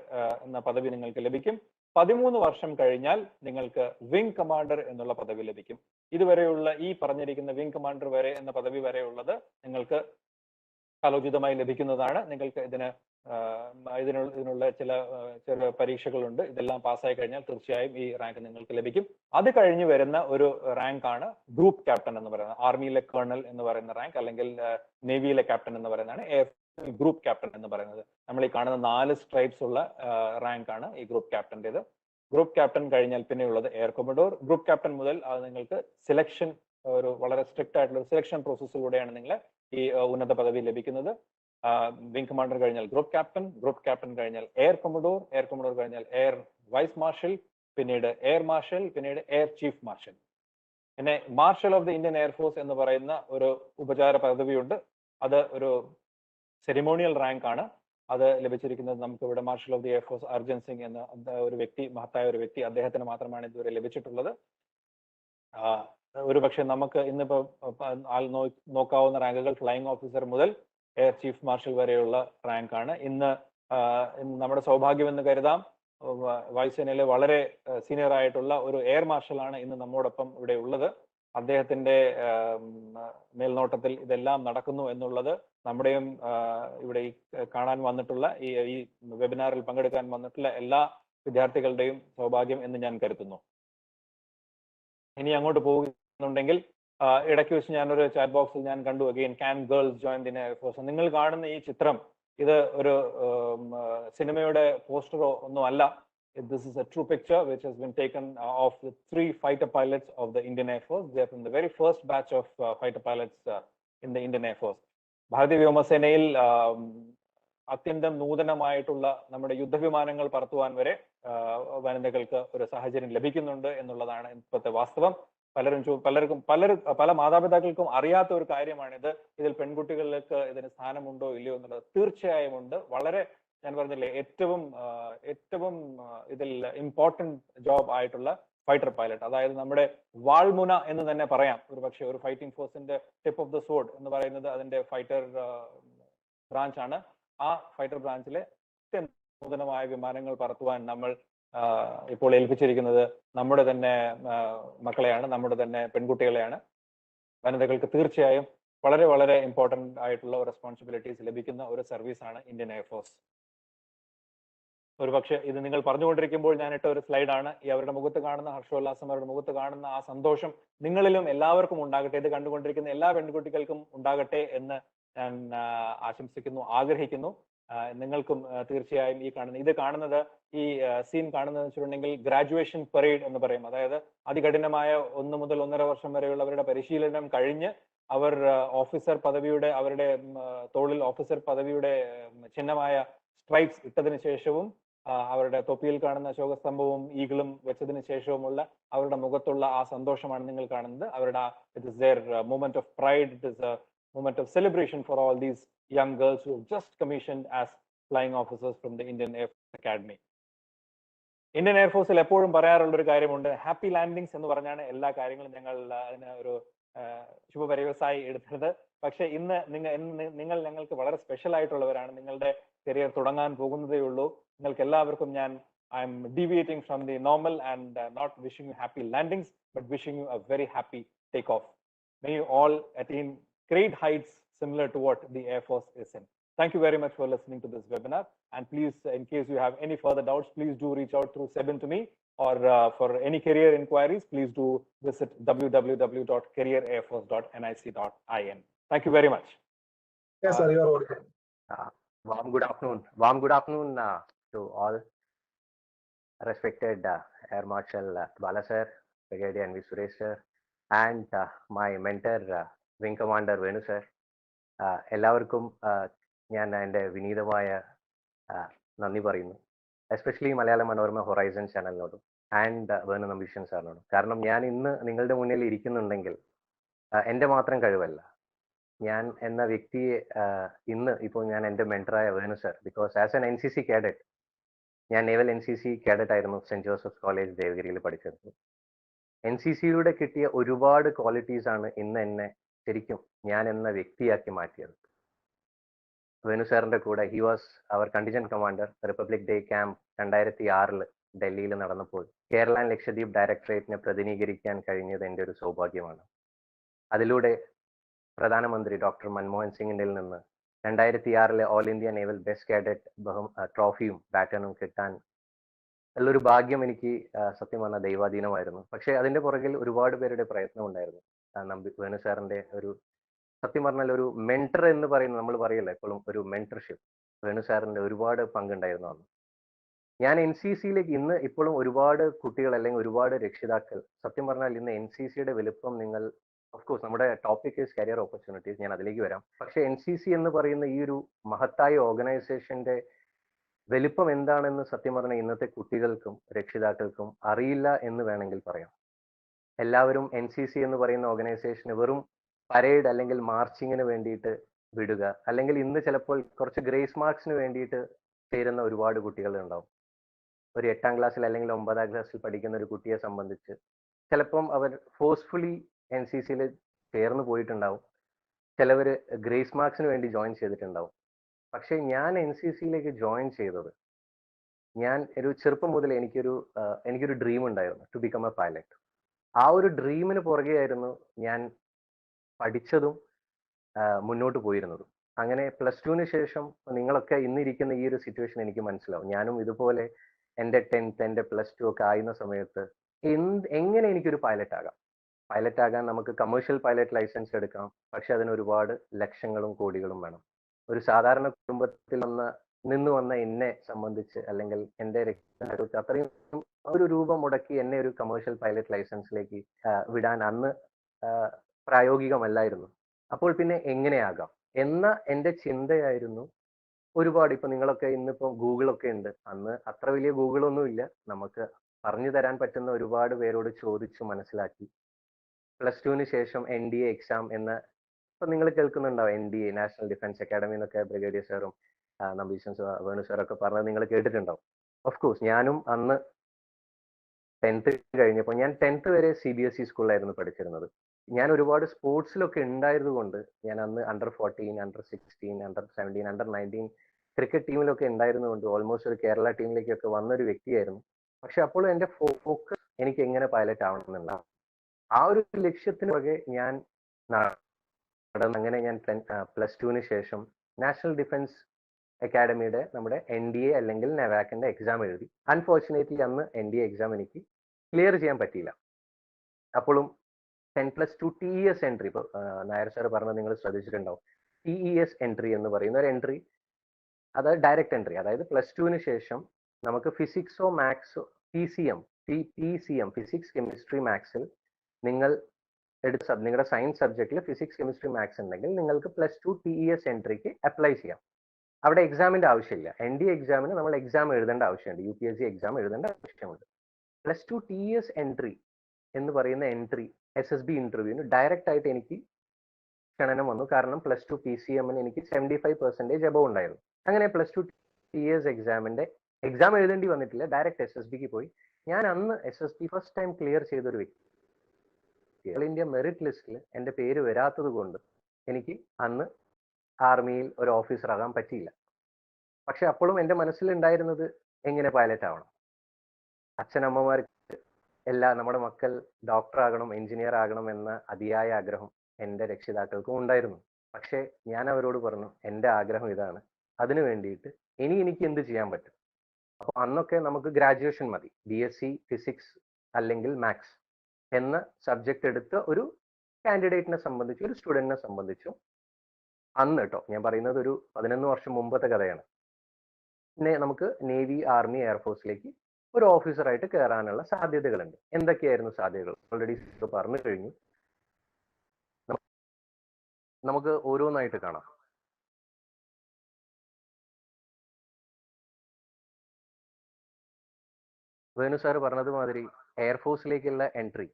എന്ന പദവി നിങ്ങൾക്ക് ലഭിക്കും. 13 വർഷം കഴിഞ്ഞാൽ നിങ്ങൾക്ക് വിംഗ് കമാൻഡർ എന്നുള്ള പദവി ലഭിക്കും. ഇതുവരെയുള്ള ഈ പറഞ്ഞിരിക്കുന്ന വിംഗ് കമാൻഡർ വരെ എന്ന പദവി വരെയുള്ളത് നിങ്ങൾക്ക് കാലോചിതമായി ലഭിക്കുന്നതാണ്. നിങ്ങൾക്ക് ഇതിനുള്ള ചില പരീക്ഷകളുണ്ട്. ഇതെല്ലാം പാസ്സായി കഴിഞ്ഞാൽ തീർച്ചയായും ഈ റാങ്ക് നിങ്ങൾക്ക് ലഭിക്കും. അത് കഴിഞ്ഞ് വരുന്ന ഒരു റാങ്ക് ആണ് ഗ്രൂപ്പ് ക്യാപ്റ്റൻ എന്ന് പറയുന്നത്. ആർമിയിലെ കേണൽ എന്ന് പറയുന്ന റാങ്ക് അല്ലെങ്കിൽ നേവിയിലെ ക്യാപ്റ്റൻ എന്ന് പറയുന്നതാണ് ഗ്രൂപ്പ് ക്യാപ്റ്റൻ എന്ന് പറയുന്നത്. നമ്മൾ ഈ കാണുന്ന 4 സ്ട്രൈപ്സ് ഉള്ള റാങ്ക് ആണ് ഈ ഗ്രൂപ്പ് ക്യാപ്റ്റന്റേത്. ഗ്രൂപ്പ് ക്യാപ്റ്റൻ കഴിഞ്ഞാൽ പിന്നെയുള്ളത് എയർ കൊമഡോർ. ഗ്രൂപ്പ് ക്യാപ്റ്റൻ മുതൽ നിങ്ങൾക്ക് സെലക്ഷൻ, ഒരു വളരെ സ്ട്രിക്റ്റ് ആയിട്ടുള്ള സെലക്ഷൻ പ്രോസസ്സിലൂടെയാണ് നിങ്ങൾ ഈ ഉന്നത പദവി ലഭിക്കുന്നത്. വിംഗ് കമാൻഡർ കഴിഞ്ഞാൽ ഗ്രൂപ്പ് ക്യാപ്റ്റൻ കഴിഞ്ഞാൽ എയർ കൊമഡോർ കഴിഞ്ഞാൽ എയർ വൈസ് മാർഷൽ, പിന്നീട് എയർ മാർഷൽ, പിന്നീട് എയർ ചീഫ് മാർഷൽ. പിന്നെ marshal of the Indian air force എന്ന് പറയുന്ന ഒരു ഉപചാര പദവിയുണ്ട്. അത് ഒരു സെറിമോണിയൽ റാങ്ക് ആണ്. അത് ലഭിച്ചിരിക്കുന്നത് നമുക്ക് ഇവിടെ marshal of the air force Arjan Singh എന്ന ഒരു വ്യക്തി, മഹത്തായ ഒരു വ്യക്തി, അദ്ദേഹത്തിന് മാത്രമാണ് ഇതുവരെ ലഭിച്ചിട്ടുള്ളത്. ഒരുപക്ഷെ നമുക്ക് ഇന്നിപ്പോ നോക്കാവുന്ന റാങ്കുകൾ ഫ്ലൈയിങ് ഓഫീസർ മുതൽ എയർ ചീഫ് മാർഷൽ വരെയുള്ള റാങ്ക് ആണ്. ഇന്ന് നമ്മുടെ സൗഭാഗ്യം എന്ന് കരുതാം, വായുസേനയിലെ വളരെ സീനിയർ ആയിട്ടുള്ള ഒരു എയർ മാർഷലാണ് ഇന്ന് നമ്മോടൊപ്പം ഇവിടെ ഉള്ളത്. അദ്ദേഹത്തിന്റെ മേൽനോട്ടത്തിൽ ഇതെല്ലാം നടക്കുന്നു എന്നുള്ളത് നമ്മുടെയും ഇവിടെ ഈ കാണാൻ വന്നിട്ടുള്ള ഈ വെബിനാറിൽ പങ്കെടുക്കാൻ വന്നിട്ടുള്ള എല്ലാ വിദ്യാർത്ഥികളുടെയും സൗഭാഗ്യം എന്ന് ഞാൻ കരുതുന്നു. ഇനി അങ്ങോട്ട് പോകുന്നുണ്ടെങ്കിൽ ഇടയ്ക്ക് വെച്ച് ഞാനൊരു ചാറ്റ് ബോക്സിൽ ഞാൻ കണ്ടു, again can girls join the air force. നിങ്ങൾ കാണുന്ന ഈ ചിത്രം, ഇത് ഒരു സിനിമയുടെ പോസ്റ്ററോ ഒന്നും അല്ല. This is a true picture which has been taken of the 3 fighter pilots of the Indian Air Force. They are from the very first batch of fighter pilots in the Indian Air Force. ഭാരതീയ വ്യോമസേനയിൽ അത്യന്തം നൂതനമായിട്ടുള്ള നമ്മുടെ യുദ്ധവിമാനങ്ങൾ പറത്തുവാൻ വരെ വനിതകൾക്ക് ഒരു സാഹചര്യം ലഭിക്കുന്നുണ്ട് എന്നുള്ളതാണ് ഇപ്പോഴത്തെ വാസ്തവം. പല മാതാപിതാക്കൾക്കും അറിയാത്ത ഒരു കാര്യമാണിത്. ഇതിൽ പെൺകുട്ടികൾക്ക് ഇതിന് സ്ഥാനമുണ്ടോ ഇല്ലയോ എന്നുള്ളത് തീർച്ചയായും ഉണ്ട്. വളരെ, ഞാൻ പറഞ്ഞില്ലേ, ഏറ്റവും ഇതിൽ ഇമ്പോർട്ടന്റ് ജോബ് ആയിട്ടുള്ള ഫൈറ്റർ പൈലറ്റ്, അതായത് നമ്മുടെ വാൾമുന എന്ന് തന്നെ പറയാം. ഒരു പക്ഷേ ഒരു ഫൈറ്റിംഗ് ഫോഴ്സിന്റെ ടിപ്പ് ഓഫ് ദ സോഡ് എന്ന് പറയുന്നത് അതിന്റെ ഫൈറ്റർ ബ്രാഞ്ച് ആണ്. ആ ഫൈറ്റർ ബ്രാഞ്ചിലെ നൂതനമായ വിമാനങ്ങൾ പറത്തുവാൻ നമ്മൾ ഇപ്പോൾ ഏൽപ്പിച്ചിരിക്കുന്നത് നമ്മുടെ തന്നെ മക്കളെയാണ്, നമ്മുടെ തന്നെ പെൺകുട്ടികളെയാണ്. വനിതകൾക്ക് തീർച്ചയായും വളരെ വളരെ ഇമ്പോർട്ടന്റ് ആയിട്ടുള്ള റെസ്പോൺസിബിലിറ്റീസ് ലഭിക്കുന്ന ഒരു സർവീസാണ് ഇന്ത്യൻ എയർഫോഴ്സ്. ഒരുപക്ഷെ ഇത് നിങ്ങൾ പറഞ്ഞുകൊണ്ടിരിക്കുമ്പോൾ ഞാൻ ഇട്ട ഒരു സ്ലൈഡാണ്. ഈ അവരുടെ മുഖത്ത് കാണുന്ന ഹർഷോല്ലാസം, അവരുടെ മുഖത്ത് കാണുന്ന ആ സന്തോഷം നിങ്ങളിലും എല്ലാവർക്കും ഉണ്ടാകട്ടെ. ഇത് കണ്ടുകൊണ്ടിരിക്കുന്ന എല്ലാ പെൺകുട്ടികൾക്കും ഉണ്ടാകട്ടെ എന്ന് ഞാൻ ആശംസിക്കുന്നു, ആഗ്രഹിക്കുന്നു. നിങ്ങൾക്കും തീർച്ചയായും ഇത് കാണുന്നത്, ഈ സീൻ കാണുന്നത് വെച്ചിട്ടുണ്ടെങ്കിൽ ഗ്രാജുവേഷൻ പരേഡ് എന്ന് പറയും. അതായത് അതികഠിനമായ 1 മുതൽ 1.5 വർഷം വരെയുള്ളവരുടെ പരിശീലനം കഴിഞ്ഞ് അവർ ഓഫീസർ പദവിയുടെ, അവരുടെ തോളിൽ ഓഫീസർ പദവിയുടെ ചിഹ്നമായ സ്ട്രൈപ്സ് ഇട്ടതിന് ശേഷവും അവരുടെ തൊപ്പിയിൽ കാണുന്ന അശോകസ്തംഭവും ഈഗിളും വെച്ചതിന് ശേഷവുമുള്ള അവരുടെ മുഖത്തുള്ള ആ സന്തോഷമാണ് നിങ്ങൾ കാണുന്നത്. അവരുടെ it is their moment of pride, it is a moment of celebration for all these young girls who just commissioned as flying officers from the Indian air force academy. Indian എയർഫോഴ്സിൽ എപ്പോഴും പറയാറുള്ള ഒരു കാര്യമുണ്ട്, ഹാപ്പി ലാൻഡിങ്സ് എന്ന് പറഞ്ഞാണ് എല്ലാ കാര്യങ്ങളും ഞങ്ങൾ അതിന് ഒരു ശുഭപര്യവസായി എടുത്തത്. പക്ഷെ ഇന്ന് നിങ്ങൾ ഞങ്ങൾക്ക് വളരെ സ്പെഷ്യൽ ആയിട്ടുള്ളവരാണ്. നിങ്ങളുടെ കരിയർ തുടങ്ങാൻ പോകുന്നതേ ഉള്ളൂ. നിങ്ങൾക്ക് എല്ലാവർക്കും ഞാൻ I am deviating from the normal and not wishing you happy landings, but wishing you a very happy takeoff. May you all attain great heights similar to what the Air Force is in. Thank you very much for listening to this webinar. And please, in case you have any further doubts, please do reach out through Sebin to me, or for any career inquiries, please do visit www.careerairforce.nic.in. Thank you very much. Yes, sir, you are welcome. Warm good afternoon to all. Respected Air Marshal Bala sir, Brigadier NV Suresh sir, and my mentor Wing Commander Venu sir. എല്ലാവർക്കും ഞാൻ എൻ്റെ വിനീതമായ നന്ദി പറയുന്നു. Especially Malayala Manorama horizon ചാനലിനോടും and Venu Nambeesan സാറിനോടും. കാരണം ഞാൻ ഇന്ന് നിങ്ങളുടെ മുന്നിൽ ഇരിക്കുന്നുണ്ടെങ്കിൽ എൻ്റെ മാത്രം കഴിവല്ല, ഞാൻ എന്ന വ്യക്തിയെ ഇന്ന് ഇപ്പോൾ ഞാൻ എൻ്റെ മെന്ററായ Venu sir, because as an NCC cadet, ഞാൻ നേവൽ NCC കാഡറ്റ് ആയിരുന്നു സെന്റ് ജോസഫ്സ് കോളേജ് ദേവഗിരിയിൽ പഠിച്ചത്. NCCയിലൂടെ കിട്ടിയ ഒരുപാട് ക്വാളിറ്റീസ് ആണ് ഇന്ന് എന്നെ ശരിക്കും ഞാൻ എന്ന വ്യക്തിയാക്കി മാറ്റിയത്. വേണു സാറിന്റെ കൂടെ he was our contingent commander Republic Day camp 2006 ഡൽഹിയിൽ നടന്നപ്പോൾ കേരള ആൻഡ് ലക്ഷദ്വീപ് ഡയറക്ടറേറ്റിനെ പ്രതിനിധീകരിക്കാൻ കഴിഞ്ഞത് എൻ്റെ ഒരു സൗഭാഗ്യമാണ്. അതിലൂടെ പ്രധാനമന്ത്രി ഡോക്ടർ മൻമോഹൻ സിംഗിന്റെ നിന്ന് 2006 all India naval best cadet ട്രോഫിയും ബാറ്റണും കിട്ടാൻ ഉള്ളൊരു ഭാഗ്യം എനിക്ക് സത്യം പറഞ്ഞ ദൈവാധീനമായിരുന്നു. പക്ഷെ അതിന്റെ പുറകിൽ ഒരുപാട് പേരുടെ പ്രയത്നം ഉണ്ടായിരുന്നു. വേണു സാറിന്റെ ഒരു സത്യം പറഞ്ഞാൽ ഒരു മെന്റർ എന്ന് പറയുന്നത് നമ്മൾ പറയല്ലോ എപ്പോഴും ഒരു മെന്റർഷിപ്പ്, വേണു സാറിന്റെ ഒരുപാട് പങ്കുണ്ടായിരുന്നു അന്ന്. ഞാൻ NCCയിലേക്ക് ഇന്ന് ഇപ്പോഴും ഒരുപാട് കുട്ടികൾ അല്ലെങ്കിൽ ഒരുപാട് രക്ഷിതാക്കൾ സത്യം പറഞ്ഞാൽ ഇന്ന് NCCയുടെ വലുപ്പം നിങ്ങൾ ഓഫ്കോഴ്സ് നമ്മുടെ ടോപ്പിക് ഈസ് കരിയർ ഓപ്പർച്യൂണിറ്റീസ്, ഞാൻ അതിലേക്ക് വരാം. പക്ഷെ NCC എന്ന് പറയുന്ന ഈ ഒരു മഹത്തായ ഓർഗനൈസേഷന്റെ വലിപ്പം എന്താണെന്ന് സത്യം പറഞ്ഞാൽ ഇന്നത്തെ കുട്ടികൾക്കും രക്ഷിതാക്കൾക്കും അറിയില്ല എന്ന് വേണമെങ്കിൽ പറയാം. എല്ലാവരും NCC എന്ന് പറയുന്ന ഓർഗനൈസേഷന് വെറും പരേഡ് അല്ലെങ്കിൽ മാർച്ചിങ്ങിന് വേണ്ടിയിട്ട് വിടുക, അല്ലെങ്കിൽ ഇന്ന് ചിലപ്പോൾ കുറച്ച് ഗ്രേസ് മാർക്സിന് വേണ്ടിയിട്ട് ചേരുന്ന ഒരുപാട് കുട്ടികൾ ഉണ്ടാവും. ഒരു 8ാം ക്ലാസ്സിൽ അല്ലെങ്കിൽ 9ാം ക്ലാസ്സിൽ പഠിക്കുന്ന ഒരു കുട്ടിയെ സംബന്ധിച്ച് ചിലപ്പം അവർ ഫോഴ്സ്ഫുള്ളി NCCയിൽ ചേർന്ന് പോയിട്ടുണ്ടാവും, ചിലവർ ഗ്രേസ് മാർക്സിന് വേണ്ടി ജോയിൻ ചെയ്തിട്ടുണ്ടാവും. പക്ഷെ ഞാൻ NCCയിലേക്ക് ജോയിൻ ചെയ്തത്, ഞാൻ ഒരു ചെറുപ്പം മുതൽ എനിക്കൊരു ഡ്രീം ഉണ്ടായിരുന്നു, ടു ബിക്കം എ പൈലറ്റ്. ആ ഒരു ഡ്രീമിന് പുറകെയായിരുന്നു ഞാൻ പഠിച്ചതും മുന്നോട്ട് പോയിരുന്നതും. അങ്ങനെ +2 ശേഷം നിങ്ങളൊക്കെ ഇന്നിരിക്കുന്ന ഈ ഒരു സിറ്റുവേഷൻ എനിക്ക് മനസ്സിലാവും. ഞാനും ഇതുപോലെ എൻ്റെ 10th എൻ്റെ +2 ഒക്കെ ആയിരുന്ന സമയത്ത് എങ്ങനെ എനിക്കൊരു പൈലറ്റ് ആകാം. പൈലറ്റ് ആകാൻ നമുക്ക് കമേഴ്ഷ്യൽ പൈലറ്റ് ലൈസൻസ് എടുക്കാം, പക്ഷെ അതിന് ഒരുപാട് ലക്ഷങ്ങളും കോടികളും വേണം. ഒരു സാധാരണ കുടുംബത്തിൽ നിന്ന് വന്ന എന്നെ സംബന്ധിച്ച് അല്ലെങ്കിൽ എൻ്റെ രക്ഷിതാക്കൾക്ക് അത്രയും ഒരു രൂപ മുടക്കി എന്നെ ഒരു കമേഴ്ഷ്യൽ പൈലറ്റ് ലൈസൻസിലേക്ക് വിടാൻ അന്ന് പ്രായോഗികമല്ലായിരുന്നു. അപ്പോൾ പിന്നെ എങ്ങനെയാകാം എന്ന എൻ്റെ ചിന്തയായിരുന്നു ഒരുപാട്. ഇപ്പൊ നിങ്ങളൊക്കെ ഇന്നിപ്പോ ഗൂഗിളൊക്കെ ഉണ്ട്, അന്ന് അത്ര വലിയ ഗൂഗിളൊന്നും ഇല്ല. നമുക്ക് പറഞ്ഞു തരാൻ പറ്റുന്ന ഒരുപാട് പേരോട് ചോദിച്ചു മനസ്സിലാക്കി +2 ശേഷം NDA എക്സാം എന്ന, ഇപ്പൊ നിങ്ങൾ കേൾക്കുന്നുണ്ടാവും NDA നാഷണൽ ഡിഫൻസ് അക്കാഡമി എന്നൊക്കെ ബ്രിഗേഡിയർ സാറും നമ്പീഷൻ വേണു സാറൊക്കെ പറഞ്ഞത് നിങ്ങൾ കേട്ടിട്ടുണ്ടാവും. ഓഫ് കോഴ്സ് ഞാനും അന്ന് 10th കഴിഞ്ഞപ്പോൾ, ഞാൻ 10th വരെ CBSE സ്കൂളിലായിരുന്നു പഠിച്ചിരുന്നത്. ഞാൻ ഒരുപാട് സ്പോർട്സിലൊക്കെ ഉണ്ടായത് കൊണ്ട് ഞാൻ അന്ന് under-14, under-16, under-17, under-19 cricket ടീമിലൊക്കെ ഉണ്ടായിരുന്നുകൊണ്ട് almost ഒരു കേരള ടീമിലേക്കൊക്കെ വന്നൊരു വ്യക്തിയായിരുന്നു. പക്ഷെ അപ്പോൾ എൻ്റെ ഫോക്കസ് എനിക്ക് എങ്ങനെ പൈലറ്റ് ആവണം എന്നുള്ള ആ ഒരു ലക്ഷ്യത്തിന് പുറകെ ഞാൻ നടന്നു. അങ്ങനെ ഞാൻ +2 ശേഷം നാഷണൽ ഡിഫൻസ് അക്കാഡമിയുടെ നമ്മുടെ NDA അല്ലെങ്കിൽ നെവാക്കിന്റെ എക്സാം എഴുതി. അൺഫോർച്ചുനേറ്റ്ലി അന്ന് NDA എക്സാം എനിക്ക് ക്ലിയർ ചെയ്യാൻ പറ്റിയില്ല. അപ്പോഴും 10+2 TES എൻട്രി, ഇപ്പൊ നായർ സാർ പറഞ്ഞത് നിങ്ങൾ ശ്രദ്ധിച്ചിട്ടുണ്ടാവും. TES എൻട്രി എന്ന് പറയുന്ന ഒരു എൻട്രി, അതായത് ഡയറക്റ്റ് എൻട്രി. അതായത് +2 ശേഷം നമുക്ക് ഫിസിക്സോ മാത്സോ PCM ഫിസിക്സ് കെമിസ്ട്രി മാത്സിൽ നിങ്ങൾ നിങ്ങളുടെ സയൻസ് സബ്ജക്റ്റിൽ ഫിസിക്സ് കെമിസ്ട്രി മാത്സ് ഉണ്ടെങ്കിൽ നിങ്ങൾക്ക് +2 TES എൻട്രിക്ക് അപ്ലൈ ചെയ്യാം. അവിടെ എക്സാമിന്റെ ആവശ്യമില്ല. NDA എക്സാമിന് നമ്മൾ എക്സാം എഴുതേണ്ട ആവശ്യമുണ്ട്, UPSC എക്സാം എഴുതേണ്ട ആവശ്യമുണ്ട്. +2 TES എൻട്രി എന്ന് പറയുന്ന എൻട്രി SSB ഇന്റർവ്യൂവിന് ഡയറക്റ്റ് ആയിട്ട് എനിക്ക് ക്ഷണനം വന്നു. കാരണം +2 PCM-ന് എനിക്ക് 75% എബവ് ഉണ്ടായിരുന്നു. അങ്ങനെ +2 TES എക്സാമിന്റെ എക്സാം എഴുതേണ്ടി വന്നിട്ടില്ല, ഡയറക്റ്റ് SSBക്ക് പോയി. ഞാൻ അന്ന് SSB ഫസ്റ്റ് ടൈം ക്ലിയർ ചെയ്തൊരു വ്യക്തി. ഓൾ ഇന്ത്യ മെറിറ്റ് ലിസ്റ്റിൽ എൻ്റെ പേര് വരാത്തത് കൊണ്ട് എനിക്ക് അന്ന് ആർമിയിൽ ഒരു ഓഫീസർ ആകാൻ പറ്റിയില്ല. പക്ഷെ അപ്പോഴും എൻ്റെ മനസ്സിലുണ്ടായിരുന്നത് എങ്ങനെ പൈലറ്റ് ആവണം. അച്ഛനമ്മമാർക്ക് നമ്മുടെ മക്കൾ ഡോക്ടർ ആകണം, എഞ്ചിനീയർ ആകണം എന്ന അതിയായ ആഗ്രഹം എൻ്റെ രക്ഷിതാക്കൾക്കും ഉണ്ടായിരുന്നു. പക്ഷെ ഞാൻ അവരോട് പറഞ്ഞു, എൻ്റെ ആഗ്രഹം ഇതാണ്, അതിനു വേണ്ടിയിട്ട് എനിക്ക് എന്ത് ചെയ്യാൻ പറ്റും. അപ്പൊ അന്നൊക്കെ നമുക്ക് ഗ്രാജുവേഷൻ മതി, BSc ഫിസിക്സ് അല്ലെങ്കിൽ മാത്സ് എന്ന സബ്ജക്ട് എടുത്ത ഒരു കാൻഡിഡേറ്റിനെ സംബന്ധിച്ചു, ഒരു സ്റ്റുഡന്റിനെ സംബന്ധിച്ചു അന്ന് കേട്ടോ, ഞാൻ പറയുന്നത് ഒരു 11 വർഷം മുമ്പത്തെ കഥയാണ്, പിന്നെ നമുക്ക് നേവി, ആർമി, എയർഫോഴ്സിലേക്ക് ഒരു ഓഫീസറായിട്ട് കയറാനുള്ള സാധ്യതകളുണ്ട്. എന്തൊക്കെയായിരുന്നു സാധ്യതകൾ ഓൾറെഡി പറഞ്ഞു കഴിഞ്ഞു. നമുക്ക് ഓരോന്നായിട്ട് കാണാം. വേണു സാർ പറഞ്ഞത് മാതിരി എയർഫോഴ്സിലേക്കുള്ള എൻട്രി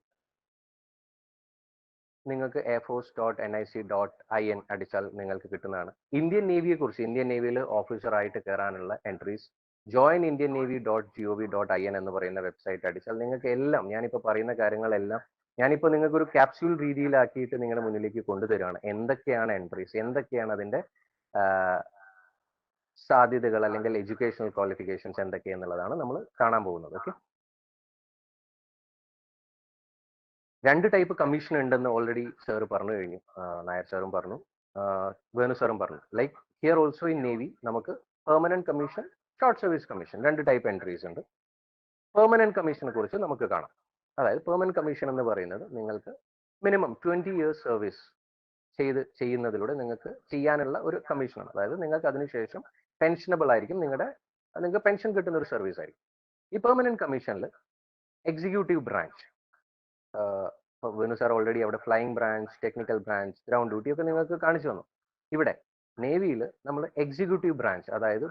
നിങ്ങൾക്ക് airforce.nic.in അടിച്ചാൽ നിങ്ങൾക്ക് കിട്ടുന്നതാണ്. ഇന്ത്യൻ നേവിയെ കുറിച്ച്, ഇന്ത്യൻ നേവിയിൽ ഓഫീസർ ആയിട്ട് കയറാനുള്ള എൻട്രീസ് joinindiannavy.gov.in എന്ന് പറയുന്ന വെബ്സൈറ്റ് അടിച്ചാൽ നിങ്ങൾക്ക് എല്ലാം, ഞാനിപ്പോൾ പറയുന്ന കാര്യങ്ങളെല്ലാം ഞാനിപ്പോൾ നിങ്ങൾക്ക് ഒരു ക്യാപ്സ്യൂൾ രീതിയിലാക്കിയിട്ട് നിങ്ങളുടെ മുന്നിലേക്ക് കൊണ്ടുതരികയാണ്. എന്തൊക്കെയാണ് എൻട്രീസ്, എന്തൊക്കെയാണ് അതിന്റെ സാധ്യതകൾ അല്ലെങ്കിൽ എഡ്യൂക്കേഷണൽ ക്വാളിഫിക്കേഷൻസ് എന്തൊക്കെയാണെന്നുള്ളതാണ് നമ്മൾ കാണാൻ പോകുന്നത്. ഓക്കെ, 2 ടൈപ്പ് കമ്മീഷൻ ഉണ്ടെന്ന് ഓൾറെഡി സാർ പറഞ്ഞു കഴിഞ്ഞു. നായർ സാറും പറഞ്ഞു, വേണു സാറും പറഞ്ഞു. Like here also in navy നമുക്ക് permanent commission, short service commission, 2 type entries ഉണ്ട്. പെർമനന്റ് കമ്മീഷനെ കുറിച്ച് നമുക്ക് കാണാം. അതായത് പെർമനന്റ് കമ്മീഷൻ എന്ന് പറയുന്നത് നിങ്ങൾക്ക് മിനിമം 20 years സർവീസ് ചെയ്യുന്നതിലൂടെ നിങ്ങൾക്ക് ചെയ്യാനുള്ള ഒരു കമ്മീഷനാണ്. അതായത് നിങ്ങൾക്ക് അതിനുശേഷം പെൻഷനബിൾ ആയിരിക്കും, നിങ്ങൾക്ക് പെൻഷൻ കിട്ടുന്ന ഒരു സർവീസ് ആയിരിക്കും. ഈ പെർമനന്റ് കമ്മീഷനിൽ executive branch, Venu sir already അവിടെ flying branch, technical branch, ground duty ഒക്കെ നിങ്ങൾക്ക് കാണിച്ചു തന്നു. ഇവിടെ നേവിയിൽ നമ്മൾ എക്സിക്യൂട്ടീവ് ബ്രാഞ്ച്, അതായത്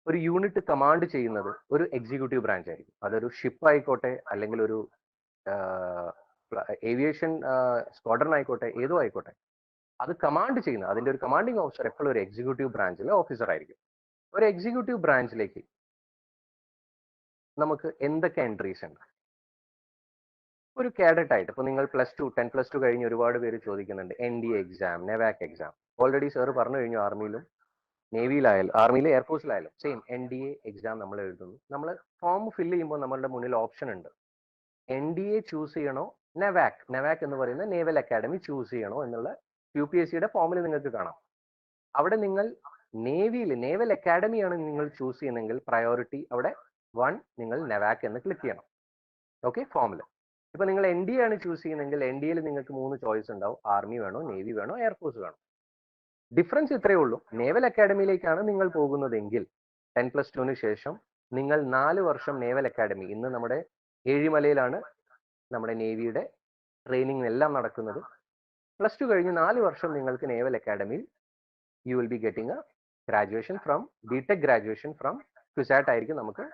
ഒരു യൂണിറ്റ് കമാൻഡ് ചെയ്യുന്നത് ഒരു എക്സിക്യൂട്ടീവ് ബ്രാഞ്ച് ആയിരിക്കും. അതൊരു ഷിപ്പ് ആയിക്കോട്ടെ, അല്ലെങ്കിൽ ഒരു ഏവിയേഷൻ സ്ക്വാഡ്രൺ ആയിക്കോട്ടെ, ഏതോ ആയിക്കോട്ടെ, അത് കമാൻഡ് ചെയ്യുന്ന അതിന്റെ ഒരു കമാൻഡിങ് ഓഫീസർ എപ്പോഴും ഒരു എക്സിക്യൂട്ടീവ് ബ്രാഞ്ചിലെ ഓഫീസർ ആയിരിക്കും. ഒരു എക്സിക്യൂട്ടീവ് ബ്രാഞ്ചിലേക്ക് നമുക്ക് എന്തൊക്കെ എൻട്രീസ് ഉണ്ട്? ഒരു കാഡറ്റ് ആയിട്ട് ഇപ്പോൾ നിങ്ങൾ +2 കഴിഞ്ഞ് ഒരുപാട് പേര് ചോദിക്കുന്നുണ്ട് NDA എക്സാം, നെവാക് എക്സാം. ഓൾറെഡി സാർ പറഞ്ഞു കഴിഞ്ഞു, ആർമിയിലും നേവിയിലായാലും ആർമിയിലും എയർഫോഴ്സിലായാലും സെയിം NDA എക്സാം നമ്മൾ എഴുതുന്നു. നമ്മൾ ഫോം ഫില്ല് ചെയ്യുമ്പോൾ നമ്മളുടെ മുന്നിൽ ഓപ്ഷൻ ഉണ്ട്, NDA ചൂസ് ചെയ്യണോ, നെവാക് എന്ന് പറയുന്ന നേവൽ അക്കാഡമി ചൂസ് ചെയ്യണോ എന്നുള്ള UPSCയുടെ ഫോമിൽ നിങ്ങൾക്ക് കാണാം. അവിടെ നിങ്ങൾ നേവൽ അക്കാഡമിയാണ് നിങ്ങൾ ചൂസ് ചെയ്യുന്നതെങ്കിൽ പ്രയോറിറ്റി അവിടെ 1 നിങ്ങൾ നെവാക് എന്ന് ക്ലിക്ക് ചെയ്യണം. ഓക്കെ, ഫോമിൽ. ഇപ്പൊ നിങ്ങൾ NDA ആണ് ചൂസ് ചെയ്യുന്നതെങ്കിൽ NDAയിൽ നിങ്ങൾക്ക് 3 ചോയ്സ് ഉണ്ടാവും, ആർമി വേണോ, നേവി വേണോ, എയർഫോഴ്സ് വേണോ. ഡിഫറൻസ് ഇത്രയേ ഉള്ളൂ. നേവൽ അക്കാഡമിയിലേക്കാണ് നിങ്ങൾ പോകുന്നതെങ്കിൽ 10+2 ശേഷം നിങ്ങൾ 4 വർഷം നേവൽ അക്കാഡമി, ഇന്ന് നമ്മുടെ ഏഴിമലയിലാണ് നമ്മുടെ നേവിയുടെ ട്രെയിനിങ് എല്ലാം നടക്കുന്നത്. +2 കഴിഞ്ഞ് 4 വർഷം നിങ്ങൾക്ക് നേവൽ അക്കാഡമിയിൽ you will be getting a graduation from BTech graduation from CUSAT ആയിരിക്കും നമുക്ക്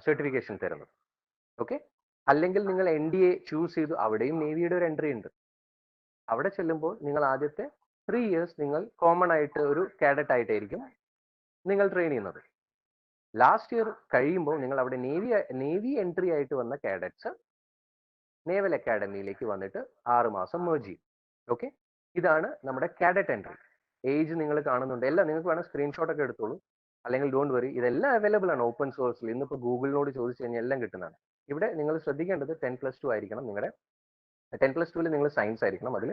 സർട്ടിഫിക്കേഷൻ തരുന്നത്. ഓക്കെ, അല്ലെങ്കിൽ നിങ്ങൾ NDA ചൂസ് ചെയ്തു, അവിടെയും നേവിയുടെ ഒരു എൻട്രി ഉണ്ട്. അവിടെ ചെല്ലുമ്പോൾ നിങ്ങൾ ആദ്യത്തെ 3 years നിങ്ങൾ കോമൺ ആയിട്ട് ഒരു കാഡറ്റ് ആയിട്ടായിരിക്കും നിങ്ങൾ ട്രെയിൻ ചെയ്യുന്നത്. ലാസ്റ്റ് ഇയർ കഴിയുമ്പോൾ നിങ്ങൾ അവിടെ നേവി എൻട്രി ആയിട്ട് വന്ന കാഡറ്റ്സ് നേവൽ അക്കാഡമിയിലേക്ക് വന്നിട്ട് 6 മാസം മേർജ് ചെയ്യും. ഓക്കെ, ഇതാണ് നമ്മുടെ കാഡറ്റ് എൻട്രി. ഏജ് നിങ്ങൾ കാണുന്നുണ്ട്, എല്ലാം നിങ്ങൾക്ക് വേണം സ്ക്രീൻഷോട്ട് ഒക്കെ എടുത്തോളൂ, അല്ലെങ്കിൽ ഡോണ്ട് വറി, ഇതെല്ലാം അവൈലബിൾ ആണ് ഓപ്പൺ സോഴ്സിൽ. ഇന്നിപ്പോൾ ഗൂഗിളിനോട് ചോദിച്ചു കഴിഞ്ഞാൽ എല്ലാം കിട്ടുന്നതാണ്. ഇവിടെ നിങ്ങൾ ശ്രദ്ധിക്കേണ്ടത് 10+2 ആയിരിക്കണം നിങ്ങളുടെ. 10+2 നിങ്ങൾ സയൻസ് ആയിരിക്കണം. അതിൽ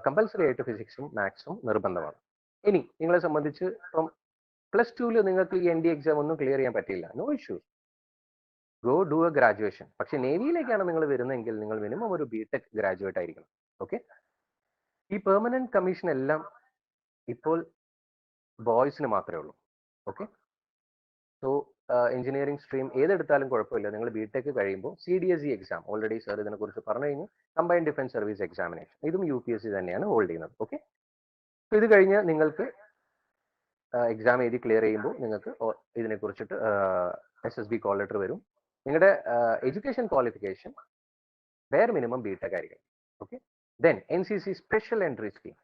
കമ്പൽസറി ആയിട്ട് ഫിസിക്സും മാത്സും നിർബന്ധമാണ്. ഇനി നിങ്ങളെ സംബന്ധിച്ച് ഇപ്പം +2 നിങ്ങൾക്ക് ഈ NDA എക്സാം ഒന്നും ക്ലിയർ ചെയ്യാൻ പറ്റില്ല, no issues, go do a graduation. പക്ഷെ നേവിയിലേക്കാണ് നിങ്ങൾ വരുന്നതെങ്കിൽ നിങ്ങൾ മിനിമം ഒരു ബിടെക് ഗ്രാജുവേറ്റ് ആയിരിക്കണം. ഓക്കെ, ഈ പെർമനന്റ് കമ്മീഷൻ എല്ലാം ഇപ്പോൾ ബോയ്സിന് മാത്രമേ ഉള്ളൂ. ഓക്കെ, സോ എഞ്ചിനീയറിംഗ് സ്ട്രീം ഏതെടുത്താലും കുഴപ്പമില്ല. നിങ്ങൾ ബിടെക് കഴിയുമ്പോൾ CDSE എക്സാം, ഓൾറെഡി സാർ ഇതിനെക്കുറിച്ച് പറഞ്ഞു കഴിഞ്ഞു, കമ്പൈൻഡ് ഡിഫൻസ് സർവീസ് എക്സാമിനേഷൻ, ഇതും UPSC തന്നെയാണ് ഹോൾഡ് ചെയ്യുന്നത്. ഓക്കെ, സോ ഇത് കഴിഞ്ഞ് നിങ്ങൾക്ക് എക്സാം എഴുതി ക്ലിയർ ചെയ്യുമ്പോൾ നിങ്ങൾക്ക് ഇതിനെക്കുറിച്ചിട്ട് SSB കോൾ ലെറ്റർ വരും. നിങ്ങളുടെ എഡ്യൂക്കേഷൻ ക്വാളിഫിക്കേഷൻ വേറെ മിനിമം ബിടെക് ആയിരിക്കും. Okay, then NCC special entry scheme,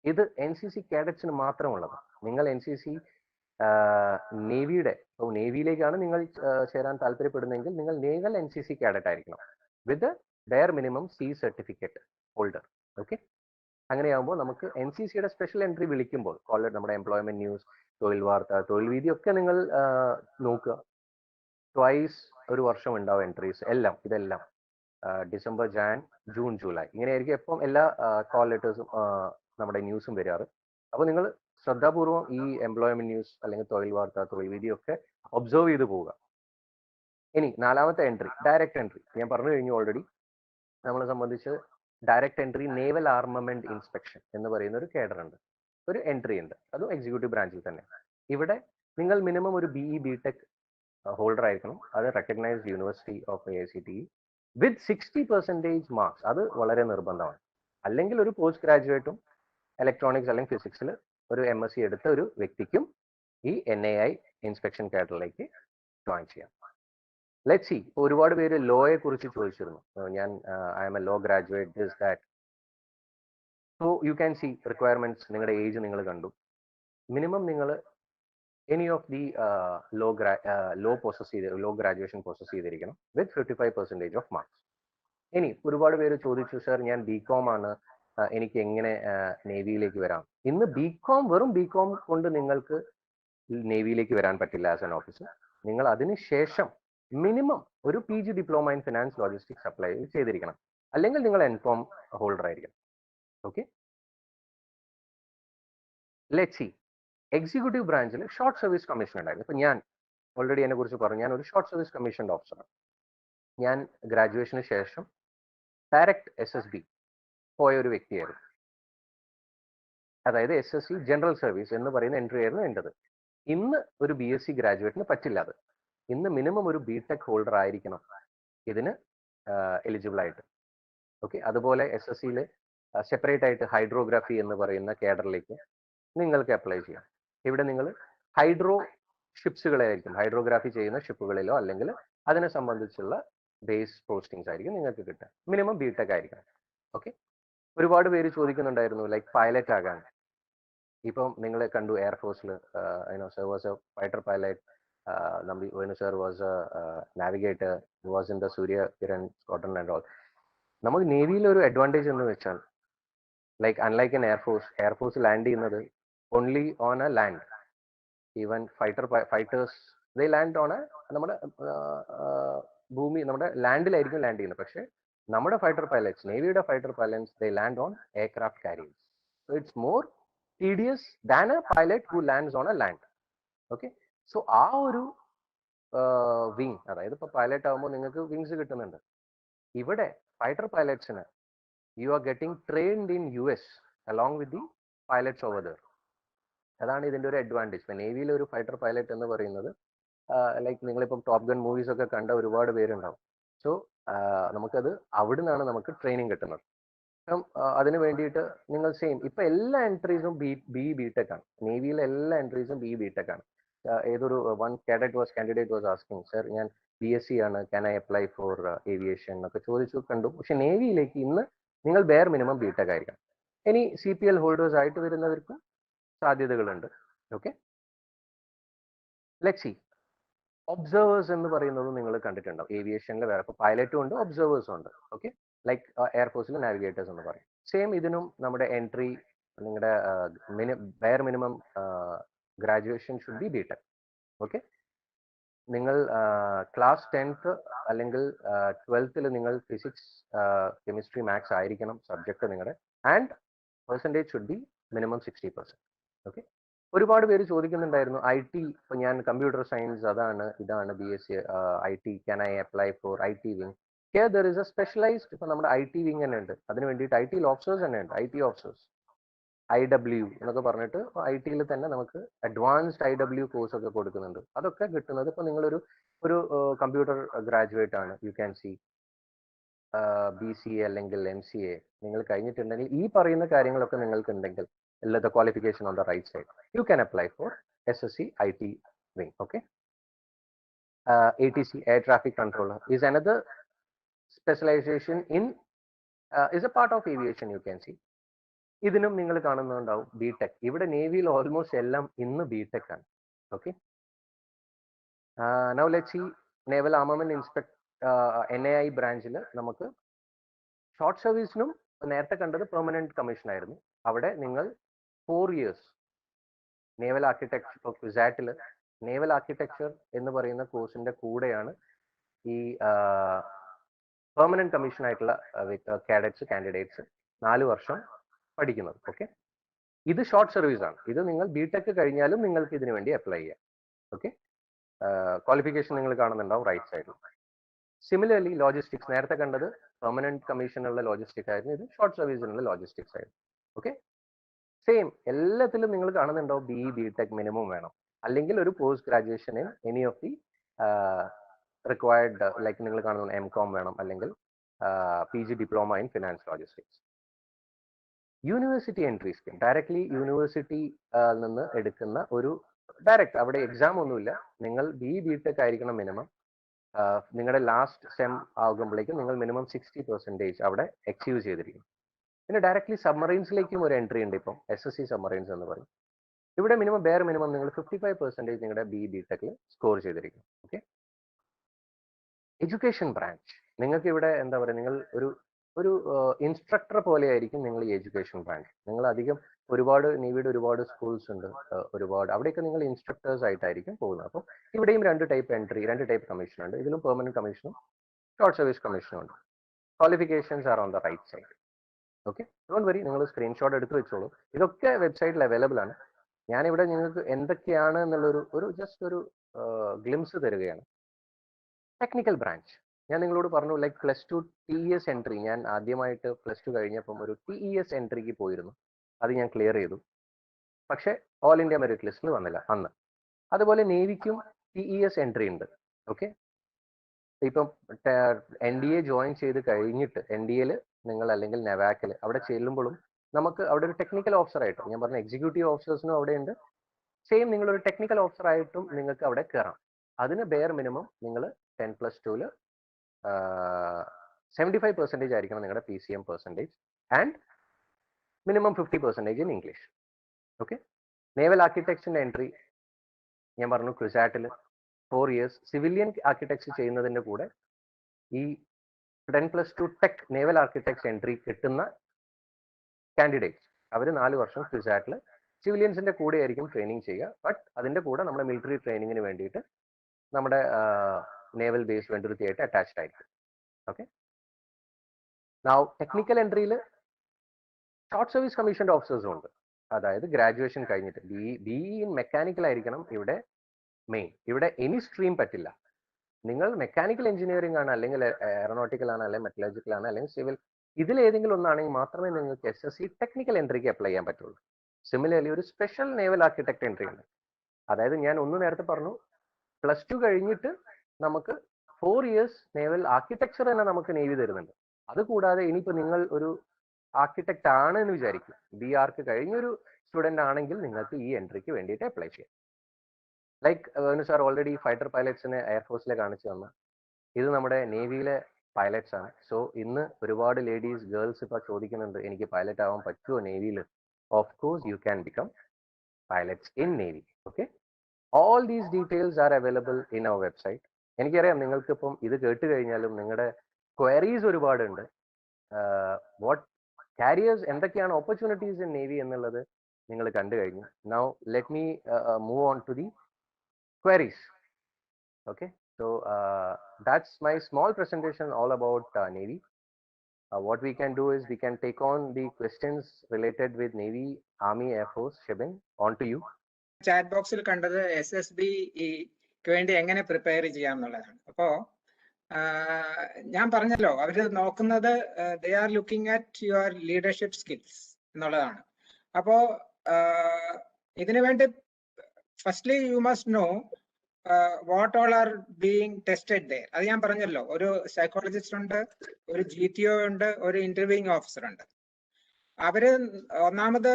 ഇത് NCC കാഡറ്റ്സിന് മാത്രമുള്ളത്. നിങ്ങൾ NCC നേവിയിലേക്കാണ് നിങ്ങൾ ചേരാൻ താല്പര്യപ്പെടുന്നതെങ്കിൽ നിങ്ങൾ നേവൽ NCC കാഡറ്റ് ആയിരിക്കണം with their minimum C certificate holder. Okay, അങ്ങനെയാകുമ്പോൾ നമുക്ക് NCCയുടെ സ്പെഷ്യൽ എൻട്രി വിളിക്കുമ്പോൾ നമ്മുടെ എംപ്ലോയ്മെന്റ് ന്യൂസ്, തൊഴിൽ വാർത്ത, തൊഴിൽ വീതി ഒക്കെ നിങ്ങൾ നോക്കുക. ട്വൈസ് ഒരു വർഷം ഉണ്ടാവും എൻട്രീസ് എല്ലാം. ഇതെല്ലാം ഡിസംബർ, ജാൻ, ജൂൺ, ജൂലൈ ഇങ്ങനെയായിരിക്കും എപ്പം എല്ലാ കോൾ ലെറ്റേഴ്സും നമ്മുടെ ന്യൂസും വരാറ്. അപ്പോൾ നിങ്ങൾ ശ്രദ്ധാപൂർവം ഈ എംപ്ലോയ്മെന്റ് ന്യൂസ് അല്ലെങ്കിൽ തൊഴിൽ വാർത്ത, തൊഴിൽ വീതി ഒക്കെ ഒബ്സർവ് ചെയ്ത് പോവുക. ഇനി 4ാമത്തെ എൻട്രി ഡയറക്റ്റ് എൻട്രി. ഞാൻ പറഞ്ഞു കഴിഞ്ഞു ഓൾറെഡി, നമ്മളെ സംബന്ധിച്ച് direct entry naval armament inspection എന്ന് പറയുന്ന ഒരു കേഡർ ഉണ്ട്, ഒരു എൻട്രി ഉണ്ട്, അതും എക്സിക്യൂട്ടീവ് ബ്രാഞ്ചിൽ തന്നെ. ഇവിടെ നിങ്ങൾ മിനിമം ഒരു BE BTech ഹോൾഡർ ആയിരിക്കണം, അത് recognised university of AICTE with 60% marks, അത് വളരെ നിർബന്ധമാണ്. അല്ലെങ്കിൽ ഒരു പോസ്റ്റ് ഗ്രാജുവേറ്റും ഇലക്ട്രോണിക്സ് അല്ലെങ്കിൽ ഫിസിക്സിൽ ഒരു MSc എടുത്ത ഒരു വ്യക്തിക്കും ഈ NAI ഇൻസ്പെക്ഷൻ കേഡറിലേക്ക് ജോയിൻ ചെയ്യാം. Let see. ഒരുപാട് പേര് ലോയെ കുറിച്ച് ചോദിച്ചിരുന്നു. ഞാൻ I am a law graduate, this that. So you can see requirements. നിങ്ങളുടെ ഏജ് നിങ്ങൾ കണ്ടു. മിനിമം നിങ്ങൾ any of the law graduation possess ചെയ്തിരിക്കണം വിത്ത് 55% ഓഫ് മാർക്സ്. ഇനി ഒരുപാട് പേര് ചോദിച്ചു, സർ ഞാൻ ബികോം ആണ്, എനിക്ക് എങ്ങനെ നേവിയിലേക്ക് വരാം? ഇന്ന് ബികോം, വെറും ബികോം കൊണ്ട് നിങ്ങൾക്ക് നേവിയിലേക്ക് വരാൻ പറ്റില്ല ആസ് എൻ ഓഫീസർ. നിങ്ങൾ അതിനുശേഷം മിനിമം ഒരു PG diploma in finance logistics apply ചെയ്തിരിക്കണം, അല്ലെങ്കിൽ നിങ്ങൾ എൻകോം ഹോൾഡർ ആയിരിക്കണം. Okay, let see. എക്സിക്യൂട്ടീവ് ബ്രാഞ്ചിൽ ഷോർട്ട് സർവീസ് കമ്മീഷൻ ഉണ്ടായിരുന്നു. ഇപ്പൊ ഞാൻ ഓൾറെഡി എന്നെ കുറിച്ച് പറഞ്ഞു, ഞാൻ ഒരു ഷോർട്ട് സർവീസ് കമ്മീഷൻഡ് ഓഫീസറാണ്. ഞാൻ ഗ്രാജുവേഷന് ശേഷം ഡയറക്റ്റ് SSB പോയ ഒരു വ്യക്തിയായിരുന്നു. അതായത് SSC ജനറൽ സർവീസ് എന്ന് പറയുന്ന എൻട്രി ആയിരുന്നു എൻ്റെത്. ഇന്ന് ഒരു BSc ഗ്രാജുവേറ്റിന് പറ്റില്ല അത്. ഇന്ന് മിനിമം ഒരു BTech ഹോൾഡർ ആയിരിക്കണം ഇതിന് എലിജിബിൾ ആയിട്ട്. ഓക്കെ, അതുപോലെ SSCയിൽ സെപ്പറേറ്റ് ആയിട്ട് ഹൈഡ്രോഗ്രാഫി എന്ന് പറയുന്ന കേഡറിലേക്ക് നിങ്ങൾക്ക് അപ്ലൈ ചെയ്യാം. ഇവിടെ നിങ്ങൾ ഹൈഡ്രോ ഷിപ്സുകളായിരിക്കും, ഹൈഡ്രോഗ്രാഫി ചെയ്യുന്ന ഷിപ്പുകളിലോ അല്ലെങ്കിൽ അതിനെ സംബന്ധിച്ചുള്ള ബേസ് പോസ്റ്റിംഗ്സ് ആയിരിക്കും നിങ്ങൾക്ക് കിട്ടുക. മിനിമം BTech ആയിരിക്കണം. ഓക്കെ, ഒരുപാട് പേര് ചോദിക്കുന്നുണ്ടായിരുന്നു ലൈക്ക് പൈലറ്റ് ആകാൻ. ഇപ്പം നിങ്ങൾ കണ്ടു എയർഫോഴ്സിൽ sir was a fighter pilot, Venu sir was a navigator, was in the Surya Kiran squadron and all. നമുക്ക് നേവിയിൽ ഒരു അഡ്വാൻറ്റേജ് എന്ന് വെച്ചാൽ like unlike in air force land ചെയ്യുന്നത് only on a land. Even fighters they land on a നമ്മുടെ ഭൂമി, നമ്മുടെ ലാൻഡിലായിരിക്കും ലാൻഡ് ചെയ്യുന്നത്. പക്ഷേ നമ്മുടെ ഫൈറ്റർ പൈലറ്റ്സ്, നേവിയുടെ fighter pilots, they land on aircraft carriers. So it's more tedious than a pilot who lands on a land. Okay, so ആ ഒരു വിങ്, അതായത് ഇപ്പൊ പൈലറ്റ് ആകുമ്പോൾ നിങ്ങൾക്ക് വിങ്സ് കിട്ടുന്നുണ്ട്. ഇവിടെ ഫൈറ്റർ പൈലറ്റ്സിന് you are getting trained in US along with the pilots over there. അതാണ് ഇതിന്റെ ഒരു അഡ്വാൻറ്റേജ്. ഇപ്പൊ നേവിയിലെ ഒരു ഫൈറ്റർ പൈലറ്റ് എന്ന് പറയുന്നത് ലൈക്ക് നിങ്ങളിപ്പം ടോപ്പ് ഗൺ മൂവീസ് ഒക്കെ കണ്ട ഒരുപാട് പേരുണ്ടാവും. സോ നമുക്കത് അവിടെ നിന്നാണ് നമുക്ക് ട്രെയിനിങ് കിട്ടുന്നത്. അപ്പം അതിന് വേണ്ടിയിട്ട് നിങ്ങൾ സെയിം ഇപ്പൊ എല്ലാ എൻട്രീസും BTech ആണ്. നേവിയിലെ എല്ലാ എൻട്രീസും BTech ആണ്. ഏതൊരു one candidate was asking, sir ഞാൻ BSc ആണ്, can I apply for aviation എന്നൊക്കെ ചോദിച്ചു കണ്ടു. പക്ഷെ നേവിയിലേക്ക് ഇന്ന് നിങ്ങൾ ബെയർ മിനിമം BTech ആയിരിക്കണം. ഇനി CPL ഹോൾഡേഴ്സ് ആയിട്ട് വരുന്നവർക്ക് സാധ്യതകളുണ്ട്. Okay, let see. ഒബ്സർവേഴ്സ് എന്ന് പറയുന്നത് നിങ്ങൾ കണ്ടിട്ടുണ്ടാവും. ഏവിയേഷനിൽ വേറെ പൈലറ്റും ഉണ്ട്, ഒബ്സർവേഴ്സും ഉണ്ട്. ഓക്കെ, ലൈക്ക് എയർഫോഴ്സിൽ നാവിഗേറ്റേഴ്സ് എന്ന് പറയും. സെയിം ഇതിനും നമ്മുടെ എൻട്രി, നിങ്ങളുടെ bare minimum graduation should be BTech. Okay, നിങ്ങൾ ക്ലാസ് 10th അല്ലെങ്കിൽ 12th നിങ്ങൾ ഫിസിക്സ്, കെമിസ്ട്രി, മാത്സ് ആയിരിക്കണം സബ്ജക്ട് നിങ്ങളുടെ. And percentage should be minimum 60%. Okay, ഒരുപാട് പേര് ചോദിക്കുന്നുണ്ടായിരുന്നു IT. ഇപ്പൊ ഞാൻ കമ്പ്യൂട്ടർ സയൻസ് അതാണ് ഇതാണ് BSc IT, can I apply for IT wing? Here there is A specialised, ഇപ്പൊ നമ്മുടെ IT വിങ് തന്നെ ഉണ്ട്. അതിന് വേണ്ടിയിട്ട് IT ഓഫീസേഴ്സ് തന്നെ ഉണ്ട്. IT ഓഫീസേഴ്സ് IW എന്നൊക്കെ പറഞ്ഞിട്ട് IT തന്നെ നമുക്ക് അഡ്വാൻസ്ഡ് IW കോഴ്സ് ഒക്കെ കൊടുക്കുന്നുണ്ട്. അതൊക്കെ കിട്ടുന്നത് ഇപ്പൊ നിങ്ങളൊരു കമ്പ്യൂട്ടർ ഗ്രാജുവേറ്റ് ആണ്, യു ക്യാൻ സി BCA അല്ലെങ്കിൽ MCA നിങ്ങൾ കഴിഞ്ഞിട്ടുണ്ടെങ്കിൽ ഈ പറയുന്ന കാര്യങ്ങളൊക്കെ നിങ്ങൾക്ക് ഉണ്ടെങ്കിൽ, the qualification on the right side, you can apply for SSC IT wing. Okay, ATC, air traffic controller, is another specialization in is a part of aviation, you can see. ഇതിനും നിങ്ങൾ കാണുന്നുണ്ടാവും BTech. ഇവിടെ നേവിയിൽ almost എല്ലാം ഇന്ന് BTech ആണ്. Okay, now let's see naval armament inspect NAI ബ്രാഞ്ചിൽ നമുക്ക് short സർവീസിനും നേരത്തെ കണ്ടത് പെർമനന്റ് കമ്മീഷൻ ആയിരുന്നു. അവിടെ നിങ്ങൾ 4 years നേവൽ ആർക്കിടെക്ചർ, ക്വിസാറ്റിൽ നേവൽ ആർക്കിടെക്ചർ എന്ന് പറയുന്ന കോഴ്സിന്റെ കൂടെയാണ് ഈ പെർമനന്റ് കമ്മീഷൻ ആയിട്ടുള്ള കാൻഡിഡേറ്റ്സ് 4 വർഷം പഠിക്കുന്നത്. ഓക്കെ, ഇത് ഷോർട്ട് സർവീസ് ആണ്. ഇത് നിങ്ങൾ BTech കഴിഞ്ഞാലും നിങ്ങൾക്ക് ഇതിനു വേണ്ടി അപ്ലൈ ചെയ്യാം. ഓക്കെ, ക്വാളിഫിക്കേഷൻ നിങ്ങൾ കാണുന്നുണ്ടാവും റൈറ്റ് സൈഡിൽ. സിമിലർലി ലോജിസ്റ്റിക്സ്, നേരത്തെ കണ്ടത് പെർമനന്റ് കമ്മീഷനുള്ള ലോജിസ്റ്റിക്സ് ആയിരുന്നു, ഇത് ഷോർട്ട് സർവീസിനുള്ള ലോജിസ്റ്റിക്സ് ആയിരുന്നു. ഓക്കെ, സെയിം എല്ലാത്തിലും നിങ്ങൾ കാണുന്നുണ്ടാവും BTech മിനിമം വേണം, അല്ലെങ്കിൽ ഒരു post graduation in any of the required, like നിങ്ങൾ കാണുന്ന MCOM വേണം, അല്ലെങ്കിൽ PG diploma in finance logistics. University entry scheme, directly university നിന്ന് എടുക്കുന്ന ഒരു ഡയറക്റ്റ്, അവിടെ എക്സാം ഒന്നുമില്ല. നിങ്ങൾ BTech ആയിരിക്കണം മിനിമം. നിങ്ങളുടെ ലാസ്റ്റ് സെം ആകുമ്പോഴേക്കും നിങ്ങൾ മിനിമം 60% അവിടെ അച്ചീവ് ചെയ്തിരിക്കും. പിന്നെ ഡയറക്ട്ലി സബ്മറൈൻസിലേക്കും ഒരു എൻട്രി ഉണ്ട്. ഇപ്പം SSC സബ്മറൈൻസ് എന്ന് പറയും. ഇവിടെ ബെയർ മിനിമം നിങ്ങൾ 55% നിങ്ങളുടെ BTechൽ സ്കോർ ചെയ്തിരിക്കും. ഓക്കെ. എഡ്യൂക്കേഷൻ ബ്രാഞ്ച് നിങ്ങൾക്ക് ഇവിടെ എന്താ പറയുക, നിങ്ങൾ ഒരു ഇൻസ്ട്രക്ടർ പോലെ ആയിരിക്കും നിങ്ങൾ ഈ എഡ്യൂക്കേഷൻ ബ്രാഞ്ച്. നിങ്ങൾ അധികം ഒരുപാട് നേവിയുടെ ഒരുപാട് സ്കൂൾസ് ഉണ്ട്, ഒരുപാട് അവിടെയൊക്കെ നിങ്ങൾ ഇൻസ്ട്രക്ടേഴ്സ് ആയിട്ടായിരിക്കും പോകുന്നത്. അപ്പം ഇവിടെയും 2 ടൈപ്പ് എൻട്രി, 2 ടൈപ്പ് കമ്മീഷൻ ഉണ്ട്. ഇതിലും പെർമനന്റ് കമ്മീഷനും ഷോർട്ട് സർവീസ് കമ്മീഷനും ഉണ്ട്. Qualifications are on the right side. Okay, don't worry, നിങ്ങൾ സ്ക്രീൻഷോട്ട് എടുത്ത് വെച്ചോളൂ. ഇതൊക്കെ വെബ്സൈറ്റിൽ അവൈലബിൾ ആണ്. ഞാനിവിടെ നിങ്ങൾക്ക് എന്തൊക്കെയാണ് എന്നുള്ളൊരു ജസ്റ്റ് ഒരു ഗ്ലിംസ് തരികയാണ്. ടെക്നിക്കൽ ബ്രാഞ്ച് ഞാൻ നിങ്ങളോട് പറഞ്ഞു, ലൈക്ക് +2 TES എൻട്രി. ഞാൻ ആദ്യമായിട്ട് +2 കഴിഞ്ഞപ്പം ഒരു TES എൻട്രിക്ക് പോയിരുന്നു. അത് ഞാൻ ക്ലിയർ ചെയ്തു. പക്ഷേ ഓൾ ഇന്ത്യ മെറിറ്റ് ലിസ്റ്റിൽ വന്നില്ല അന്ന്. അതുപോലെ നേവിക്കും TES എൻട്രി ഉണ്ട്. ഓക്കെ, ഇപ്പം NDA ജോയിൻ ചെയ്ത് കഴിഞ്ഞിട്ട് NDAയിൽ നിങ്ങൾ അല്ലെങ്കിൽ നെവാക്കിൽ അവിടെ ചെല്ലുമ്പോഴും നമുക്ക് അവിടെ ഒരു ടെക്നിക്കൽ ഓഫീസർ ആയിട്ടും, ഞാൻ പറഞ്ഞ എക്സിക്യൂട്ടീവ് ഓഫീസേഴ്സിനും അവിടെ ഉണ്ട്. സെയിം നിങ്ങളൊരു ടെക്നിക്കൽ ഓഫീസർ ആയിട്ടും നിങ്ങൾക്ക് അവിടെ കയറാം. അതിന് ബെയർ മിനിമം നിങ്ങൾ 10+2ൽ 75% ആയിരിക്കണം നിങ്ങളുടെ PCM percentage and minimum 50% in English. Okay. Naval ആർക്കിടെക്ചറിന്റെ എൻട്രി ഞാൻ പറഞ്ഞു ക്വിസാറ്റിൽ 4 years. സിവിലിയൻ ആർക്കിടെക്ചർ ചെയ്യുന്നതിന്റെ കൂടെ ഈ 10+2 ടെക് നേവൽ ആർക്കിടെക്ചർ എൻട്രി കിട്ടുന്ന കാൻഡിഡേറ്റ്സ് അവർ 4 വർഷം ക്വിസാറ്റിൽ സിവിലിയൻസിന്റെ കൂടെ ആയിരിക്കും ട്രെയിനിങ് ചെയ്യുക. ബട്ട് അതിന്റെ കൂടെ നമ്മുടെ മിലിറ്ററി ട്രെയിനിങ്ങിന് വേണ്ടിയിട്ട് നമ്മുടെ നേവൽ ബേസ് വെണ്ടുരുത്തിയായിട്ട് അറ്റാച്ച്ഡ് ആയിരിക്കും. ഓക്കെ. നൗ ടെക്നിക്കൽ എൻട്രിയിൽ ഷോർട്ട് സർവീസ് കമ്മീഷൻഡ് ഓഫീസേഴ്സും ഉണ്ട്. അതായത് ഗ്രാജുവേഷൻ കഴിഞ്ഞിട്ട് BE ഇൻ മെക്കാനിക്കൽ ആയിരിക്കണം ഇവിടെ മെയിൻ. ഇവിടെ എനി സ്ട്രീം പറ്റില്ല. നിങ്ങൾ മെക്കാനിക്കൽ എഞ്ചിനീയറിംഗ് ആണ്, അല്ലെങ്കിൽ എയറോനോട്ടിക്കൽ ആണ്, അല്ലെങ്കിൽ മെറ്റലർജിക്കൽ ആണ്, അല്ലെങ്കിൽ സിവിൽ, ഇതിലേതെങ്കിലും ഒന്നാണെങ്കിൽ മാത്രമേ നിങ്ങൾക്ക് SSC ടെക്നിക്കൽ എൻട്രിക്ക് അപ്ലൈ ചെയ്യാൻ പറ്റുള്ളൂ. സിമിലർലി ഒരു സ്പെഷ്യൽ നേവൽ ആർക്കിടെക്ട് എൻട്രി ഉണ്ട്. അതായത് ഞാൻ നേരത്തെ പറഞ്ഞു, +2 കഴിഞ്ഞിട്ട് നമുക്ക് 4 years നേവൽ ആർക്കിടെക്ചർ തന്നെ നമുക്ക് നേവി തരുന്നുണ്ട്. അതുകൂടാതെ ഇനിയിപ്പോൾ നിങ്ങൾ ഒരു ആർക്കിടെക്ട് ആണ് എന്ന് വിചാരിക്കും, BArch കഴിഞ്ഞൊരു സ്റ്റുഡൻ്റ് ആണെങ്കിൽ നിങ്ങൾക്ക് ഈ എൻട്രിക്ക് വേണ്ടിയിട്ട് അപ്ലൈ ചെയ്യാം. Like Venu sir already fighter പൈലറ്റ്സിനെ എയർഫോഴ്സിലെ കാണിച്ചു തന്നു. ഇത് നമ്മുടെ നേവിയിലെ പൈലറ്റ്സ് ആണ്. സോ ഇന്ന് ഒരുപാട് ലേഡീസ് ഗേൾസ് ഇപ്പോൾ ചോദിക്കുന്നുണ്ട്, എനിക്ക് പൈലറ്റ് ആവാൻ പറ്റുമോ നേവിയിൽ? Of course you can become pilots in navy. Okay. All these details are available in our website. എനിക്കറിയാം നിങ്ങൾക്ക് ഇപ്പം ഇത് കേട്ട് കഴിഞ്ഞാലും നിങ്ങളുടെ ക്വയറീസ് ഒരുപാടുണ്ട്. വാട്ട് കാരിയേഴ്സ്, എന്തൊക്കെയാണ് ഓപ്പർച്യൂണിറ്റീസ് ഇൻ നേവി എന്നുള്ളത് നിങ്ങൾ കണ്ടു കഴിഞ്ഞു. Now let me move on to the queries. Okay, so that's my small presentation all about Navy. What we can do is we can take on the questions related with Navy, Army, Air Force. Shebin, on to you. Chat ബോക്സിൽ കണ്ടത് SSBക്ക് വേണ്ടി എങ്ങനെ prepare ചെയ്യാം എന്നുള്ളതാണ്. അപ്പോ ഞാൻ പറഞ്ഞല്ലോ, അവര് നോക്കുന്നത് they are looking at your leadership skills എന്നുള്ളതാണ്. അപ്പോ ഇതിനു വേണ്ടി firstly you must know what all are being tested there. അത് ഞാൻ പറഞ്ഞല്ലോ, ഒരു സൈക്കോളജിസ്റ്റ് ഉണ്ട്, ഒരു GTO ഉണ്ട്, ഒരു ഇന്റർവ്യൂയിങ് ഓഫീസർ ഉണ്ട്. അവര് ഒന്നാമത്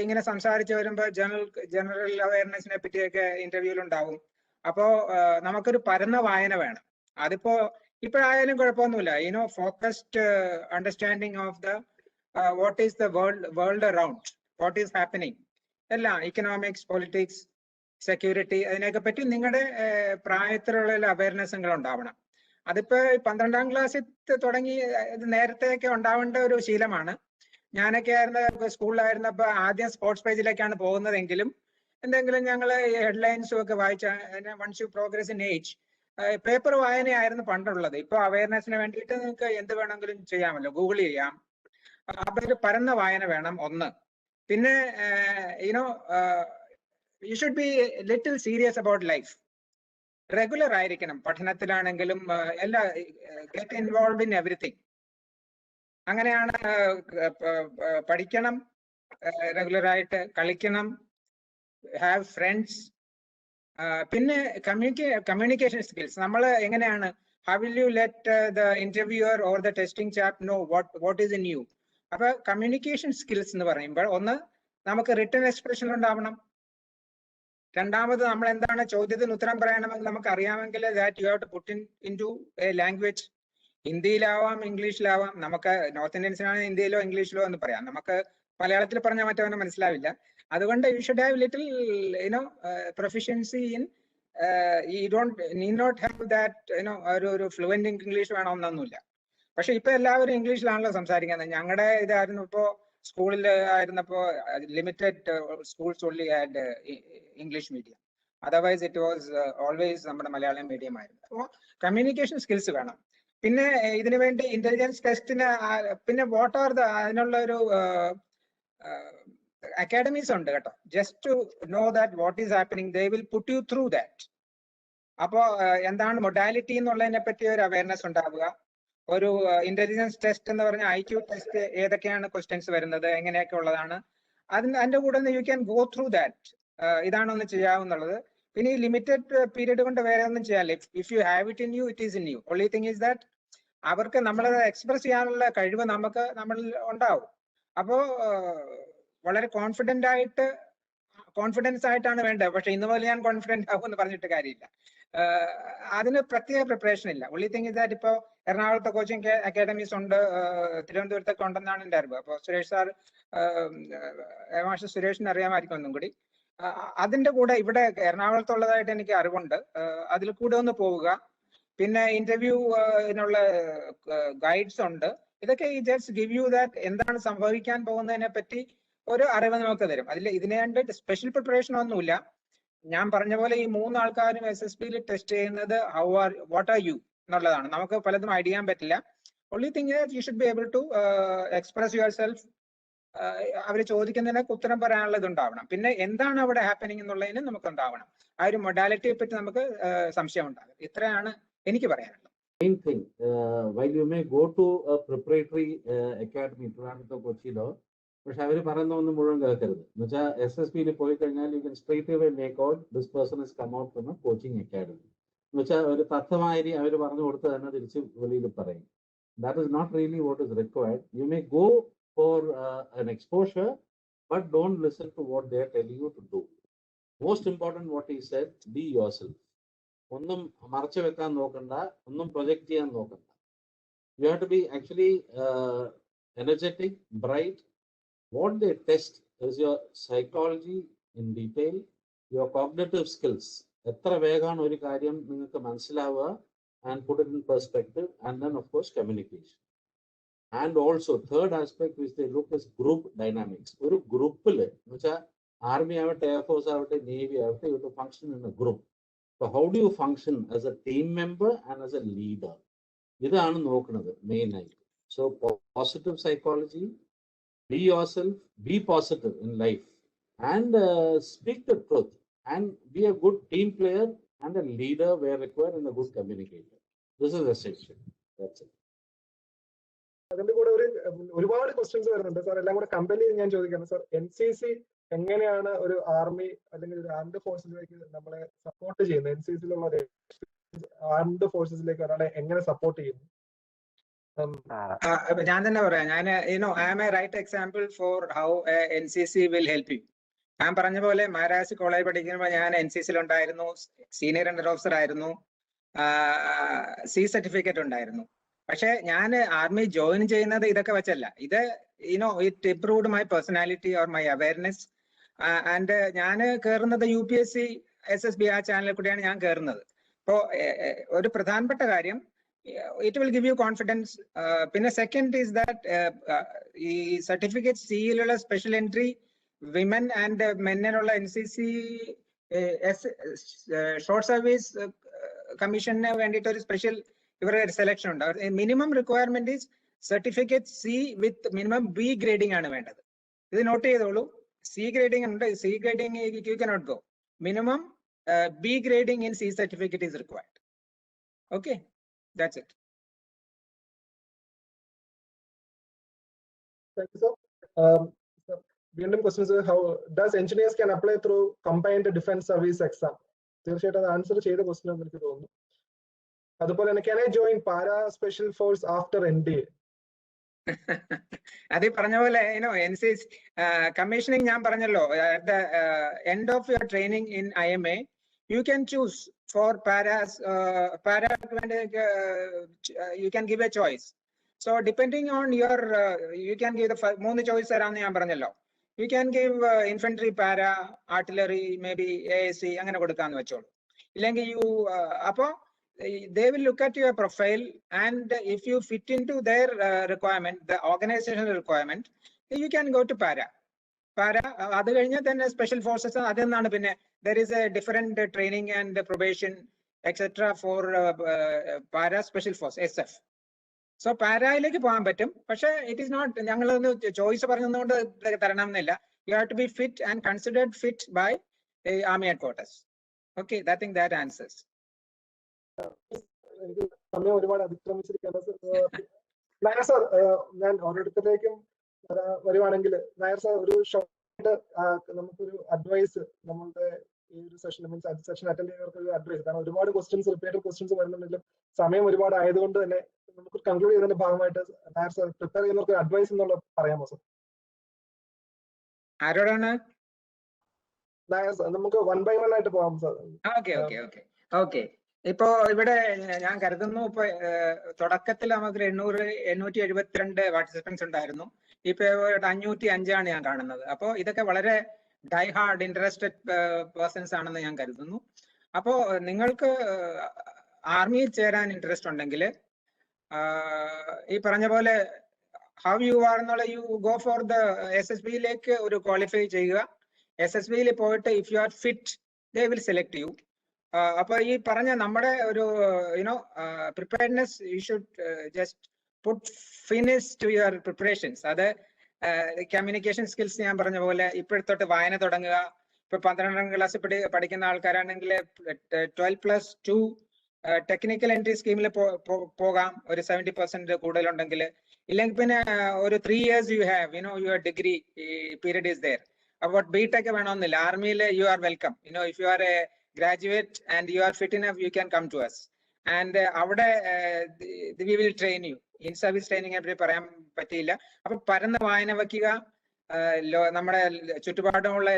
ഇങ്ങനെ സംസാരിച്ച് വരുമ്പോൾ ജനറൽ അവയർനെസിനെ പറ്റിയൊക്കെ ഇന്റർവ്യൂവിൽ ഉണ്ടാവും. അപ്പോ നമുക്കൊരു പരന്ന വായന വേണം. അതിപ്പോ ഇപ്പോഴായാലും കുഴപ്പമൊന്നുമില്ല. Focused understanding of the what is the world around, what is happening, എല്ലാം ഇക്കണോമിക്സ്, പൊളിറ്റിക്സ്, സെക്യൂരിറ്റി, അതിനെയൊക്കെ പറ്റി നിങ്ങളുടെ പ്രായത്തിലുള്ള അവയർനെസ്സുകൾ ഉണ്ടാവണം. അതിപ്പോ 12ാം ക്ലാസ്സിൽ തുടങ്ങി നേരത്തെയൊക്കെ ഉണ്ടാവേണ്ട ഒരു ശീലമാണ്. ഞാനൊക്കെ സ്കൂളിലായിരുന്നപ്പോ ആദ്യം സ്പോർട്സ് പേജിലേക്കാണ് പോകുന്നതെങ്കിലും എന്തെങ്കിലും ഞങ്ങൾ ഹെഡ്ലൈൻസും ഒക്കെ വായിച്ച once you progress in age paper വായനയായിരുന്നു പണ്ടുള്ളത്. ഇപ്പൊ അവയർനെസ്സിന് വേണ്ടിയിട്ട് നിങ്ങൾക്ക് എന്ത് വേണമെങ്കിലും ചെയ്യാമല്ലോ, ഗൂഗിൾ ചെയ്യാം. അപ്പൊ ഒരു പരന്ന വായന വേണം ഒന്ന്. പിന്നെ you should be a little serious about life. Regular ആയിരിക്കണം പഠനത്തിലാണെങ്കിലും എല്ലാ, ഗെറ്റ് ഇൻവോൾവ് ഇൻ എവറിത്തിങ്. അങ്ങനെയാണ് പഠിക്കണം, റെഗുലർ ആയിട്ട് കളിക്കണം, ഹാവ് ഫ്രണ്ട്സ്. പിന്നെ കമ്മ്യൂണിക്കേഷൻ സ്കിൽസ്. നമ്മൾ എങ്ങനെയാണ്, how will you let the interviewer or the testing chap know what is in you. അപ്പൊ കമ്മ്യൂണിക്കേഷൻ സ്കിൽസ് എന്ന് പറയുമ്പോൾ ഒന്ന് നമുക്ക് റിട്ടൺ എക്സ്പ്രഷൻ ഉണ്ടാവണം, രണ്ടാമത് നമ്മൾ എന്താണ് ചോദ്യത്തിന് ഉത്തരം പറയണമെങ്കിൽ നമുക്ക് അറിയാമെങ്കിൽ that you have to put into a language. ഹിന്ദിയിലാവാം, ഇംഗ്ലീഷിലാവാം. നമുക്ക് നോർത്ത് ഇന്ത്യൻസിനാണ് ഹിന്ദിയിലോ ഇംഗ്ലീഷിലോ എന്ന് പറയാം. നമുക്ക് മലയാളത്തിൽ പറഞ്ഞാൽ മറ്റവനെ മനസ്സിലാവില്ല. അതുകൊണ്ട് you should have little proficiency in you don't need not have that ഒരു ഫ്ലുവന്റ് ഇംഗ്ലീഷ് വേണമെന്നൊന്നുമില്ല. പക്ഷെ ഇപ്പൊ എല്ലാവരും ഇംഗ്ലീഷിലാണല്ലോ സംസാരിക്കുന്നത്. ഞങ്ങളുടെ ഇതായിരുന്നു ഇപ്പോ സ്കൂളിൽ ആയിരുന്നപ്പോ limited schools only had English medium. Otherwise it was always നമ്മുടെ മലയാളം മീഡിയം ആയിരുന്നു. അപ്പോൾ കമ്മ്യൂണിക്കേഷൻ സ്കിൽസ് വേണം. പിന്നെ ഇതിനു വേണ്ടി ഇന്റലിജൻസ് ടെസ്റ്റിന് പിന്നെ വാട്ട് ആർ അതിനുള്ള ഒരു അക്കാഡമീസ് ഉണ്ട് കേട്ടോ. Just to know that what is happening, they will put you through that. അപ്പോ എന്താണ് മൊഡാലിറ്റി എന്നുള്ളതിനെ പറ്റി ഒരു അവയർനെസ് ഉണ്ടാവുക. ഒരു ഇന്റലിജൻസ് ടെസ്റ്റ് എന്ന് പറഞ്ഞ IQ ടെസ്റ്റ് ഏതൊക്കെയാണ് ക്വസ്റ്റ്യൻസ് വരുന്നത്, എങ്ങനെയൊക്കെ ഉള്ളതാണ്, അതിന്റെ കൂടെ you can go through that. ഇതാണ് ഒന്ന് ചെയ്യാവുന്നുള്ളത്. പിന്നെ ഈ ലിമിറ്റഡ് പീരീഡ് കൊണ്ട് വേറെ ഒന്നും ചെയ്യാനില്ല. If you have it in you, it is in you. Only thing is that അവർക്ക് നമ്മളെ എക്സ്പ്രസ് ചെയ്യാനുള്ള കഴിവ് നമ്മളിൽ ഉണ്ടാവും. അപ്പോ വളരെ കോൺഫിഡൻസ് ആയിട്ടാണ് വേണ്ടത്. പക്ഷെ ഇന്ന് മുതൽ ഞാൻ കോൺഫിഡന്റ് ആവും എന്ന് പറഞ്ഞിട്ട് കാര്യമില്ല. അതിന് പ്രത്യേക പ്രിപ്പറേഷൻ ഇല്ല. ഒൺലി തിങ് ഇസ് ദാറ്റ് ഇപ്പോ എറണാകുളത്തെ കോച്ചിങ് അക്കാഡമീസ് ഉണ്ട്, തിരുവനന്തപുരത്തൊക്കെ ഉണ്ടെന്നാണ് എൻ്റെ അറിവ്. അപ്പോൾ സുരേഷ് സാർ, മാസ്റ്റർ സുരേഷിന് അറിയാമായിരിക്കും ഒന്നും കൂടി. അതിന്റെ കൂടെ ഇവിടെ എറണാകുളത്തുള്ളതായിട്ട് എനിക്ക് അറിവുണ്ട്. അതിൽ കൂടെ ഒന്ന് പോവുക. പിന്നെ ഇന്റർവ്യൂവിനുള്ള ഗൈഡ്സ് ഉണ്ട്. ഇതൊക്കെ ജസ്റ്റ് ഗിവ് യു ദാറ്റ് എന്താണ് സംഭവിക്കാൻ പോകുന്നതിനെ പറ്റി ഒരു അറിവ് നമുക്ക് തരും. ഇതിനെ കണ്ടിട്ട് സ്പെഷ്യൽ പ്രിപ്പറേഷൻ ഒന്നുമില്ല. ഞാൻ പറഞ്ഞ പോലെ ഈ 3 ആൾക്കാരും SSBയിൽ ടെസ്റ്റ് ചെയ്യുന്നത് വാട്ട് ആർ യു എന്നുള്ളതാണ്. നമുക്ക് പലതും ഐഡിയ ചെയ്യാൻ പറ്റില്ല. Only thing you should be able to express yourself. അവർ ചോദിക്കുന്നതിനൊക്കെ ഉത്തരം പറയാനുള്ള ഇതുണ്ടാവണം. പിന്നെ എന്താണ് അവിടെ ഹാപ്പനിങ് എന്നുള്ളതിന് നമുക്ക് ഉണ്ടാവണം. ആ ഒരു മൊഡാലിറ്റിയെ പറ്റി നമുക്ക് സംശയം ഉണ്ടാകും. ഇത്രയാണ് എനിക്ക് പറയാനുള്ളത്. Main thing, while you may go to a preparatory academy, Trivandrum, Kochilo, പക്ഷെ അവർ പറയുന്ന ഒന്നും മുഴുവൻ കേൾക്കരുത്. എന്ന് വെച്ചാൽ SSBയിൽ പോയി കഴിഞ്ഞാൽ you can straight away make out this person is come out from a coaching academy. എന്ന് വെച്ചാൽ ഒരു തത്വമായി അവർ പറഞ്ഞു കൊടുത്ത് തന്നെ തിരിച്ച് വെളിയിൽ പറയും. That is not really what is required. You may go for an exposure, but don't listen to what they are telling you to do. Most important what he said, be yourself. ഒന്നും മറച്ചു വെക്കാൻ നോക്കണ്ട, ഒന്നും project ചെയ്യാൻ നോക്കണ്ട. You have to be actually energetic, bright. What they test is your psychology in detail, your cognitive skills. എത്ര വേഗമാണ് ഒരു കാര്യം നിങ്ങൾക്ക് മനസ്സിലാവുക, and put it in perspective, and then of course communication. And also third aspect which they look is group dynamics. ഒരു ഗ്രൂപ്പിൽ എന്ന് വെച്ചാൽ army ആവട്ടെ, എയർഫോഴ്സ് ആവട്ടെ, നേവി ആവട്ടെ, you have to function in a group. So how do you function as a team member and as a leader? ഇതാണ് നോക്കുന്നത് main ആയിട്ട്. So positive psychology, be yourself, be positive in life, and speak the truth, and be a good team player and a leader where required, and a good communicator. This is essential. That's it. അതിന്റെ കൂടെ ഒരുപാട് questions വരുന്നുണ്ട് sir. എല്ലാം കൂടെ compare ചെയ്ത് ഞാൻ ചോദിക്കുന്നത് sir, NCC എങ്ങനെയാണ് ഒരു ആർമി അല്ലെങ്കിൽ ഒരു ആർംഡ് ഫോഴ്സിലേക്ക് നമ്മളെ സപ്പോർട്ട് ചെയ്യുന്നത്? NCCയിലുള്ള ഒരു ആർംഡ് ഫോഴ്സസിലേക്ക് ഒരാളെ എങ്ങനെ സപ്പോർട്ട് ചെയ്യുന്നു? ഞാൻ തന്നെ പറയാം. I am a right example for how NCC will help you. ഞാൻ പറഞ്ഞ പോലെ മഹാരാജ് കോളേജ് പഠിക്കുമ്പോൾ ഞാൻ NCCയിൽ ഉണ്ടായിരുന്നു, സീനിയർ അണ്ടർ ഓഫീസർ ആയിരുന്നു, C സർട്ടിഫിക്കറ്റ് ഉണ്ടായിരുന്നു. പക്ഷെ ഞാൻ ആർമി ജോയിൻ ചെയ്യുന്നത് ഇതൊക്കെ വെച്ചല്ല. ഇത് it improved my personality or my awareness. And ഞാൻ കയറുന്നത് UPSC SSB ആ ചാനലിൽ കൂടെയാണ് ഞാൻ കയറുന്നത്. അപ്പോൾ ഒരു പ്രധാനപ്പെട്ട കാര്യം, it will give you confidence. പിന്നെ സെക്കൻഡ് ഈസ് ദാറ്റ് ഈ സർട്ടിഫിക്കറ്റ് സിയിലുള്ള സ്പെഷ്യൽ എൻട്രി വിമൻ ആൻഡ് മെന്നിനുള്ള NCC ഷോർട്ട് സർവീസ് കമ്മീഷന് വേണ്ടിയിട്ട് ഒരു സ്പെഷ്യൽ ഇവരുടെ സെലക്ഷൻ ഉണ്ട്. Minimum requirement is certificate C with minimum B grading ആണ് വേണ്ടത്. ഇത് നോട്ട് ചെയ്തോളൂ. C ഗ്രേഡിംഗ് ഉണ്ട്, C grading you cannot go. Minimum B grading in C certificate is required. Okay, that's it. Thank you, sir. വീണ്ടും questions, how does engineers can apply through combined defence service exam? തീർച്ചയായിട്ടും അത് answer ചെയ്ത question എന്ന് എനിക്ക് തോന്നുന്നു. അതുപോലെ തന്നെ, can I join para special force after NDA? അത് ഈ പറഞ്ഞ പോലെ NCC commissioning ഞാൻ പറഞ്ഞല്ലോ, at the end of your training in IMA you can choose for paras, you can give a choice. So depending on your you can give the മൂന്ന് choice തരാമെന്ന് ഞാൻ പറഞ്ഞല്ലോ. You can give infantry, para, artillery, maybe ASC അങ്ങനെ കൊടുക്കാന്ന് വെച്ചോളൂ. ഇല്ലെങ്കിൽ അപ്പോ they will look at your profile, and if you fit into their requirement, the organizational requirement, you can go to para. അത് കഴിഞ്ഞാൽ തന്നെ സ്പെഷ്യൽ ഫോഴ്സസ്, അതെന്നാണ് പിന്നെ there is a different training and probation etc for para special force SF. So പാരയിലേക്ക് പോകാൻ പറ്റും. പക്ഷെ it is not, ഞങ്ങളൊന്ന് choice പറഞ്ഞതുകൊണ്ട് തരണം എന്നില്ല. You have to be fit and considered fit by army headquarters. Okay, I think that answers. എനിക്ക് സമയം ഒരുപാട് അതിക്രമിച്ചിരിക്കുന്നത്. നായർ സാർ, ഞാൻ ഓരോരുത്തരിലേക്കും വരുവാണെങ്കിൽ, നായർ സാർ ഒരു ഷോർട്ട് നമുക്കൊരു അഡ്വൈസ്, നമ്മളുടെ ഈ ഒരു സെഷൻ മീൻസ് സെഷൻ അറ്റൻഡ് ചെയ്യുന്നവർക്ക് ഒരു അഡ്വൈസ്, കാരണം ഒരുപാട് ക്വസ്റ്റ്യൻസ്, റിപ്പീറ്റഡ് ക്വസ്റ്റ്യൻസ് വരുന്നുണ്ടെങ്കിലും സമയം ഒരുപാട് ആയതുകൊണ്ട് തന്നെ നമുക്ക് കൺക്ലൂഡ് ചെയ്തതിന്റെ ഭാഗമായിട്ട് നായർ സാർ പ്രിപ്പയർ ചെയ്യുന്നവർക്ക് അഡ്വൈസ് എന്നുള്ളത് പറയാമോ സാർ? ആരോടാണ്? നായർ സാർ, നമുക്ക് 1 by 1 ആയിട്ട് പോകാം സാർ. ഓക്കെ. ഇപ്പോ ഇവിടെ ഞാൻ കരുതുന്നു, ഇപ്പൊ തുടക്കത്തിൽ നമുക്ക് 872 പാർട്ടിസിപ്പൻസ് ഉണ്ടായിരുന്നു. ഇപ്പൊ 505 ഞാൻ കാണുന്നത്. അപ്പോ ഇതൊക്കെ വളരെ ഡൈ ഹാർഡ് ഇൻട്രസ്റ്റഡ് പേഴ്സൺസ് ആണെന്ന് ഞാൻ കരുതുന്നു. അപ്പോ നിങ്ങൾക്ക് ആർമിയിൽ ചേരാൻ ഇൻട്രസ്റ്റ് ഉണ്ടെങ്കിൽ ഈ പറഞ്ഞ പോലെ ഹൗ യു ആർ എന്നുള്ള യു ഗോ ഫോർ ദ SSBയിലേക്ക് ഒരു ക്വാളിഫൈ ചെയ്യുക. SSBയിൽ പോയിട്ട് if you are fit they will select you. അപ്പൊ ഈ പറഞ്ഞ നമ്മുടെ ഒരു preparedness, you should just put finish to your preparations. അത് കമ്മ്യൂണിക്കേഷൻ സ്കിൽസ് ഞാൻ പറഞ്ഞ പോലെ ഇപ്പോഴത്തോട്ട് വായന തുടങ്ങുക. ഇപ്പൊ 12ാം ക്ലാസ് പഠിക്കുന്ന ആൾക്കാരാണെങ്കിൽ 12+2 ടെക്നിക്കൽ എൻട്രി സ്കീമിൽ പോകാം, ഒരു 70% കൂടുതലുണ്ടെങ്കിൽ. ഇല്ലെങ്കിൽ പിന്നെ ഒരു 3 years you have your degree period is there. അപ്പോൾ BTech വേണമെന്നില്ല. ആർമിയിൽ you are welcome. If you are a graduate and you are fit enough, you can come to us, and അവിടെ we will train you. In service training എപ്പറ്റി പറയാൻ പറ്റിയില്ല. അപ്പൊ പരന്ന വായന വയ്ക്കുക. നമ്മുടെ ചുറ്റുപാടുമുള്ള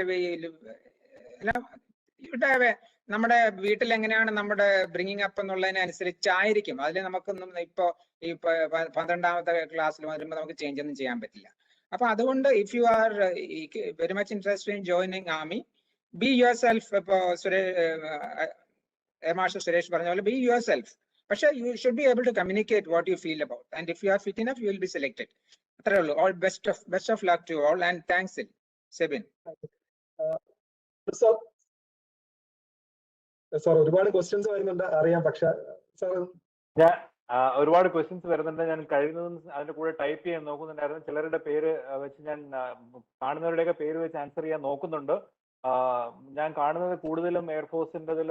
നമ്മുടെ വീട്ടിൽ എങ്ങനെയാണ് നമ്മുടെ ബ്രിങ്ങിങ് അപ്പ് എന്നുള്ളതിനനുസരിച്ചായിരിക്കും. അതിൽ നമുക്കൊന്നും ഇപ്പോ ഈ 12ാമത്തെ ക്ലാസ്സിൽ വരുമ്പോൾ നമുക്ക് ചേഞ്ച് ഒന്നും ചെയ്യാൻ പറ്റില്ല. അപ്പൊ അതുകൊണ്ട് if you are very much interested in joining army, be yourself. Air Marshal Suresh പറഞ്ഞ പോലെ be yourself. പക്ഷെ you should be able to communicate what you feel about, and if you are fit enough you will be selected. അത്രേ ഉള്ളൂ. All best of luck to you all, and thanks Sebin. Sir ഒരുപാട് questions വരുന്നുണ്ട് അറിയാം, പക്ഷെ sir ഒരുപാട് questions വരുന്നുണ്ട്. ഞാൻ കഴിയുന്നതും അതിന്റെ കൂടെ ടൈപ്പ് ചെയ്യാൻ നോക്കുന്നുണ്ടായിരുന്നു. ചിലരുടെ പേര് വെച്ച് ഞാൻ കാണുന്നവരുടെയൊക്കെ പേര് വെച്ച് ആൻസർ ചെയ്യാൻ നോക്കുന്നുണ്ട്. ഞാൻ കാണുന്നത് കൂടുതലും എയർഫോഴ്സിൻ്റെതിൽ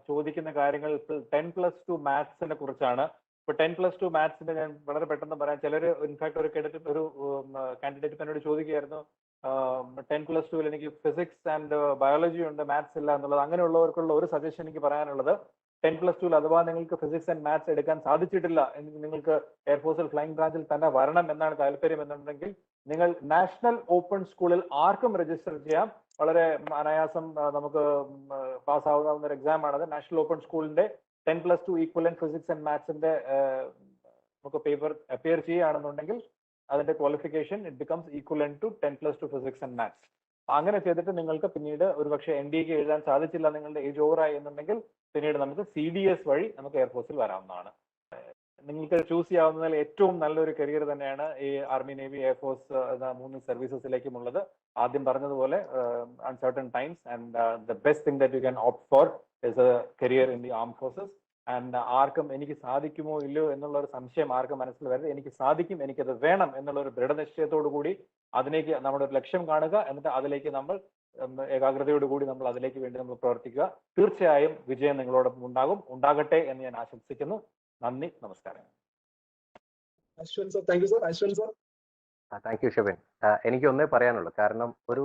ചോദിക്കുന്ന കാര്യങ്ങൾ 10+2 മാത്സിനെ കുറിച്ചാണ്. ഇപ്പൊ 10+2 മാത്സിന്റെ ഞാൻ വളരെ പെട്ടെന്ന് പറയാം. ചിലർ ഇൻഫാക്ട് ഒരു കാൻഡിഡേറ്റ് എന്നോട് ചോദിക്കുകയായിരുന്നു, 10+2 എനിക്ക് ഫിസിക്സ് ആൻഡ് ബയോളജി ഉണ്ട്, മാത്സ് ഇല്ല എന്നുള്ളത്. അങ്ങനെയുള്ളവർക്കുള്ള ഒരു സജഷൻ എനിക്ക് പറയാനുള്ളത്, 10+2 അഥവാ നിങ്ങൾക്ക് ഫിസിക്സ് ആൻഡ് മാത്സ് എടുക്കാൻ സാധിച്ചിട്ടില്ല, നിങ്ങൾക്ക് എയർഫോഴ്സിൽ ഫ്ലൈയിങ് ബ്രാഞ്ചിൽ തന്നെ വരണം എന്നാണ് താല്പര്യം എന്നുണ്ടെങ്കിൽ, നിങ്ങൾ നാഷണൽ ഓപ്പൺ സ്കൂളിൽ ആർക്കും രജിസ്റ്റർ ചെയ്യാം. വളരെ അനായാസം നമുക്ക് പാസ്സാവുന്ന ഒരു എക്സാം ആണത്. നാഷണൽ ഓപ്പൺ സ്കൂളിന്റെ 10+2 ഈക്വലന്റ് ഫിസിക്സ് ആൻഡ് മാത്സിന്റെ നമുക്ക് പേപ്പർ അപ്പിയർ ചെയ്യുകയാണെന്നുണ്ടെങ്കിൽ അതിന്റെ qualification it becomes equivalent to 10+2 physics and maths. അങ്ങനെ ചെയ്തിട്ട് നിങ്ങൾക്ക് പിന്നീട് ഒരുപക്ഷെ NDA എഴുതാൻ സാധിച്ചില്ല, നിങ്ങളുടെ ഏജ് ഓവറായി എന്നുണ്ടെങ്കിൽ പിന്നീട് നമുക്ക് CDS വഴി നമുക്ക് എയർഫോഴ്സിൽ വരാവുന്നതാണ്. നിങ്ങൾക്ക് ചൂസ് ചെയ്യാവുന്നതിൽ ഏറ്റവും നല്ലൊരു കരിയർ തന്നെയാണ് ഈ ആർമി, നേവി, എയർഫോഴ്സ് എന്ന 3 സർവീസസിലേക്കും ഉള്ളത്. ആദ്യം പറഞ്ഞതുപോലെ uncertain times, and the best thing that you can opt for is A career in the arm forces. And ആർക്കും എനിക്ക് സാധിക്കുമോ ഇല്ലയോ എന്നുള്ള ഒരു സംശയം ആർക്കും മനസ്സിൽ വരരുത്. എനിക്ക് സാധിക്കും, എനിക്കത് വേണം എന്നുള്ള ഒരു ദൃഢനിശ്ചയത്തോടു കൂടി അതിലേക്ക് നമ്മുടെ ഒരു ലക്ഷ്യം കാണുക. എന്നിട്ട് അതിലേക്ക് നമ്മൾ ഏകാഗ്രതയോടുകൂടി നമ്മൾ അതിലേക്ക് വേണ്ടി നമ്മൾ പ്രവർത്തിക്കുക. തീർച്ചയായും വിജയം നിങ്ങളോടൊപ്പം ഉണ്ടാകട്ടെ എന്ന് ഞാൻ ആശംസിക്കുന്നു. നന്ദി, നമസ്കാരം. Thank you Shebin. എനിക്ക് ഒന്നേ പറയാനുള്ളൂ, കാരണം ഒരു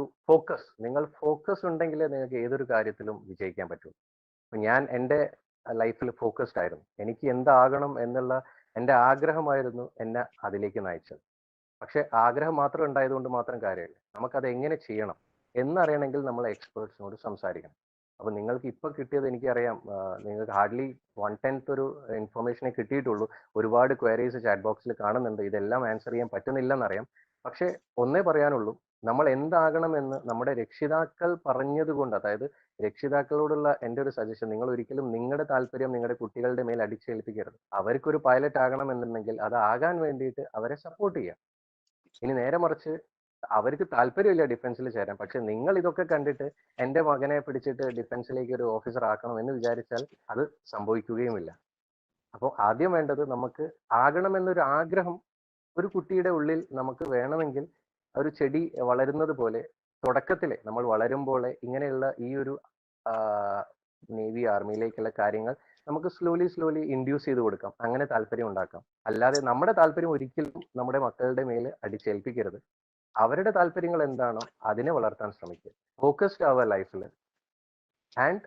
നിങ്ങൾ ഫോക്കസ് ഉണ്ടെങ്കിലേ നിങ്ങൾക്ക് ഏതൊരു കാര്യത്തിലും വിജയിക്കാൻ പറ്റും. ഞാൻ എൻ്റെ ലൈഫിൽ ഫോക്കസ്ഡ് ആയിരുന്നു. എനിക്ക് എന്താകണം എന്നുള്ള എൻ്റെ ആഗ്രഹമായിരുന്നു എന്നെ അതിലേക്ക് നയിച്ചത്. പക്ഷെ ആഗ്രഹം മാത്രം ഉണ്ടായതുകൊണ്ട് മാത്രം കാര്യമില്ല. നമുക്കത് എങ്ങനെ ചെയ്യണം എന്നറിയണമെങ്കിൽ നമ്മൾ എക്സ്പേർട്സിനോട് സംസാരിക്കണം. അപ്പൊ നിങ്ങൾക്ക് ഇപ്പൊ കിട്ടിയത് എനിക്കറിയാം, നിങ്ങൾക്ക് ഹാർഡ്ലി 1/10 ഒരു ഇൻഫർമേഷനെ കിട്ടിയിട്ടുള്ളൂ. ഒരുപാട് ക്വയറീസ് ചാറ്റ് ബോക്സിൽ കാണുന്നുണ്ട്, ഇതെല്ലാം ആൻസർ ചെയ്യാൻ പറ്റുന്നില്ലെന്നറിയാം. പക്ഷെ ഒന്നേ പറയാനുള്ളൂ, നമ്മൾ എന്താകണമെന്ന് നമ്മുടെ രക്ഷിതാക്കൾ പറഞ്ഞതുകൊണ്ട്, അതായത് രക്ഷിതാക്കളോടുള്ള എൻ്റെ ഒരു സജഷൻ, നിങ്ങൾ ഒരിക്കലും നിങ്ങളുടെ താല്പര്യം നിങ്ങളുടെ കുട്ടികളുടെ മേൽ അടിച്ചേൽപ്പിക്കരുത്. അവർക്കൊരു പൈലറ്റ് ആകണമെന്നുണ്ടെങ്കിൽ അത് ആകാൻ വേണ്ടിയിട്ട് അവരെ സപ്പോർട്ട് ചെയ്യാം. ഇനി നേരെ മറിച്ച് അവർക്ക് താല്പര്യമില്ല ഡിഫൻസിൽ ചേരാൻ, പക്ഷെ നിങ്ങൾ ഇതൊക്കെ കണ്ടിട്ട് എൻ്റെ മകനെ പിടിച്ചിട്ട് ഡിഫൻസിലേക്ക് ഒരു ഓഫീസർ ആക്കണം എന്ന് വിചാരിച്ചാൽ അത് സംഭവിക്കുകയുമില്ല. അപ്പോൾ ആദ്യം വേണ്ടത്, നമുക്ക് ആകണമെന്നൊരു ആഗ്രഹം ഒരു കുട്ടിയുടെ ഉള്ളിൽ നമുക്ക് വേണമെങ്കിൽ, ഒരു ചെടി വളരുന്നത് പോലെ തുടക്കത്തിലെ നമ്മൾ വളരുമ്പോൾ ഇങ്ങനെയുള്ള ഈ ഒരു നേവി ആർമിയിലേക്കുള്ള കാര്യങ്ങൾ നമുക്ക് സ്ലോലി ഇൻഡ്യൂസ് ചെയ്ത് കൊടുക്കാം, അങ്ങനെ താല്പര്യം ഉണ്ടാക്കാം. അല്ലാതെ നമ്മുടെ താല്പര്യം ഒരിക്കലും നമ്മുടെ മക്കളുടെ മേൽ അടിച്ചേൽപ്പിക്കരുത്. അവരുടെ താല്പര്യങ്ങൾ എന്താണോ അതിനെ വളർത്താൻ ശ്രമിക്കുക. ഫോക്കസ്ഡ് ആവുക ലൈഫിൽ ആൻഡ്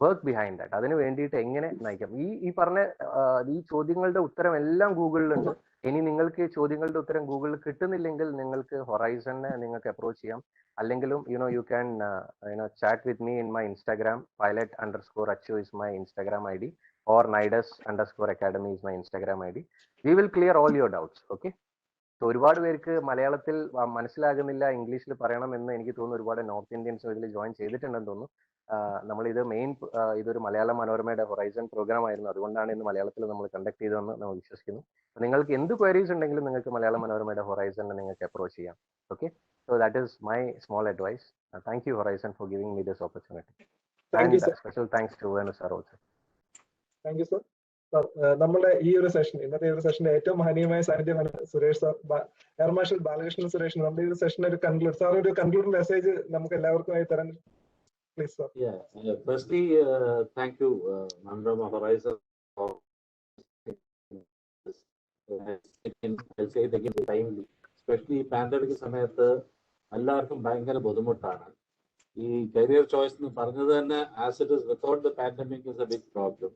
വർക്ക് ബിഹൈൻഡ് ദാറ്റ്. അതിന് വേണ്ടിയിട്ട് എങ്ങനെ നയിക്കാം. ഈ പറഞ്ഞ ഈ ചോദ്യങ്ങളുടെ ഉത്തരം എല്ലാം ഗൂഗിളിലുണ്ട്. ഇനി നിങ്ങൾക്ക് ചോദ്യങ്ങളുടെ ഉത്തരം ഗൂഗിളിൽ കിട്ടുന്നില്ലെങ്കിൽ നിങ്ങൾക്ക് ഹൊറൈസണിനെ നിങ്ങൾക്ക് അപ്രോച്ച് ചെയ്യാം. അല്ലെങ്കിലും you can chat with me in my Instagram. pilot_achu is my Instagram ID, or nidus_academy is my Instagram ID. We will clear all your doubts. Okay. So ഒരുപാട് പേർക്ക് മലയാളത്തിൽ മനസ്സിലാകുന്നില്ല, ഇംഗ്ലീഷിൽ പറയണം എന്ന് എനിക്ക് തോന്നുന്നു. ഒരുപാട് നോർത്ത് ഇന്ത്യൻസ് ഇതിൽ ജോയിൻ ചെയ്തിട്ടുണ്ടെന്ന് തോന്നുന്നു. നമ്മളിത് ഇതൊരു മലയാള മനോരമയുടെ ഹൊറൈസൺ പ്രോഗ്രാം ആയിരുന്നു, അതുകൊണ്ടാണ് ഇന്ന് മലയാളത്തിൽ നമ്മൾ കണ്ടക്ട് ചെയ്തതെന്ന് നമ്മൾ വിശ്വസിക്കുന്നു. നിങ്ങൾക്ക് എന്ത് ക്വയറീസ് ഉണ്ടെങ്കിലും നിങ്ങൾക്ക് മലയാള മനോരമയുടെ ഹൊറൈസണിനെ നിങ്ങൾക്ക് അപ്രോച്ച് ചെയ്യാം. Okay, so that is my small advice. Thank you Horizon for giving me this opportunity. And special thanks to Venu sir also. Thank you sir. നമ്മുടെ ഈ ഒരു സെഷൻ, ഇന്നത്തെ ഈ ഒരു സെഷന്റെ ഏറ്റവും മഹനീയമായ സാന്നിധ്യമാണ് Suresh sir, air marshal Balakrishnan Suresh. നമ്മുടെ ഈ ഒരു സെഷൻ ഒരു കൺക്ലൂഡ് മെസ്സേജ് നമുക്ക് എല്ലാവർക്കുമായി തരാൻ please sir. Yeah, firstly thank you Mandarama Horizon for I'll say it again timely, especially pandemic സമയത്ത് എല്ലാവർക്കും ഭയങ്കര ബുദ്ധിമുട്ടാണ്. ഈ കരിയർ ചോയ്സ് എന്ന് പറഞ്ഞത് തന്നെ as it is without the pandemic is a big problem.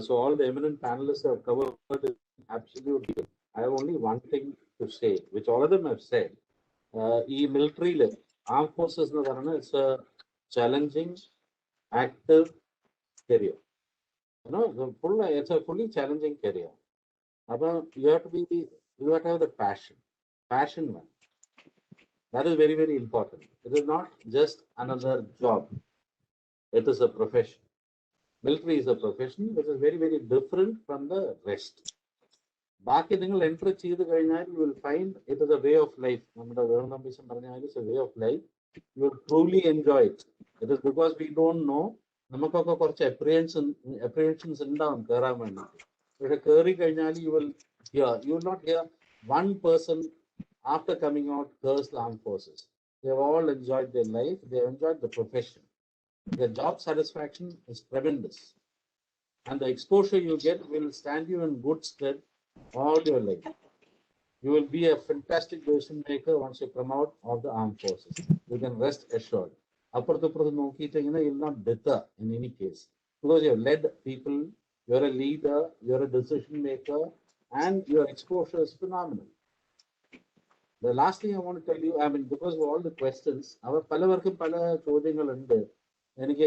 So all the eminent panelists have covered it absolutely. I have only one thing to say, which all of them have said. ഈ മിലിറ്ററിയില് armed forces എന്ന് പറഞ്ഞാൽ it's a challenging, active career. It's a fully challenging career. But you have to have the passion one. That is very, very important. It is not just another job. It is a profession. Military is a profession which is very, very different from the rest. ബാക്കി നിങ്ങൾ entry ചെയ്ത് കഴിഞ്ഞാൽ you will find it is a way of life. നമ്മുടെ വേണുനമ്പീശൻ പറഞ്ഞാൽ it's a way of life. You will truly enjoy it. It is because we don't know. നമുക്കൊക്കെ കുറച്ച് apprehensions ഉണ്ടാവും കയറാൻ വേണ്ടിയിട്ട്. പക്ഷെ കയറി കഴിഞ്ഞാൽ you will not hear one person after coming out curse the armed forces. They have all enjoyed their life. They have enjoyed the profession. Their job satisfaction is tremendous. And the exposure you get will stand you in good stead all your life. You will be a fantastic decision maker once you come out of the armed forces. You can rest assured. You will not deter in any case, because you have led people, you're a leader, you're a decision maker, and your exposure is phenomenal. The last thing I want to tell you, because of all the questions,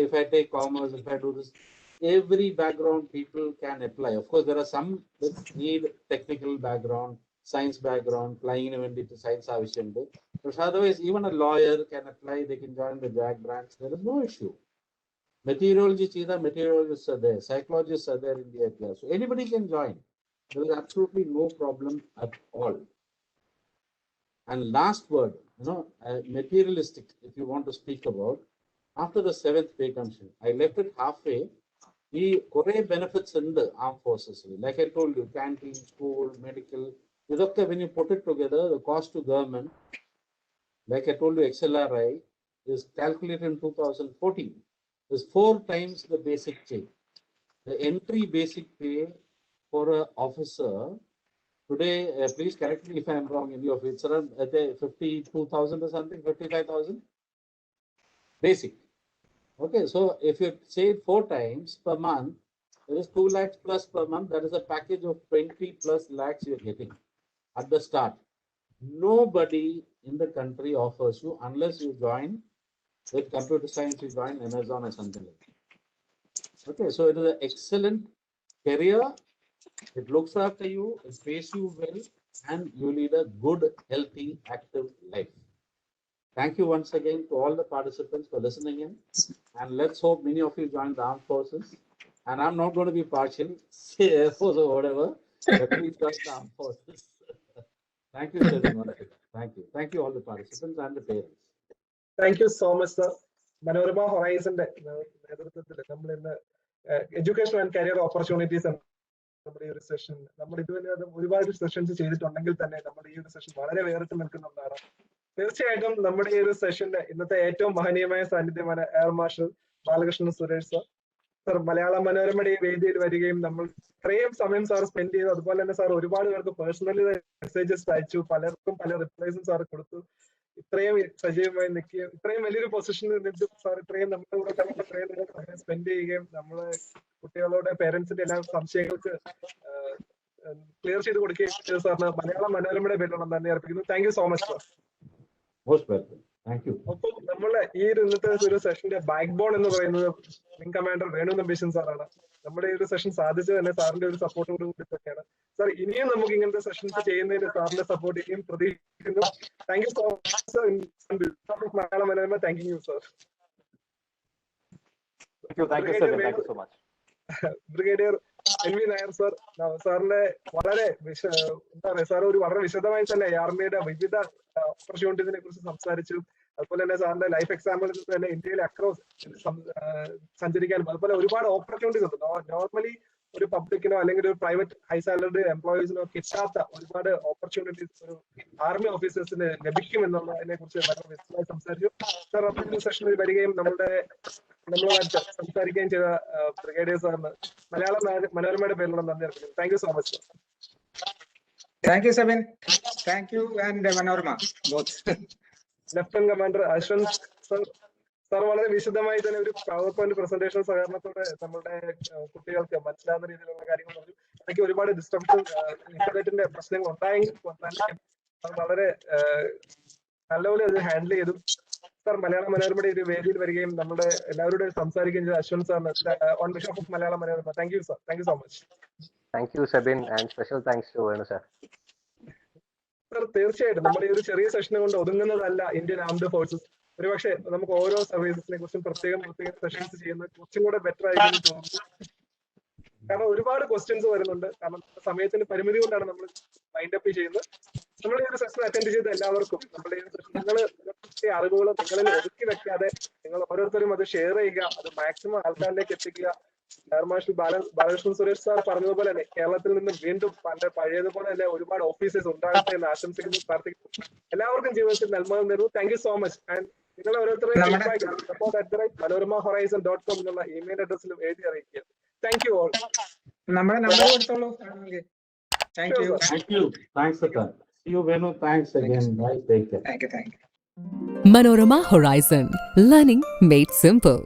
if I take commerce, if I do this, every background people can apply. Of course, there are some that need technical background, science background, flying even to science avishyandu. But otherwise, even a lawyer can apply. They can join the JAG branch. There is no issue. Meteorology, meteorologists are there. Psychologists are there in the area. So anybody can join. There is absolutely no problem at all. And last word, materialistic, if you want to speak about, after the 7th pay commission, I left it halfway. The core benefits in the armed forces, like I told you, canteen, school, medical. When you put it together, the cost to government, like I told you, XLRI is calculated in 2014, is 4 times the basic pay. The entry basic pay for an officer today, please correct me if I am wrong, it's around 52,000 or something, 55,000 basic. Okay, so if you say it 4 times per month, there is 2 lakhs plus per month. That is a package of 20 plus lakhs you're getting. at the start. Nobody in the country offers you unless you join with computer science, you join Amazon or something like that. Okay, so it is an excellent career. It looks after you, it pays you well, and you lead a good, healthy, active life. Thank you once again to all the participants for listening in. And let's hope many of you join the armed forces. And I'm not going to be partial, say Air Force or whatever, but please join the armed forces. Thank you, sir. Thank you. Thank you, all the participants and the parents. Thank you so much, sir. Manorama ഹൊറൈസന്റെ നേതൃത്വത്തിൽ നമ്മൾ ഇന്ന് education and career opportunities നമ്മുടെ ഈ ഒരു session നമ്മൾ ഇതുവരെ ഒരുപാട് sessions ചെയ്തിട്ടുണ്ടെങ്കിൽ തന്നെ നമ്മുടെ ഈ ഒരു സെഷൻ വളരെ വേറിട്ട് നിൽക്കുന്ന ഒന്നാണ്. തീർച്ചയായിട്ടും നമ്മുടെ ഈ ഒരു സെഷന്റെ ഇന്നത്തെ ഏറ്റവും മഹനീയമായ സാന്നിധ്യമാണ് air marshal Balakrishnan Suresh sir. Sir Malayala മനോരമയുടെ ഈ വേദിയിൽ വരികയും നമ്മൾ ഇത്രയും സമയം സാർ സ്പെൻഡ് ചെയ്തു. അതുപോലെ തന്നെ സാർ ഒരുപാട് പേർക്ക് പേഴ്സണലി മെസ്സേജസ് അയച്ചു, പലർക്കും പല റിപ്ലൈസും സാർ കൊടുത്തു. ഇത്രയും സജീവമായി നിൽക്കുകയും ഇത്രയും വലിയൊരു പൊസിഷനിൽ നിന്നിട്ട് സാർ ഇത്രയും നമ്മുടെ കൂടെ ഇത്രയും നേരം സമയം സ്പെൻഡ് ചെയ്യുകയും നമ്മള് കുട്ടികളുടെ പേരൻസിന്റെ എല്ലാ സംശയങ്ങൾക്ക് ക്ലിയർ ചെയ്ത് കൊടുക്കുകയും ചെയ്തു സാറിന് മലയാള മനോരമയുടെ പേരിലുള്ള നന്ദി അർപ്പിക്കുന്നു. Thank you so much sir. Most welcome. Thank you. ഒപ്പം നമ്മളെ ഈ ഇന്നത്തെ ഒരു സെഷന്റെ ബാക്ക് ബോൺ എന്ന് പറയുന്നത് വിംഗ് കമാൻഡർ വേണു നമ്പീശൻ സാറാണ്. നമ്മുടെ ഈ ഒരു സെഷൻ സാധിച്ചത് തന്നെ സാറിന്റെ ഒരു സപ്പോർട്ടോട് കൂടി തന്നെയാണ്. സാർ ഇനിയും നമുക്ക് ഇങ്ങനത്തെ സെഷൻസ് ചെയ്യുന്നതിന് സാറിന്റെ സപ്പോർട്ട് ഇനിയും പ്രതീക്ഷിക്കുന്നു. Thank you so much sir. Malayala Manorama thank you sir. Brigadier NV Nair sir, സാറിന്റെ വളരെ എന്താ പറയുക, സാർ ഒരു വളരെ വിശദമായി തന്നെ ആർമിയുടെ വിവിധ ഓപ്പർച്യൂണിറ്റീസിനെ കുറിച്ച് സംസാരിച്ചു. അതുപോലെ തന്നെ സാറിന്റെ ലൈഫ് എക്സാമ്പിളിൽ തന്നെ ഇന്ത്യയിൽ അക്രോസ് സഞ്ചരിക്കാനും അതുപോലെ ഒരുപാട് ഓപ്പർച്യൂണിറ്റീസ് ഉണ്ട്. നോർമലി ഒരു പബ്ലിക്കിനോ അല്ലെങ്കിൽ ഒരു പ്രൈവറ്റ് ഹൈ സാലറി എംപ്ലോയീസിനോ കിട്ടാത്ത ഒരുപാട് ഓപ്പർച്യൂണിറ്റീസ് ഒരു ആർമി ഓഫീസേഴ്സിന് ലഭിക്കും എന്നുള്ളതിനെ കുറിച്ച് വളരെ വിശദമായി സംസാരിച്ചു. സാർ നമ്മുടെ സെഷനിൽ വരികയും നമ്മളുമായിട്ട് സംസാരിക്കുകയും ചെയ്ത ബ്രിഗേഡിയർ സാറിന് മലയാള മനോരമയുടെ പേരിലുള്ള നന്ദി അർപ്പിക്കുന്നു. Thank you so much sir. Thank you, Sabin. Thank you and Manorama both. Lieutenant commander Ashwanth sir, sir വളരെ വിശദമായി തന്നെ ഒരു പവർ പോയിന്റ് പ്രസന്റേഷൻ സഹകരണത്തോടെ നമ്മുടെ കുട്ടികൾക്ക് മനസ്സിലാവുന്ന രീതിയിലുള്ള കാര്യങ്ങൾ പറഞ്ഞു. എനിക്ക് ഒരുപാട് ഡിസ്റ്റർബൻസ് ഇന്റർനെറ്റിന്റെ പ്രശ്നങ്ങൾ ഉണ്ടായെങ്കിൽ വളരെ നല്ലപോലെ അത് ഹാൻഡിൽ ചെയ്തു. സാർ മലയാള മനോരമയുടെ ഒരു വേദിയിൽ വരികയും നമ്മുടെ എല്ലാവരോടും സംസാരിക്കുകയും ചെയ്ത അശ്വന്ത് സാറിന് on behalf of Malayala Manorama thank you sir. Thank you so much. Thank you, Sabin, and special thanks to Venu sir. Sir തീർച്ചയായിട്ടും നമ്മുടെ ഈ ഒരു ചെറിയ സെഷനെ കൊണ്ട് ഒതുങ്ങുന്നതല്ല ഇന്ത്യൻ ആംഡ് ഫോഴ്സസ്. ഒരുപക്ഷെ നമുക്ക് ഓരോ സർവീസസിനെ കുറിച്ചും പ്രത്യേകം സെഷൻസ് ചെയ്യുന്നത് കുറച്ചും കൂടെ ബെറ്റർ ആയിരിക്കും തോന്നുന്നു. കാരണം ഒരുപാട് ക്വസ്റ്റ്യൻസ് വരുന്നുണ്ട്. കാരണം സമയത്തിന് പരിമിതി കൊണ്ടാണ് നമ്മൾ മൈൻഡ് അപ്പ് ചെയ്യുന്നത്. നമ്മൾ ഈ ഒരു സെഷൻ അറ്റൻഡ് ചെയ്ത എല്ലാവർക്കും നമ്മുടെ ഈ സെഷൻ നിങ്ങൾ അറിവുകൾ നിങ്ങളിൽ ഒതുക്കി വെക്കാതെ നിങ്ങൾ ഓരോരുത്തരും അത് ഷെയർ ചെയ്യുക, അത് മാക്സിമം ആൾക്കാരിലേക്ക് എത്തിക്കുക. Air marshal Balakrishnan Suresh sir പറഞ്ഞതുപോലെ തന്നെ കേരളത്തിൽ നിന്ന് വീണ്ടും പഴയതുപോലെ തന്നെ ഒരുപാട് ഓഫീസേഴ്സ് ഉണ്ടാകട്ടെ എന്ന് ആശംസിക്കുന്നു, പ്രാർത്ഥിക്കുന്നു. എല്ലാവർക്കും ജീവിതത്തിൽ നന്മ നേരുന്നു. Thank you so much. And നിങ്ങൾ ഓരോരുത്തരെയും manoromahorizon.com എന്നുള്ള ഇമെയിൽ അഡ്രസ്സിലും എഴുതി അറിയിക്കുക. Thank you all. നമ്മുടെ നമ്പർ കൊടുത്തോളൂ. Thank you. Thank you. Thanks, sir. See you, Venu. Thanks again. Bye. Take care. Thank you. Manorama Horizon. Learning made simple.